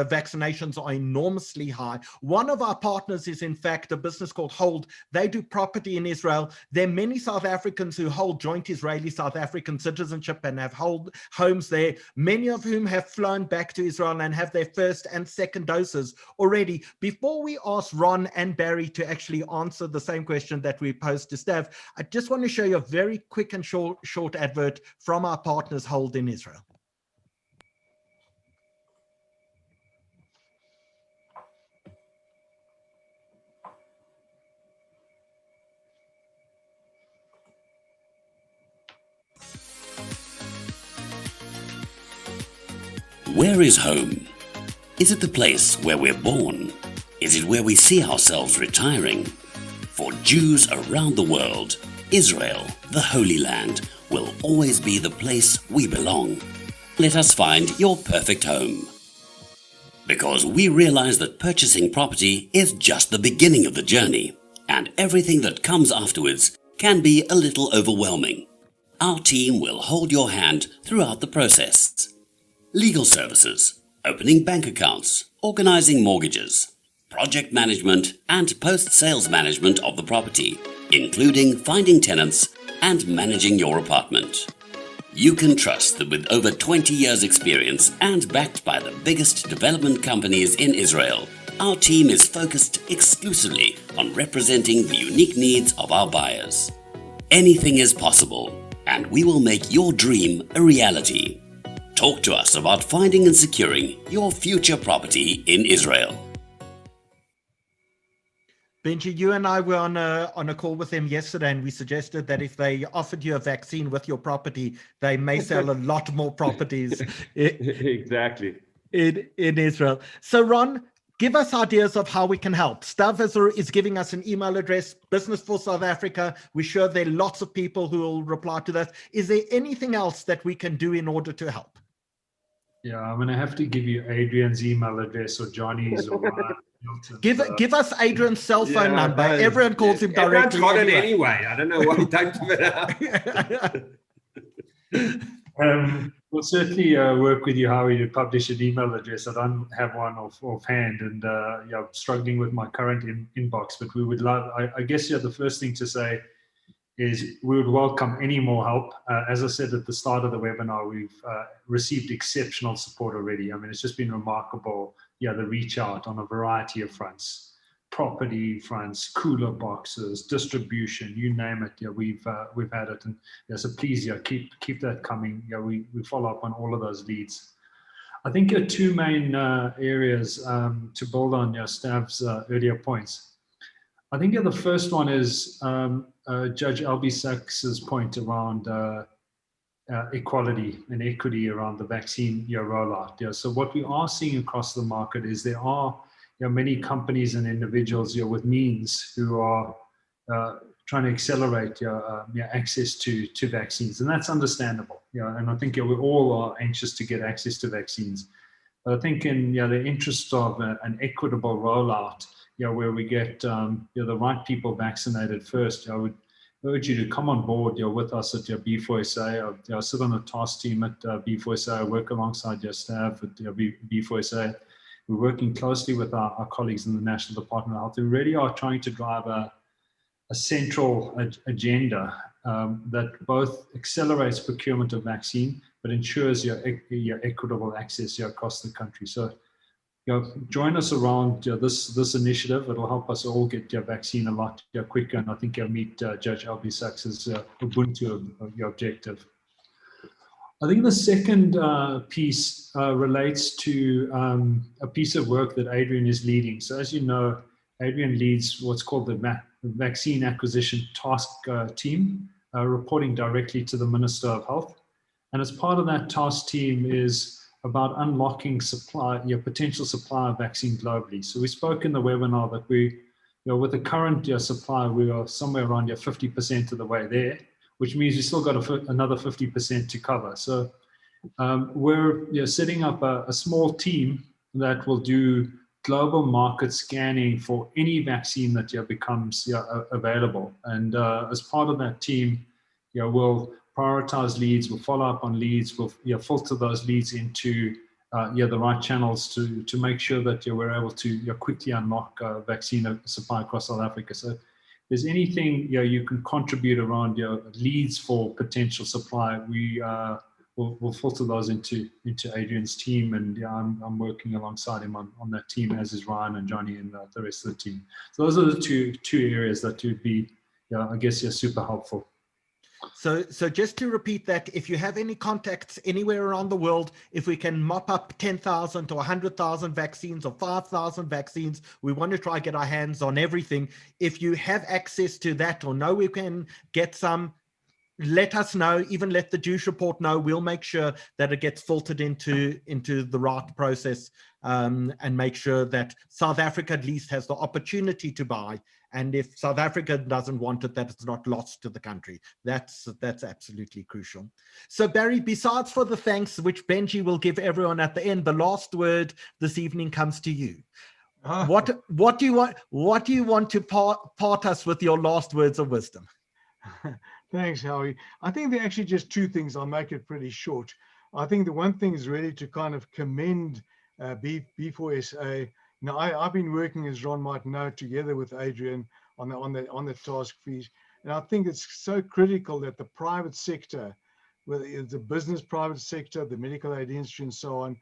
vaccinations are enormously high. One of our partners is in fact a business called Hold. They do property in Israel. There are many South Africans who hold joint Israeli-South African citizenship and have homes there, many of whom have flown back to Israel and have their first and second doses already. Before we ask Ron and Barry to actually answer the same question that we posed to Stav, I just want to show you a very quick and short advert from our partners Hold in Israel. Where is home? Is it the place where we're born? Is it where we see ourselves retiring? For Jews around the world, Israel, the Holy Land, will always be the place we belong. Let us find your perfect home. Because we realize that purchasing property is just the beginning of the journey, and everything that comes afterwards can be a little overwhelming. Our team will hold your hand throughout the process. Legal services, opening bank accounts, organizing mortgages, project management, and post-sales management of the property, including finding tenants and managing your apartment. You can trust that with over 20 years' experience and backed by the biggest development companies in Israel, our team is focused exclusively on representing the unique needs of our buyers. Anything is possible, and we will make your dream a reality. Talk to us about finding and securing your future property in Israel. Benji, you and I were on a call with them yesterday, and we suggested that if they offered you a vaccine with your property, they may sell a lot more properties. Exactly. In Israel. So Ron, give us ideas of how we can help. Stavros is giving us an email address, Business for South Africa. We're sure there are lots of people who will reply to that. Is there anything else that we can do in order to help? Yeah, I'm going to have to give you Adrian's email address or Johnny's or Give us Adrian's cell phone number. Everyone calls him directly. Everyone's got it anyway. I don't know why you don't give it out. We'll certainly work with you, Howie, to publish an email address. I don't have one offhand, and yeah, I'm struggling with my current inbox. But we would love. I guess the first thing to say is we would welcome any more help. As I said at the start of the webinar, we've received exceptional support already. I mean, it's just been remarkable. Yeah, the reach out on a variety of fronts, property fronts, cooler boxes, distribution, you name it. Yeah, we've had it, and yeah, so please, yeah, keep that coming. Yeah, we follow up on all of those leads. I think your two main areas to build on Stav's earlier points. I think the first one is Judge Albie Sachs's point around equality and equity around the vaccine rollout. Yeah, so what we are seeing across the market is there are many companies and individuals with means who are trying to accelerate access to vaccines, and that's understandable. And I think we all are anxious to get access to vaccines. But I think in the interest of an equitable rollout, where we get the right people vaccinated first, I would urge you to come on board with us at B4SA. I sit on the task team at B4SA. I work alongside your staff at B4SA. We're working closely with our colleagues in the National Department of Health. We really are trying to drive a central agenda that both accelerates procurement of vaccine, but ensures your equitable access across the country. So, join us around this initiative. It'll help us all get your vaccine a lot quicker, and I think you'll meet Judge Albie Sachs's Ubuntu objective. I think the second piece relates to a piece of work that Adrian is leading. So as you know, Adrian leads what's called the Vaccine Acquisition Task Team, reporting directly to the Minister of Health. And as part of that task team is about unlocking supply, potential supply of vaccine globally. So we spoke in the webinar that we, with the current supply, we are somewhere around 50% of the way there, which means we still got another 50% to cover. So we're setting up a small team that will do global market scanning for any vaccine that becomes available. And as part of that team, we'll prioritize leads, we'll follow up on leads, we'll filter those leads into the right channels to make sure that we're able to quickly unlock vaccine supply across South Africa. So if there's anything you can contribute around leads for potential supply, we'll filter those into Adrian's team, and I'm working alongside him on that team, as is Ryan and Johnny and the rest of the team. So those are the two areas that would be, I guess, super helpful. So just to repeat that, if you have any contacts anywhere around the world, if we can mop up 10,000 or 100,000 vaccines or 5,000 vaccines, we want to try to get our hands on everything. If you have access to that or know we can get some, let us know, even let the Jewish Report know. We'll make sure that it gets filtered into the right process, and make sure that South Africa at least has the opportunity to buy. And if South Africa doesn't want it, that it's not lost to the country. That's absolutely crucial. So Barry, besides for the thanks, which Benji will give everyone at the end, the last word this evening comes to you. What do you want to part us with your last words of wisdom? Thanks, Howie. I think there are actually just two things. I'll make it pretty short. I think the one thing is really to kind of commend B4SA. Now, I've been working, as Ron might know, together with Adrian on the task fees, and I think it's so critical that the private sector, whether it's the business private sector, the medical aid industry, and so on,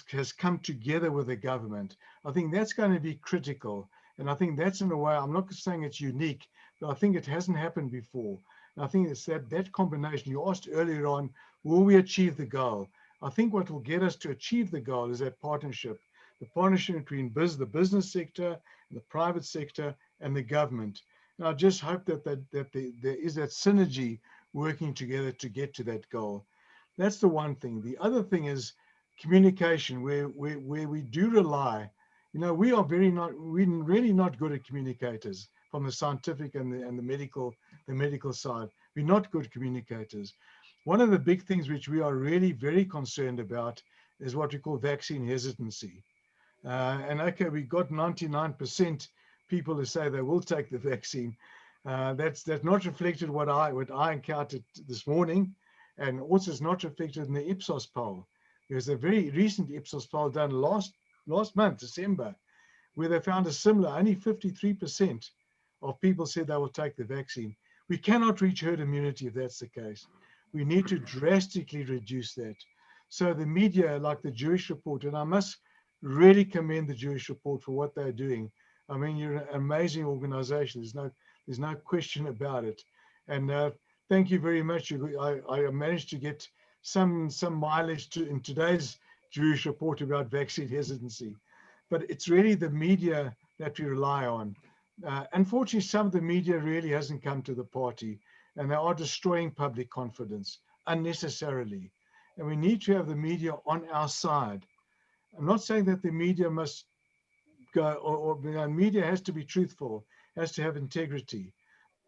has come together with the government. I think that's going to be critical, and I think that's, in a way, I'm not saying it's unique, but I think it hasn't happened before. And I think it's that combination. You asked earlier on, will we achieve the goal? I think what will get us to achieve the goal is that partnership the partnership between the business sector, the private sector, and the government. And I just hope that there is that synergy working together to get to that goal. That's the one thing. The other thing is communication, where we do rely. You know, we're really not good at communicators from the scientific and the medical side. We're not good communicators. One of the big things which we are really very concerned about is what we call vaccine hesitancy. And okay, we got 99% people who say they will take the vaccine. That's not reflected what I encountered this morning, and also is not reflected in the Ipsos poll. There's a very recent Ipsos poll done last month, December, where they found a similar, only 53% of people said they will take the vaccine. We cannot reach herd immunity if that's the case. We need to drastically reduce that. So the media, like the Jewish Report, and I must really commend the Jewish Report for what they're doing. I mean, you're an amazing organization. There's no question about it. And thank you very much. I managed to get some mileage in today's Jewish Report about vaccine hesitancy. But it's really the media that we rely on. Unfortunately, some of the media really hasn't come to the party, and they are destroying public confidence unnecessarily. And we need to have the media on our side. I'm not saying that the media must go, or media has to be truthful, has to have integrity,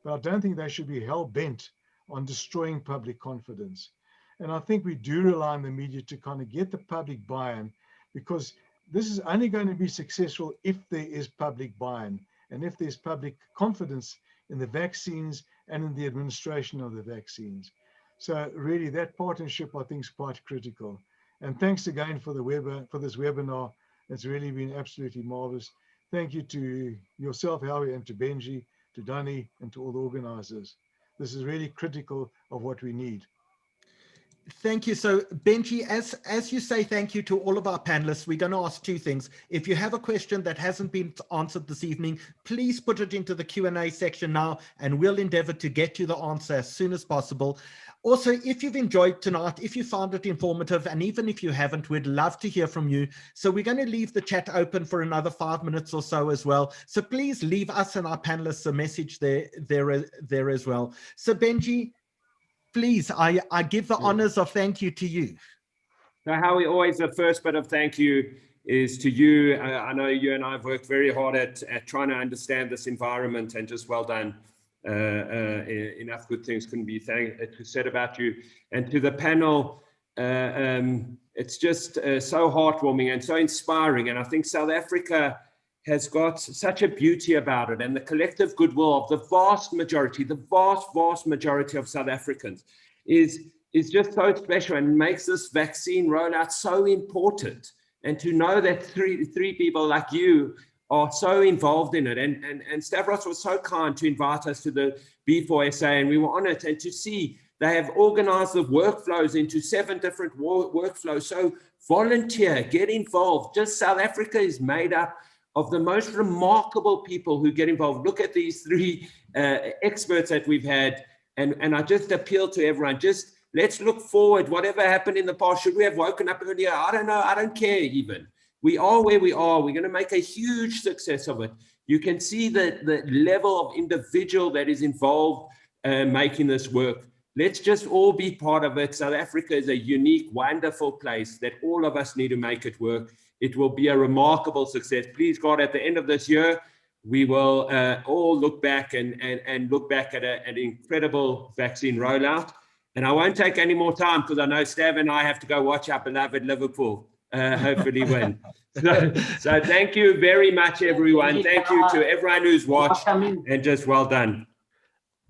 but I don't think they should be hell-bent on destroying public confidence. And I think we do rely on the media to kind of get the public buy-in, because this is only going to be successful if there is public buy-in and if there's public confidence in the vaccines and in the administration of the vaccines. So really that partnership, I think, is quite critical. And thanks again for this webinar. It's really been absolutely marvelous. Thank you to yourself, Howie, and to Benji, to Danny, and to all the organizers. This is really critical of what we need. Thank you. So Benji, as you say thank you to all of our panelists, we're going to ask two things. If you have a question that hasn't been answered this evening, please put it into the Q&A section now, and we'll endeavor to get you the answer as soon as possible. Also, if you've enjoyed tonight, if you found it informative, and even if you haven't, we'd love to hear from you. So we're going to leave the chat open for another 5 minutes or so as well. So please leave us and our panelists a message there as well. So Benji, please, I give the honors of thank you to you. So Howie, always the first bit of thank you is to you. I know you and I have worked very hard at trying to understand this environment, and just well done. Enough good things couldn't be said about you. And to the panel, it's just so heartwarming and so inspiring. And I think South Africa has got such a beauty about it, and the collective goodwill of the vast majority of South Africans is just so special, and makes this vaccine rollout so important. And to know that three people like you are so involved in it, and Stavros was so kind to invite us to the B4SA, and we were honored, and to see they have organized the workflows into 7 different workflows. So volunteer, get involved. Just South Africa is made up of the most remarkable people who get involved. Look at these 3 experts that we've had, and I just appeal to everyone, just let's look forward. Whatever happened in the past, should we have woken up earlier? I don't know, I don't care even. We are where we are. We're going to make a huge success of it. You can see the level of individual that is involved making this work. Let's just all be part of it. South Africa is a unique, wonderful place that all of us need to make it work. It will be a remarkable success. Please God, at the end of this year, we will all look back and look back at an incredible vaccine rollout. And I won't take any more time, because I know Stav and I have to go watch our beloved Liverpool hopefully win. So thank you very much, everyone. Thank you to everyone who's watched, and just well done.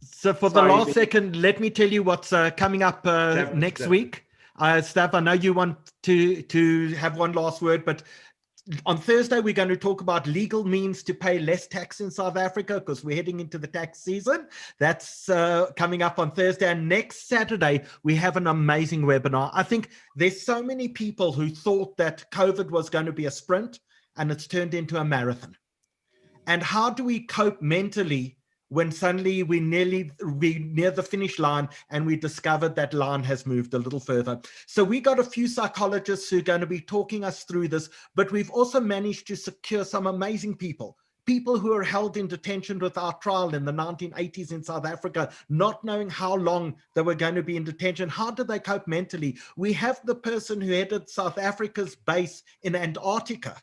So for the last second, let me tell you what's coming up next week. Stav, I know you want to have one last word, but on Thursday, we're going to talk about legal means to pay less tax in South Africa, because we're heading into the tax season. That's coming up on Thursday. And next Saturday, we have an amazing webinar. I think there's so many people who thought that COVID was going to be a sprint, and it's turned into a marathon. And how do we cope mentally when suddenly we near the finish line and we discovered that line has moved a little further. So we got a few psychologists who are going to be talking us through this, but we've also managed to secure some amazing people who were held in detention without trial in the 1980s in South Africa, not knowing how long they were going to be in detention. How did they cope mentally? We have the person who headed South Africa's base in Antarctica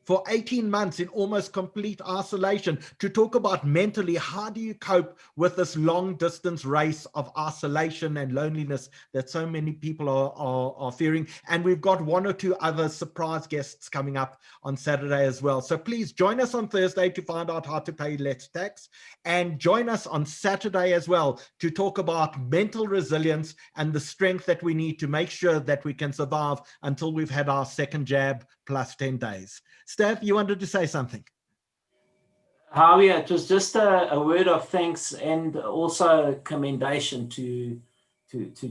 for 18 months in almost complete isolation to talk about mentally, how do you cope with this long distance race of isolation and loneliness that so many people are fearing. And we've got one or two other surprise guests coming up on Saturday as well. So please join us on Thursday to find out how to pay less tax, and join us on Saturday as well to talk about mental resilience and the strength that we need to make sure that we can survive until we've had our second jab plus 10 days. Stav, you wanted to say something? Howie, it was just a word of thanks and also commendation to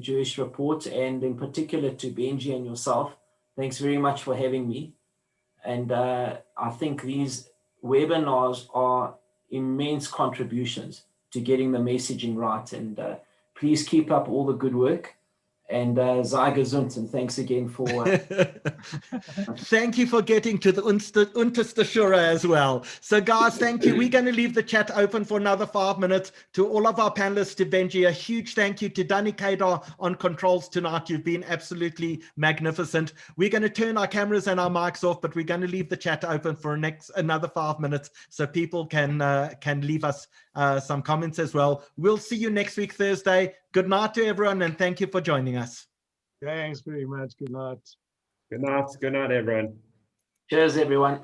Jewish Report, and in particular to Benji and yourself. Thanks very much for having me. And I think these webinars are immense contributions to getting the messaging right. And please keep up all the good work. And sei gesund, and thanks again for... Thank you for getting to the Unterste Shura as well. So guys, thank you. We're going to leave the chat open for another 5 minutes. To all of our panelists, to Benji, a huge thank you. To Danny Kadar on controls tonight. You've been absolutely magnificent. We're going to turn our cameras and our mics off, but we're going to leave the chat open for another 5 minutes so people can leave us some comments as well. We'll see you next week, Thursday. Good night to everyone, and thank you for joining us. Thanks very much. Good night. Good night. Good night, everyone. Cheers, everyone.